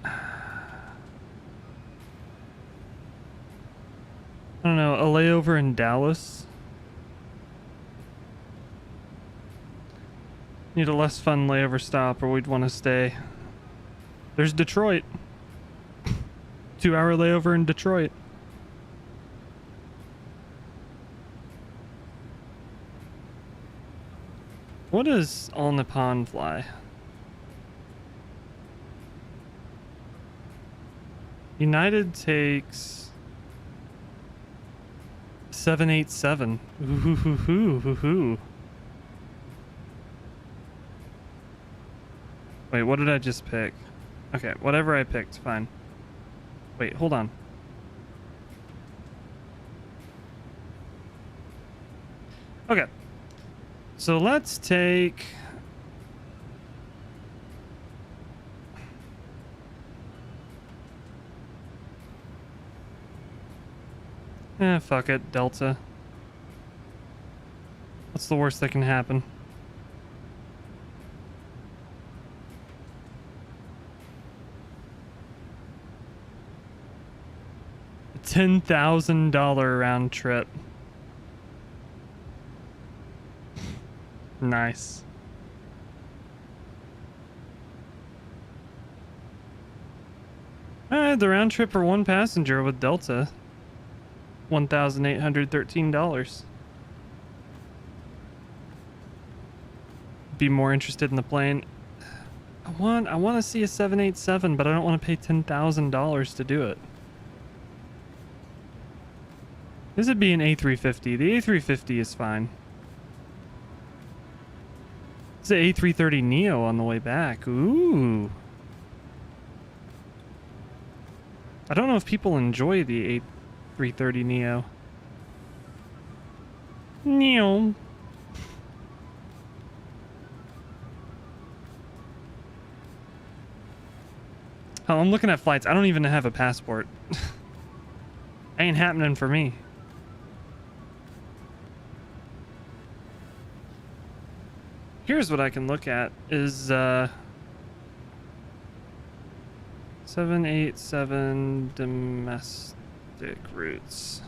I don't know, a layover in Dallas. Need a less fun layover stop, or we'd want to stay. There's Detroit. 2-hour layover in Detroit. What does All Nippon fly? United takes 787. Ooh. Wait, what did I just pick? Okay, whatever I picked, fine. Wait, hold on. Okay. So let's take... fuck it, Delta. What's the worst that can happen? $10,000 round trip. Nice. Alright, the round trip for one passenger with Delta. $1,813. Be more interested in the plane. I want to see a 787, but I don't want to pay $10,000 to do it. This would be an A350. The A350 is fine. It's an A330 Neo on the way back. Ooh. I don't know if people enjoy the A330 Neo. Neo. Oh, I'm looking at flights. I don't even have a passport. Ain't happening for me. Here's what I can look at is 787 domestic routes.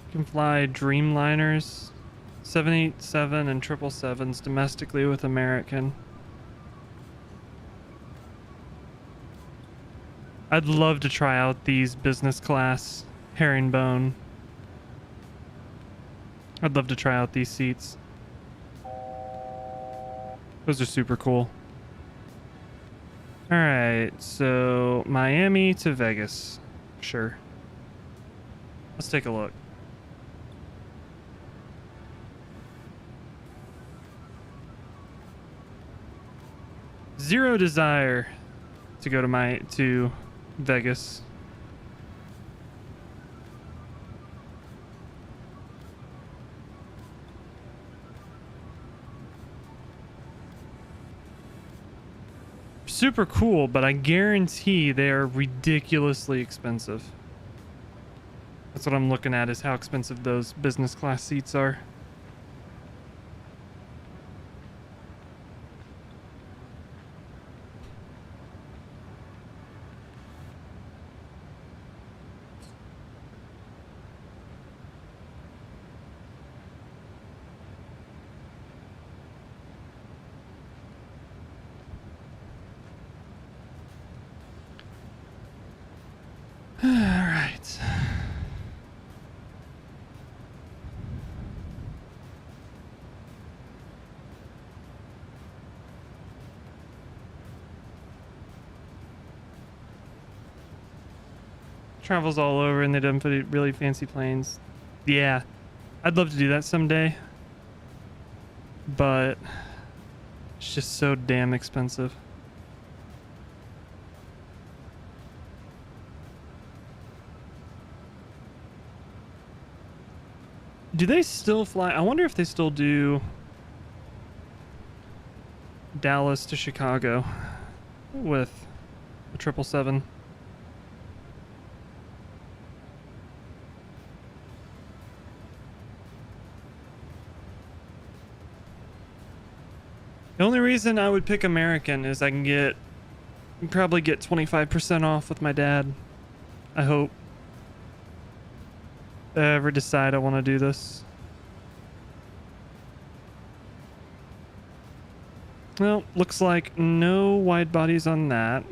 You can fly Dreamliners, 787 and 777s domestically with American. I'd love to try out these business class herringbone. I'd love to try out these seats. Those are super cool. Alright, so Miami to Vegas. Sure. Let's take a look. Zero desire to go to Vegas. Super cool, but I guarantee they are ridiculously expensive. That's what I'm looking at, is how expensive those business class seats are. Travels all over and they don't put really fancy planes. Yeah, I'd love to do that someday, but it's just so damn expensive. Do they still fly? I wonder if they still do Dallas to Chicago with a 777. The only reason I would pick American is I can probably get 25% off with my dad. I hope. If I ever decide I want to do this. Well, looks like no wide bodies on that.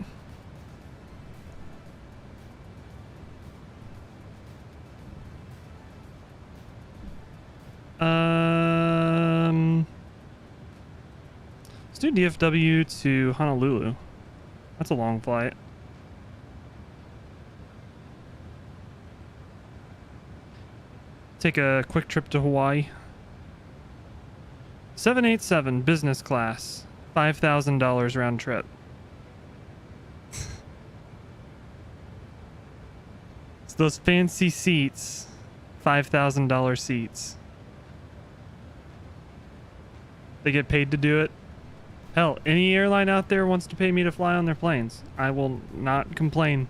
Let's do DFW to Honolulu. That's a long flight. Take a quick trip to Hawaii. 787 business class, $5,000 round trip. It's those fancy seats, $5,000 seats. They get paid to do it. Hell, any airline out there wants to pay me to fly on their planes. I will not complain.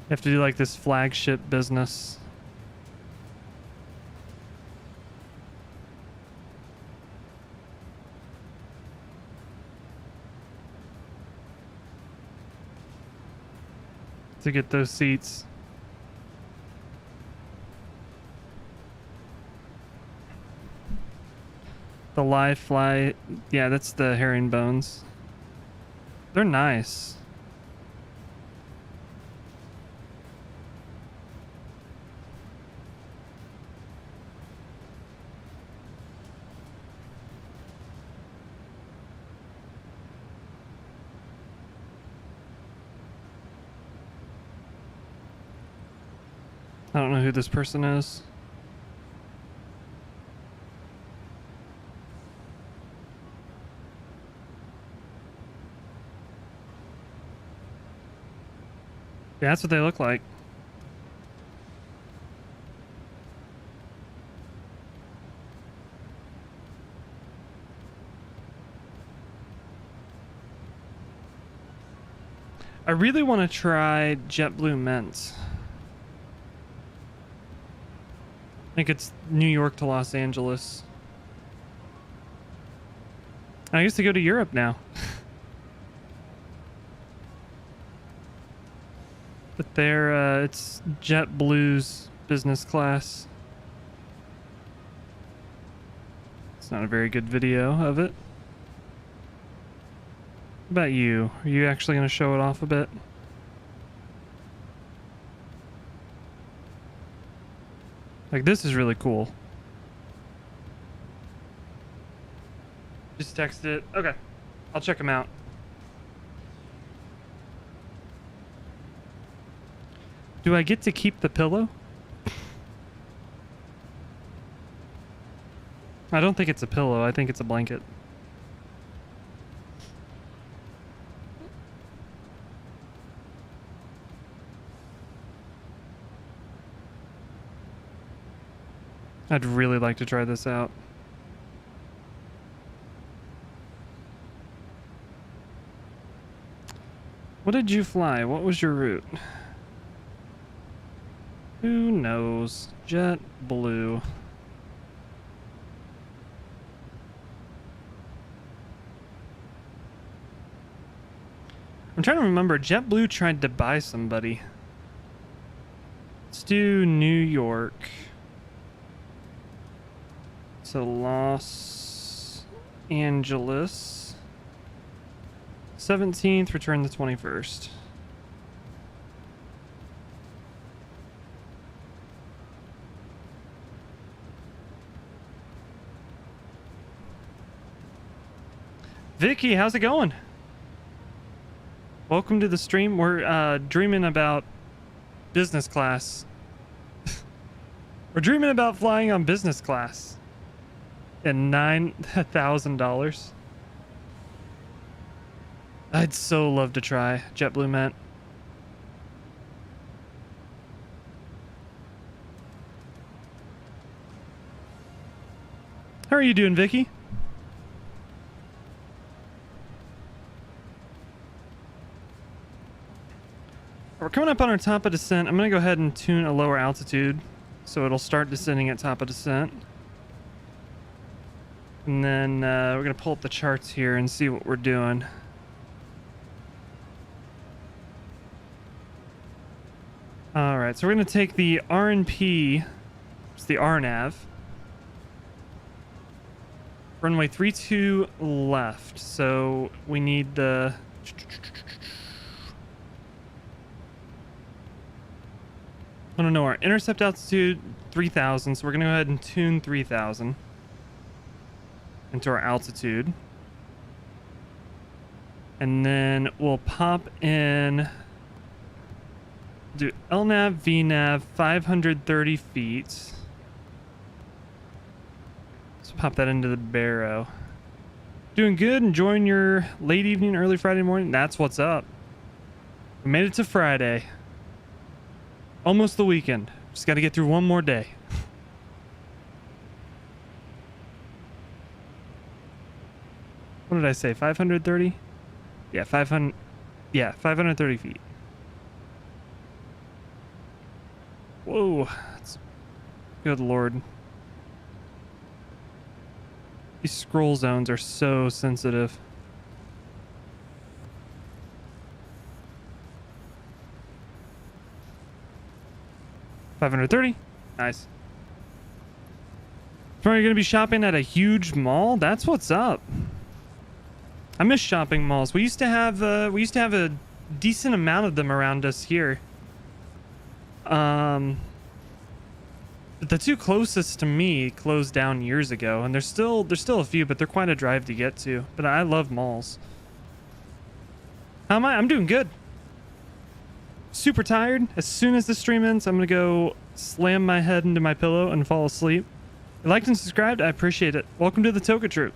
You have to do like this flagship business. To get those seats. The live fly, yeah, that's the herringbones. They're nice. I don't know who this person is. Yeah, that's what they look like. I really want to try JetBlue Mint. I think it's New York to Los Angeles. I used to go to Europe now. But there, it's JetBlue's business class. It's not a very good video of it. What about you? Are you actually going to show it off a bit? Like, this is really cool. Just text it. Okay. I'll check them out. Do I get to keep the pillow? I don't think it's a pillow. I think it's a blanket. I'd really like to try this out. What did you fly? What was your route? Who knows? JetBlue. I'm trying to remember. JetBlue tried to buy somebody. Let's do New York. So Los Angeles. 17th, return the 21st. Vicky, how's it going? Welcome to the stream. We're dreaming about business class. We're dreaming about flying on business class. And $9,000. I'd so love to try JetBlue Mint. How are you doing, Vicky? We're coming up on our top of descent. I'm going to go ahead and tune a lower altitude so it'll start descending at top of descent. And then we're going to pull up the charts here and see what we're doing. All right, so we're going to take the RNP, it's the RNAV. Runway 32 left, so we need the... I don't know, our intercept altitude 3,000, so we're going to go ahead and tune 3,000 into our altitude. And then we'll pop in, do LNAV, VNAV, 530 feet. Let's pop that into the Barrow. Doing good, enjoying your late evening, early Friday morning. That's what's up. We made it to Friday. Almost the weekend. Just got to get through one more day. What did I say? 530? Yeah, 500. Yeah, 530 feet. Whoa. That's, good lord. These scroll zones are so sensitive. $530. Nice. So are you going to be shopping at a huge mall? That's what's up. I miss shopping malls. We used to have a decent amount of them around us here. But the two closest to me closed down years ago, and there's still a few, but they're quite a drive to get to. But I love malls. How am I? I'm doing good. Super tired. As soon as the stream ends, I'm gonna go slam my head into my pillow and fall asleep. If you liked and subscribed, I appreciate it. Welcome to the Toka Troop.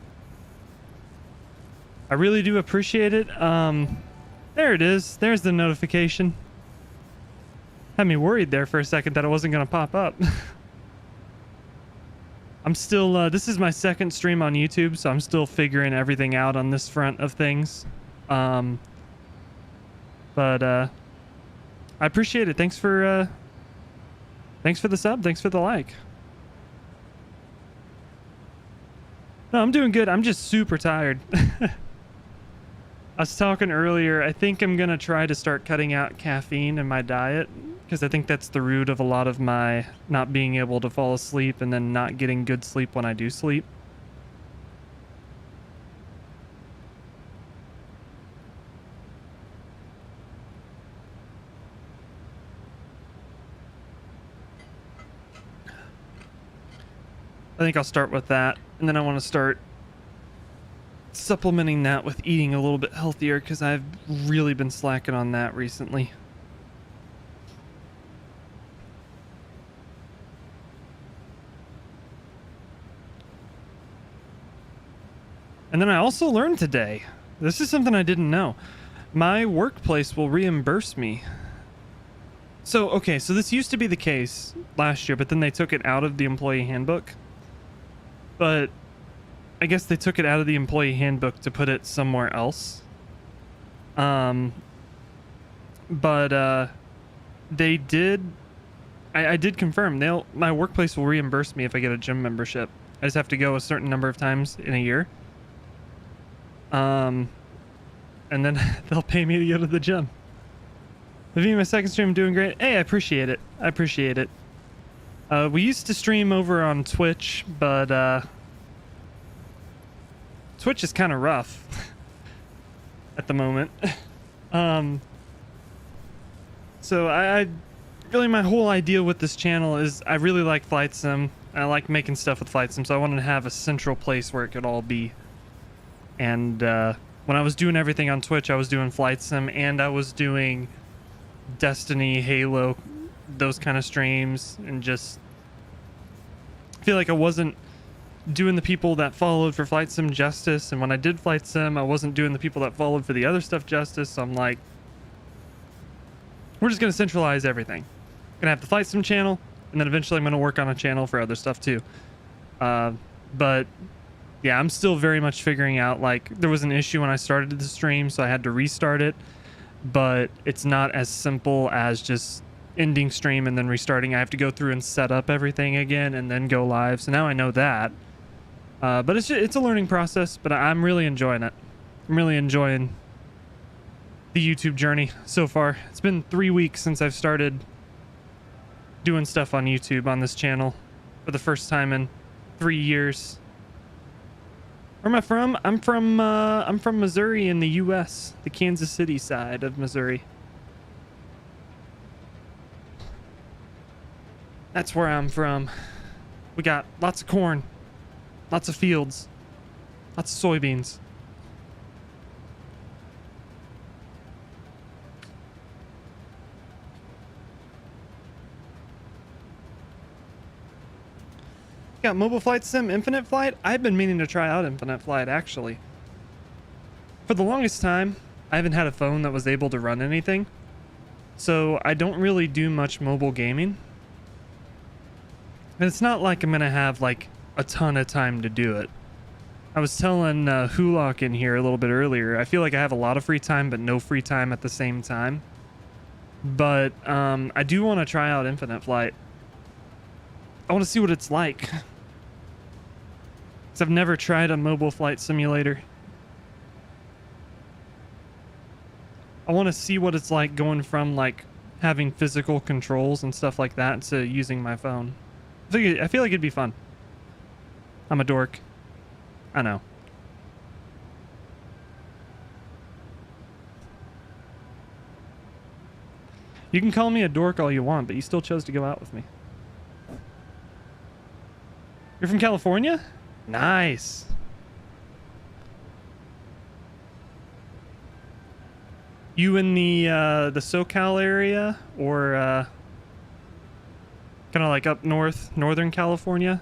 I really do appreciate it. There it is. There's the notification. Had me worried there for a second that it wasn't gonna pop up. I'm still, this is my second stream on YouTube, so I'm still figuring everything out on this front of things. I appreciate it. Thanks for the sub. Thanks for the like. No, I'm doing good. I'm just super tired. I was talking earlier. I think I'm going to try to start cutting out caffeine in my diet because I think that's the root of a lot of my not being able to fall asleep and then not getting good sleep when I do sleep. I think I'll start with that, and then I want to start supplementing that with eating a little bit healthier because I've really been slacking on that recently. And then I also learned today, this is something I didn't know, my workplace will reimburse me. So, okay, so this used to be the case last year, but then they took it out of the employee handbook. But I guess they took it out of the employee handbook to put it somewhere else. They did, I did confirm, my workplace will reimburse me if I get a gym membership. I just have to go a certain number of times in a year. And then they'll pay me to go to the gym. Living my second stream, doing great. Hey, I appreciate it. I appreciate it. We used to stream over on Twitch, but Twitch is kind of rough at the moment. So I really, my whole idea with this channel is I really like flight sim. I like making stuff with flight sim, so I wanted to have a central place where it could all be. And when I was doing everything on Twitch, I was doing flight sim and I was doing Destiny, Halo, those kind of streams, and just feel like I wasn't doing the people that followed for flight sim justice, and when I did flight sim I wasn't doing the people that followed for the other stuff justice. So I'm like, we're just gonna centralize everything. Gonna have the flight sim channel, and then eventually I'm gonna work on a channel for other stuff too. But yeah, I'm still very much figuring out, like, there was an issue when I started the stream, so I had to restart it, but it's not as simple as just ending stream and then restarting. I have to go through and set up everything again and then go live. So now I know that. But it's a learning process, but I'm really enjoying it. I'm really enjoying the YouTube journey so far. It's been 3 weeks since I've started doing stuff on YouTube on this channel for the first time in 3 years. Where am I from? I'm from Missouri in the U.S., the Kansas City side of Missouri. That's where I'm from. We got lots of corn, lots of fields, lots of soybeans. Got Mobile Flight Sim Infinite Flight. I've been meaning to try out Infinite Flight, actually. For the longest time, I haven't had a phone that was able to run anything. So I don't really do much mobile gaming. And it's not like I'm going to have like a ton of time to do it. I was telling Hulock in here a little bit earlier, I feel like I have a lot of free time, but no free time at the same time. But I do want to try out Infinite Flight. I want to see what it's like. Because I've never tried a mobile flight simulator. I want to see what it's like going from like having physical controls and stuff like that to using my phone. I feel like it'd be fun. I'm a dork. I know. You can call me a dork all you want, but you still chose to go out with me. You're from California? Nice. You in the SoCal area, or kind of like up north, Northern California?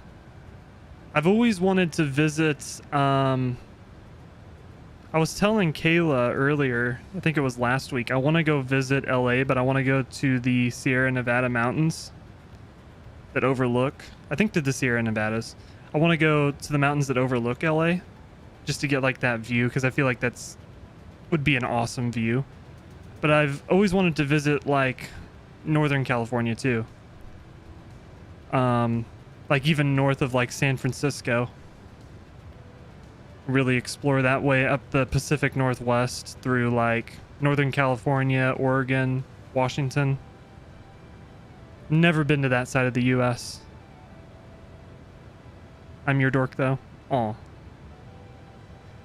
I've always wanted to visit. I was telling Kayla earlier, I think it was last week, I want to go visit LA, but I want to go to the Sierra Nevada mountains that overlook, I think to the Sierra Nevadas. I want to go to the mountains that overlook LA just to get like that view, because I feel like would be an awesome view. But I've always wanted to visit like Northern California too. Like even north of like San Francisco. Really explore that way up the Pacific Northwest through like Northern California, Oregon, Washington. Never been to that side of the US. I'm your dork though. Aw.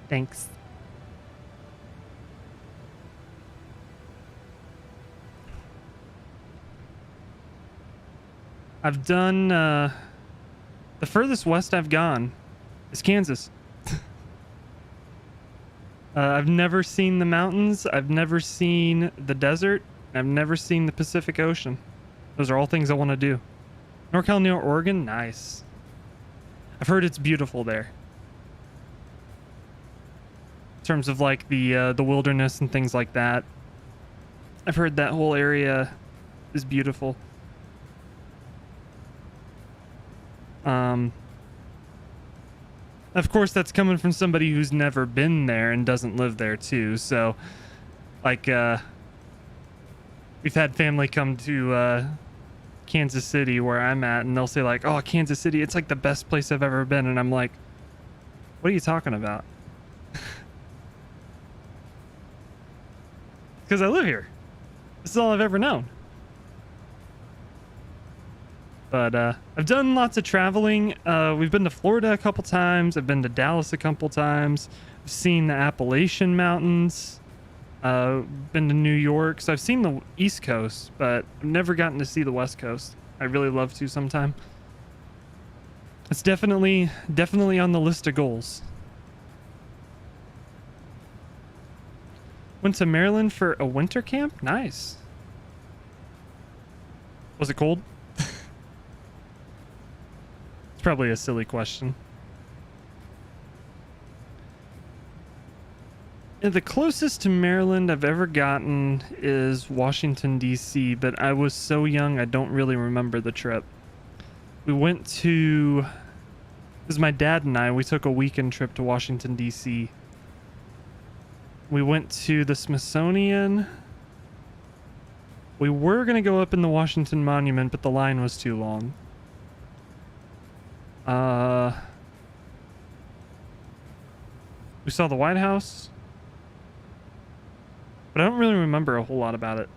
Thanks. I've done, the furthest west I've gone is Kansas. I've never seen the mountains. I've never seen the desert. I've never seen the Pacific Ocean. Those are all things I want to do. NorCal near Oregon? Nice. I've heard it's beautiful there. In terms of like the wilderness and things like that. I've heard that whole area is beautiful. Of course, that's coming from somebody who's never been there and doesn't live there too. So, like, we've had family come to Kansas City where I'm at, and they'll say like, "Oh, Kansas City, it's like the best place I've ever been," and I'm like, "What are you talking about?" Because I live here. This is all I've ever known. But I've done lots of traveling. We've been to Florida a couple times. I've been to Dallas a couple times. I've seen the Appalachian Mountains. Been to New York. So I've seen the East Coast, but I've never gotten to see the West Coast. I really love to sometime. It's definitely on the list of goals. Went to Maryland for a winter camp? Nice. Was it cold? Probably a silly question. And the closest to Maryland I've ever gotten is Washington, D.C., but I was so young I don't really remember the trip. We went to... It was my dad and I. We took a weekend trip to Washington, D.C. We went to the Smithsonian. We were going to go up in the Washington Monument, but the line was too long. We saw the White House, but I don't really remember a whole lot about it.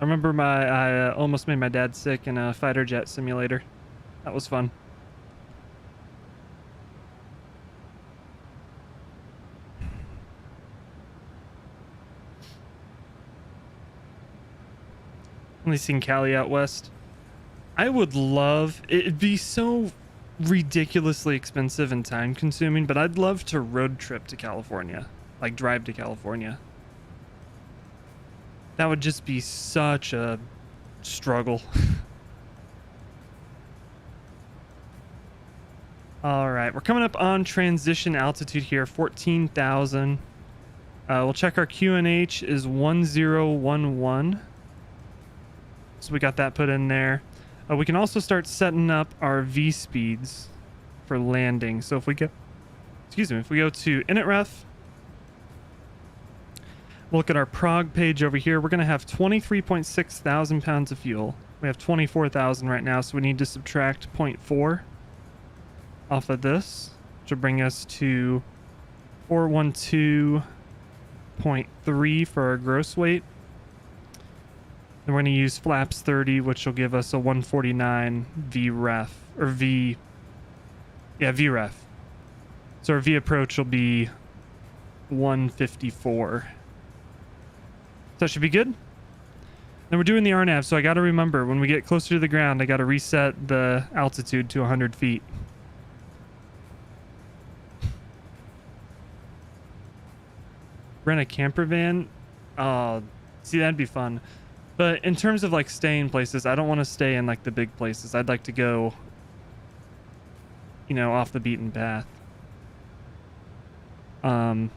remember I almost made my dad sick in a fighter jet simulator. That was fun. Only seen Cali out west. I would love, it'd be so ridiculously expensive and time consuming, but I'd love to road trip to California, like drive to California. That would just be such a struggle. All right, we're coming up on transition altitude here, 14,000. We'll check our QNH is 1011. So we got that put in there. We can also start setting up our V speeds for landing. So if we go, if we go to initRef, we'll look at our prog page over here. We're going to have 23.6 thousand pounds of fuel. We have 24,000 right now, so we need to subtract 0.4 off of this, which will bring us to 412.3 for our gross weight. Then we're going to use flaps 30, which will give us a 149 VREF, or VREF. So our V approach will be 154. So that should be good. Then we're doing the RNAV, so I got to remember, when we get closer to the ground, I got to reset the altitude to 100 feet. Rent a camper van? See, that'd be fun. But in terms of like staying places, I don't want to stay in like the big places. I'd like to go, you know, off the beaten path. Of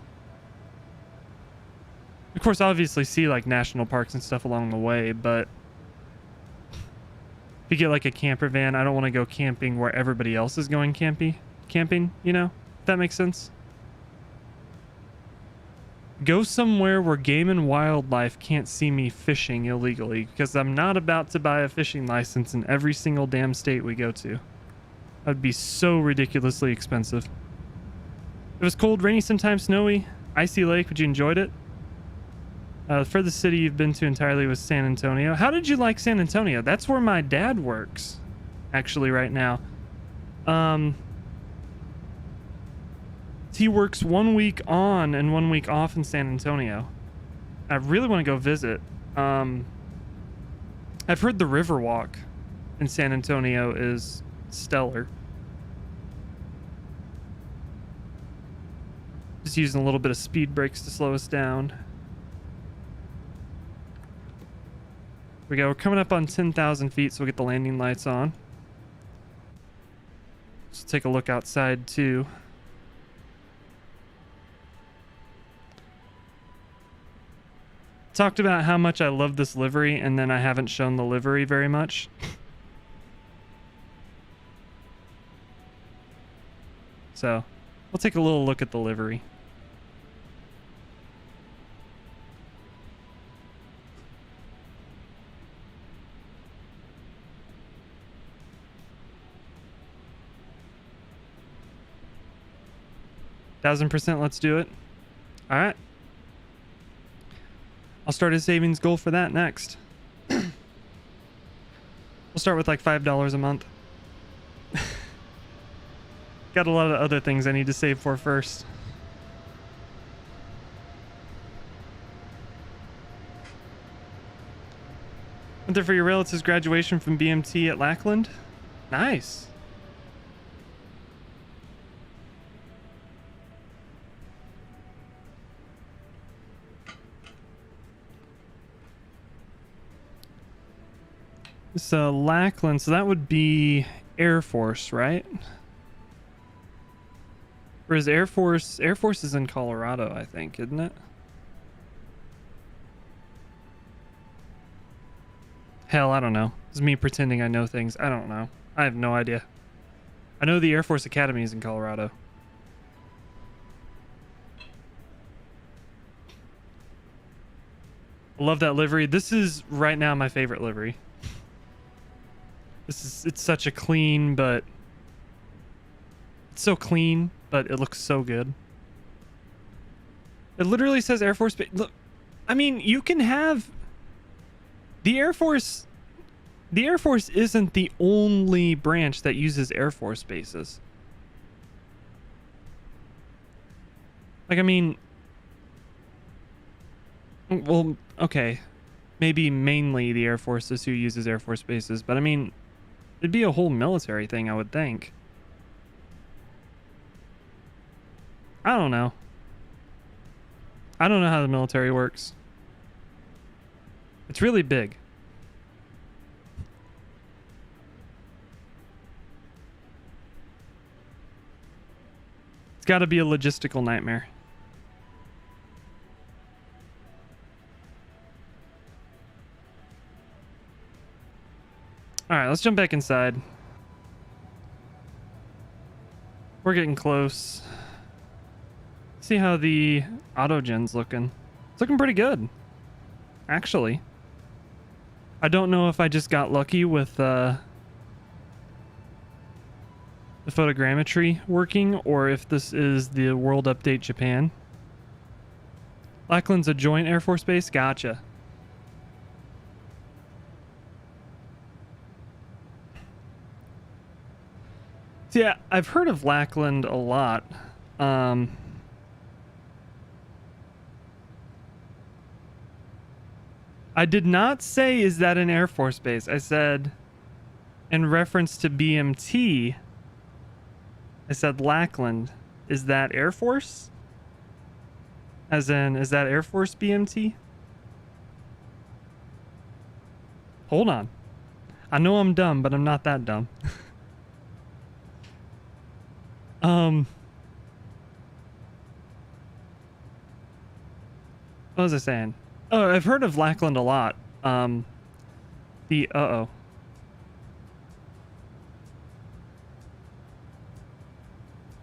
course, obviously see like national parks and stuff along the way, but if you get like a camper van, I don't want to go camping where everybody else is going camping, you know? If that makes sense. Go somewhere where game and wildlife can't see me fishing illegally, because I'm not about to buy a fishing license in every single damn state we go to. That'd be so ridiculously expensive. It was cold, rainy, sometimes snowy. Icy lake, would you enjoyed it? The furthest city you've been to entirely was San Antonio. How did you like San Antonio? That's where my dad works, actually, right now. He works 1 week on and 1 week off in San Antonio. I really want to go visit. I've heard the Riverwalk in San Antonio is stellar. Just using a little bit of speed brakes to slow us down. Here we go. We're coming up on 10,000 feet, so we'll get the landing lights on. Let's take a look outside too. Talked about how much I love this livery, and then I haven't shown the livery very much. So we'll take a little look at the livery. $1,000%, let's do it. All right. I'll start a savings goal for that next. We'll start with like $5 a month. Got a lot of other things I need to save for first. Went there for your relative's graduation from BMT at Lackland? Nice. So Lackland, so that would be Air Force, right? Or is Air Force is in Colorado, I think, isn't it? Hell, I don't know. It's me pretending I know things. I don't know. I have no idea. I know the Air Force Academy is in Colorado. I love that livery. This is right now my favorite livery. It's such a clean, but it's so clean, but it looks so good. It literally says Air Force Base. Look, I mean, you can have The Air Force isn't the only branch that uses Air Force bases. Like, I mean, well, okay, maybe mainly the Air Force is who uses Air Force bases, but I mean, it'd be a whole military thing, I would think. I don't know. I don't know how the military works. It's really big. It's got to be a logistical nightmare. All right, let's jump back inside. We're getting close. See how the autogen's looking. It's looking pretty good, actually. I don't know if I just got lucky with the photogrammetry working, or if this is the World Update Japan. Lackland's a joint Air Force base? Gotcha. So yeah, I've heard of Lackland a lot. I did not say, is that an Air Force base? I said, in reference to BMT, I said Lackland. Is that Air Force? As in, is that Air Force BMT? Hold on. I know I'm dumb, but I'm not that dumb. What was I saying? Oh, I've heard of Lackland a lot. Uh-oh.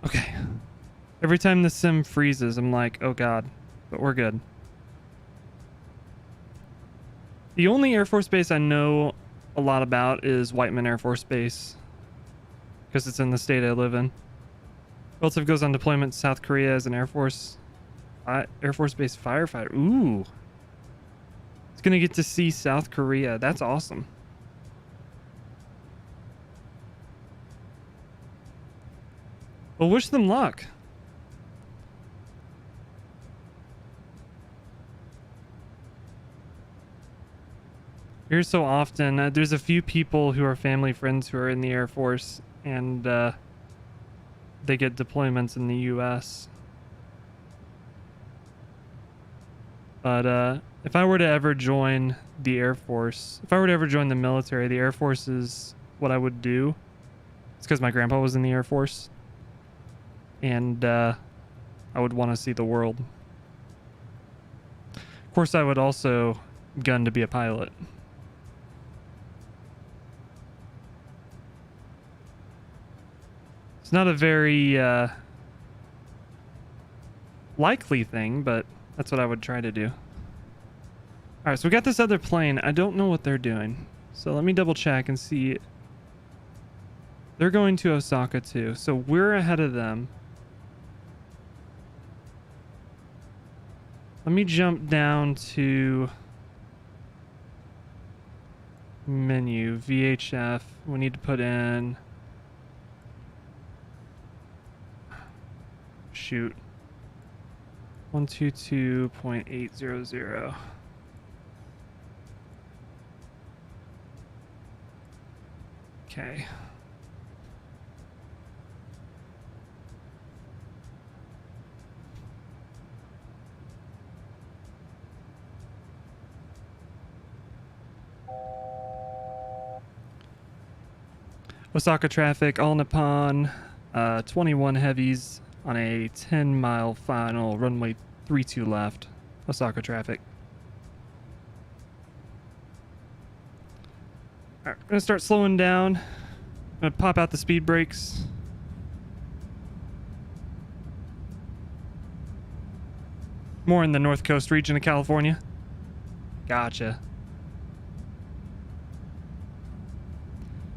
Okay. Every time the sim freezes, I'm like, oh god, but we're good. The only Air Force base I know a lot about is Whiteman Air Force Base, because it's in the state I live in. Relative goes on deployment to South Korea as an Air Force Base firefighter. Ooh. It's gonna get to see South Korea. That's awesome. Well, wish them luck. Here so often, there's a few people who are family friends who are in the Air Force, and they get deployments in the U.S. But if I were to ever join the Air Force, if I were to ever join the military, the Air Force is what I would do. It's because my grandpa was in the Air Force, and I would want to see the world. Of course, I would also gun to be a pilot. It's not a very likely thing, but that's what I would try to do. Alright, so we got this other plane. I don't know what they're doing. So let me double check and see. They're going to Osaka too. So we're ahead of them. Let me jump down to menu, VHF. We need to put in... Shoot. 122.800. Okay. Osaka traffic, All Nippon, 21 heavies on a 10-mile final, runway 32 left. Osaka traffic. Alright, I'm gonna start slowing down. I'm gonna pop out the speed brakes. More in the North Coast region of California. Gotcha.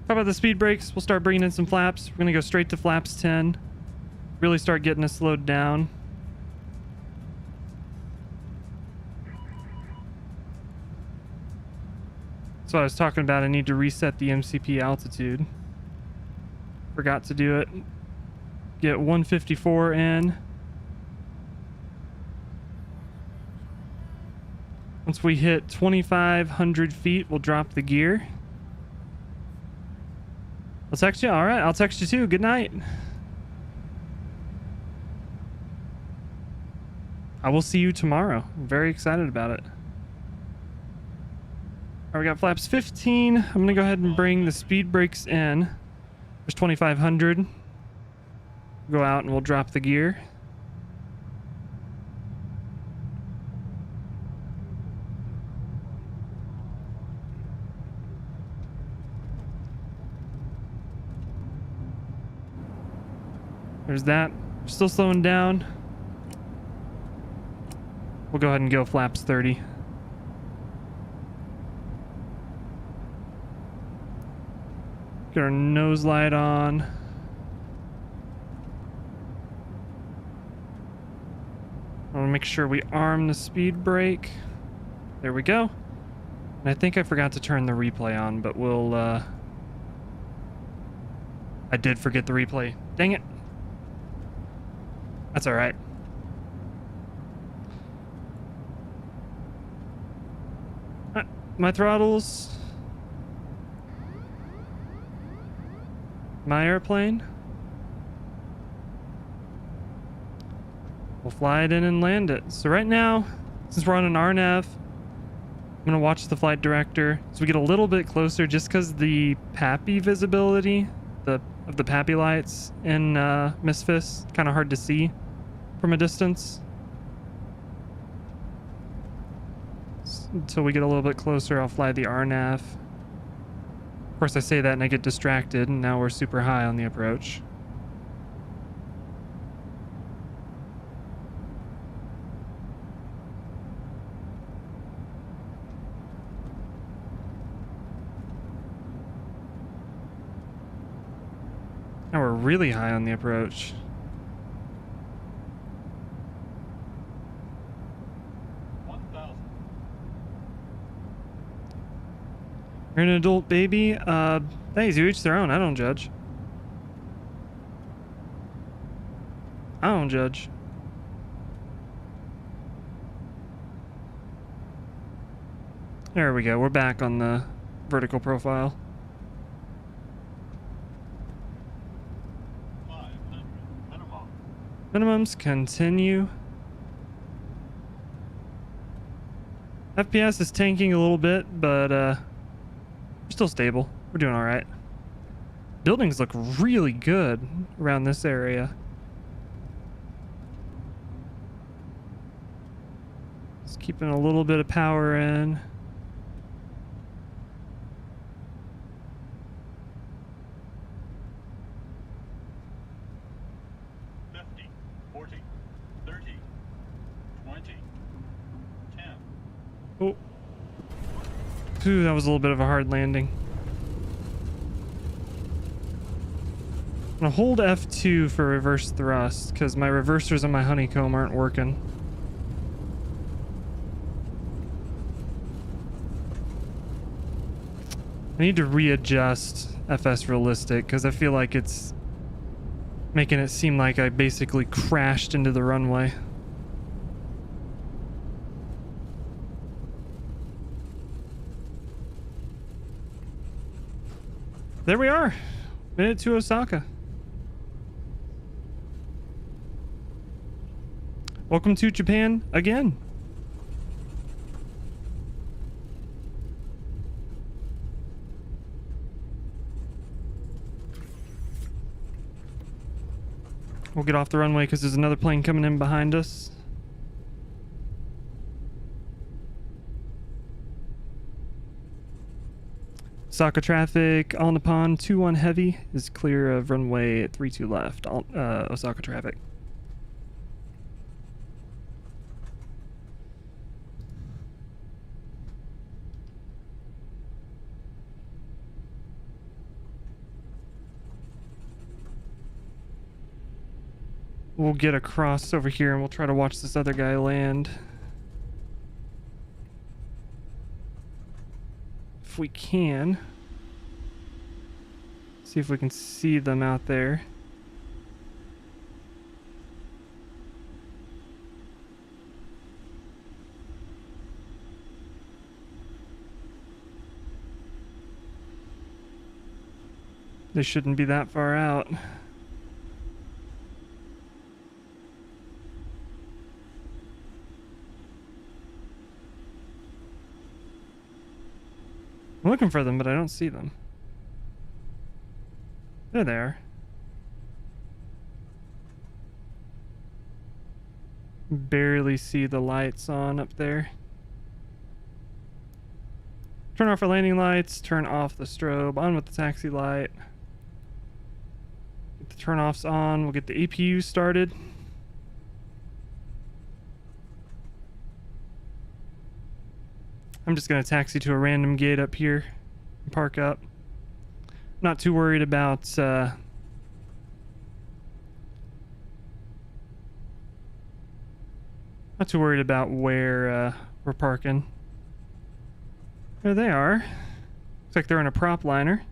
Pop out the speed brakes. We'll start bringing in some flaps. We're gonna go straight to flaps 10. Really start getting us slowed down. So I was talking about I need to reset the MCP altitude. Forgot to do it. Get 154 in. Once we hit 2,500 feet, we'll drop the gear. I'll text you. All right, I'll text you too. Good night. I will see you tomorrow. I'm very excited about it. All right, we got flaps 15. I'm going to go ahead and bring the speed brakes in. There's 2,500. Go out and we'll drop the gear. There's that. We're still slowing down. We'll go ahead and go flaps 30. Get our nose light on. I want to make sure we arm the speed brake. There we go. And I think I forgot to turn the replay on, but we'll... I did forget the replay. Dang it. That's all right. My throttles. My airplane. We'll fly it in and land it. So right now, since we're on an RNAV, I'm gonna watch the flight director so we get a little bit closer, just because the PAPI visibility of the PAPI lights in MSFS kind of hard to see from a distance. Until we get a little bit closer, I'll fly the RNAV. Of course, I say that and I get distracted, and now we're super high on the approach. Now we're really high on the approach. You're an adult baby. Thanks, you each their own. I don't judge. I don't judge. There we go. We're back on the vertical profile. 500 minimum. Minimums continue. FPS is tanking a little bit, but we're still stable. We're doing all right. Buildings look really good around this area. Just keeping a little bit of power in. Oh. Ooh, that was a little bit of a hard landing. I'm gonna hold F2 for reverse thrust because my reversers on my Honeycomb aren't working. I need to readjust FS Realistic because I feel like it's making it seem like I basically crashed into the runway. There we are. Made it to Osaka. Welcome to Japan again. We'll get off the runway because there's another plane coming in behind us. Osaka traffic, all Nippon 21 heavy is clear of runway 32 left. Osaka traffic. We'll get across over here and we'll try to watch this other guy land. if we can. See if we can see them out there. They shouldn't be that far out. I'm looking for them, but I don't see them. There they are. Barely see the lights on up there. Turn off our landing lights, turn off the strobe, on with the taxi light. Get the turn-offs on, we'll get the APU started. I'm just going to taxi to a random gate up here and park up. Not too worried about not too worried about where we're parking. There they are. Looks like they're in a prop liner.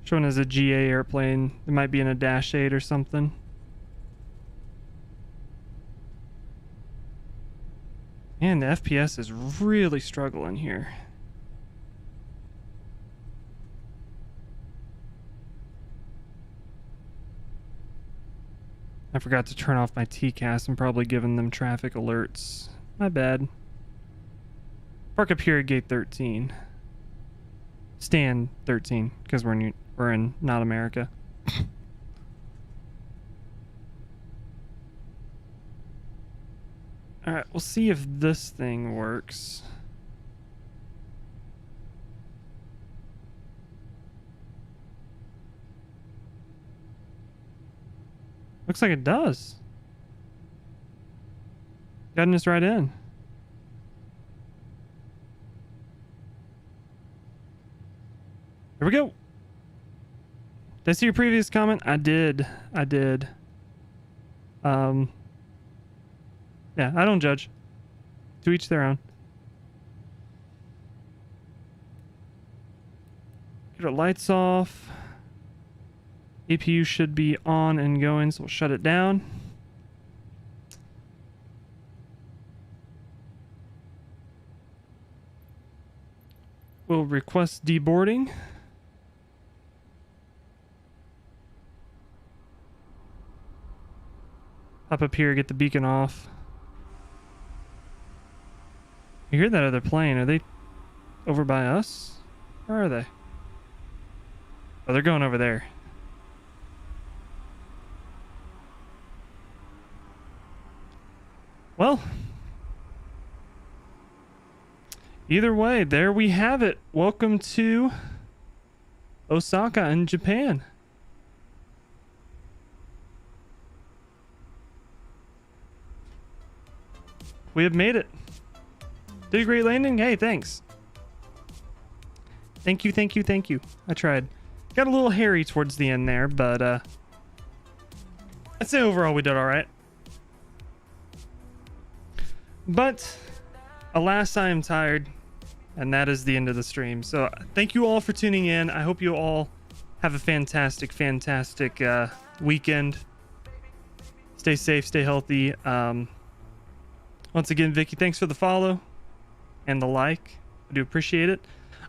Shown as a GA airplane. It might be in a Dash 8 or something. And the FPS is really struggling here. I forgot to turn off my TCAS. I'm probably giving them traffic alerts. My bad. Park up here at gate 13. Stand 13, because we're in not America. Alright, we'll see if this thing works. Looks like it does. Gotten us right in. Here we go. Did I see your previous comment? I did. Yeah, I don't judge. To each their own. Get our lights off. APU should be on and going, so we'll shut it down. We'll request deboarding. Hop up here, get the beacon off. You hear that other plane? Are they over by us? Where are they? Oh, they're going over there. Well, either way, there we have it. Welcome to Osaka in Japan. We have made it. Did a great landing? Hey, thanks. Thank you. I tried. Got a little hairy towards the end there, but I'd say overall we did all right. But alas, I am tired, and that is the end of the stream. So thank you all for tuning in. I hope you all have a fantastic weekend. Stay safe, stay healthy. Once again, Vicky, thanks for the follow and the like. I do appreciate it.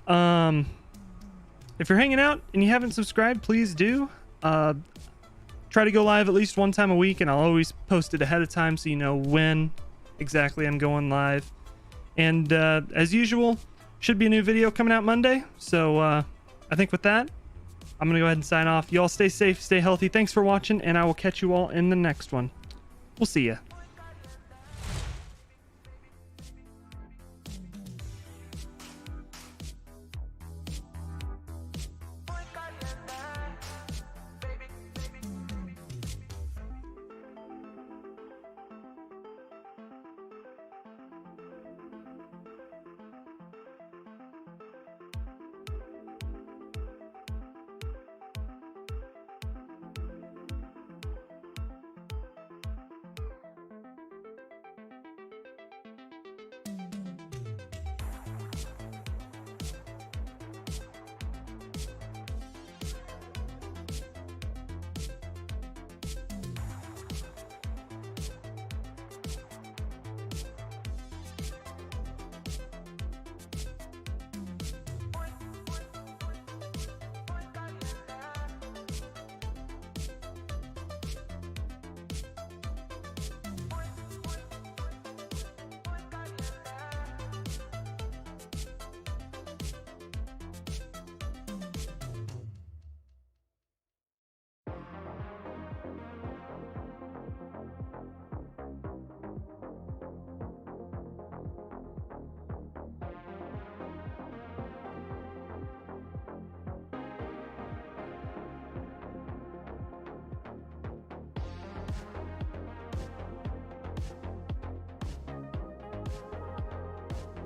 If you're hanging out and you haven't subscribed, please do. Try to go live at least one time a week, and I'll always post it ahead of time so you know when exactly I'm going live. And as usual, should be a new video coming out Monday. So I think with that, I'm going to go ahead and sign off. You all stay safe, stay healthy. Thanks for watching, and I will catch you all in the next one. We'll see ya.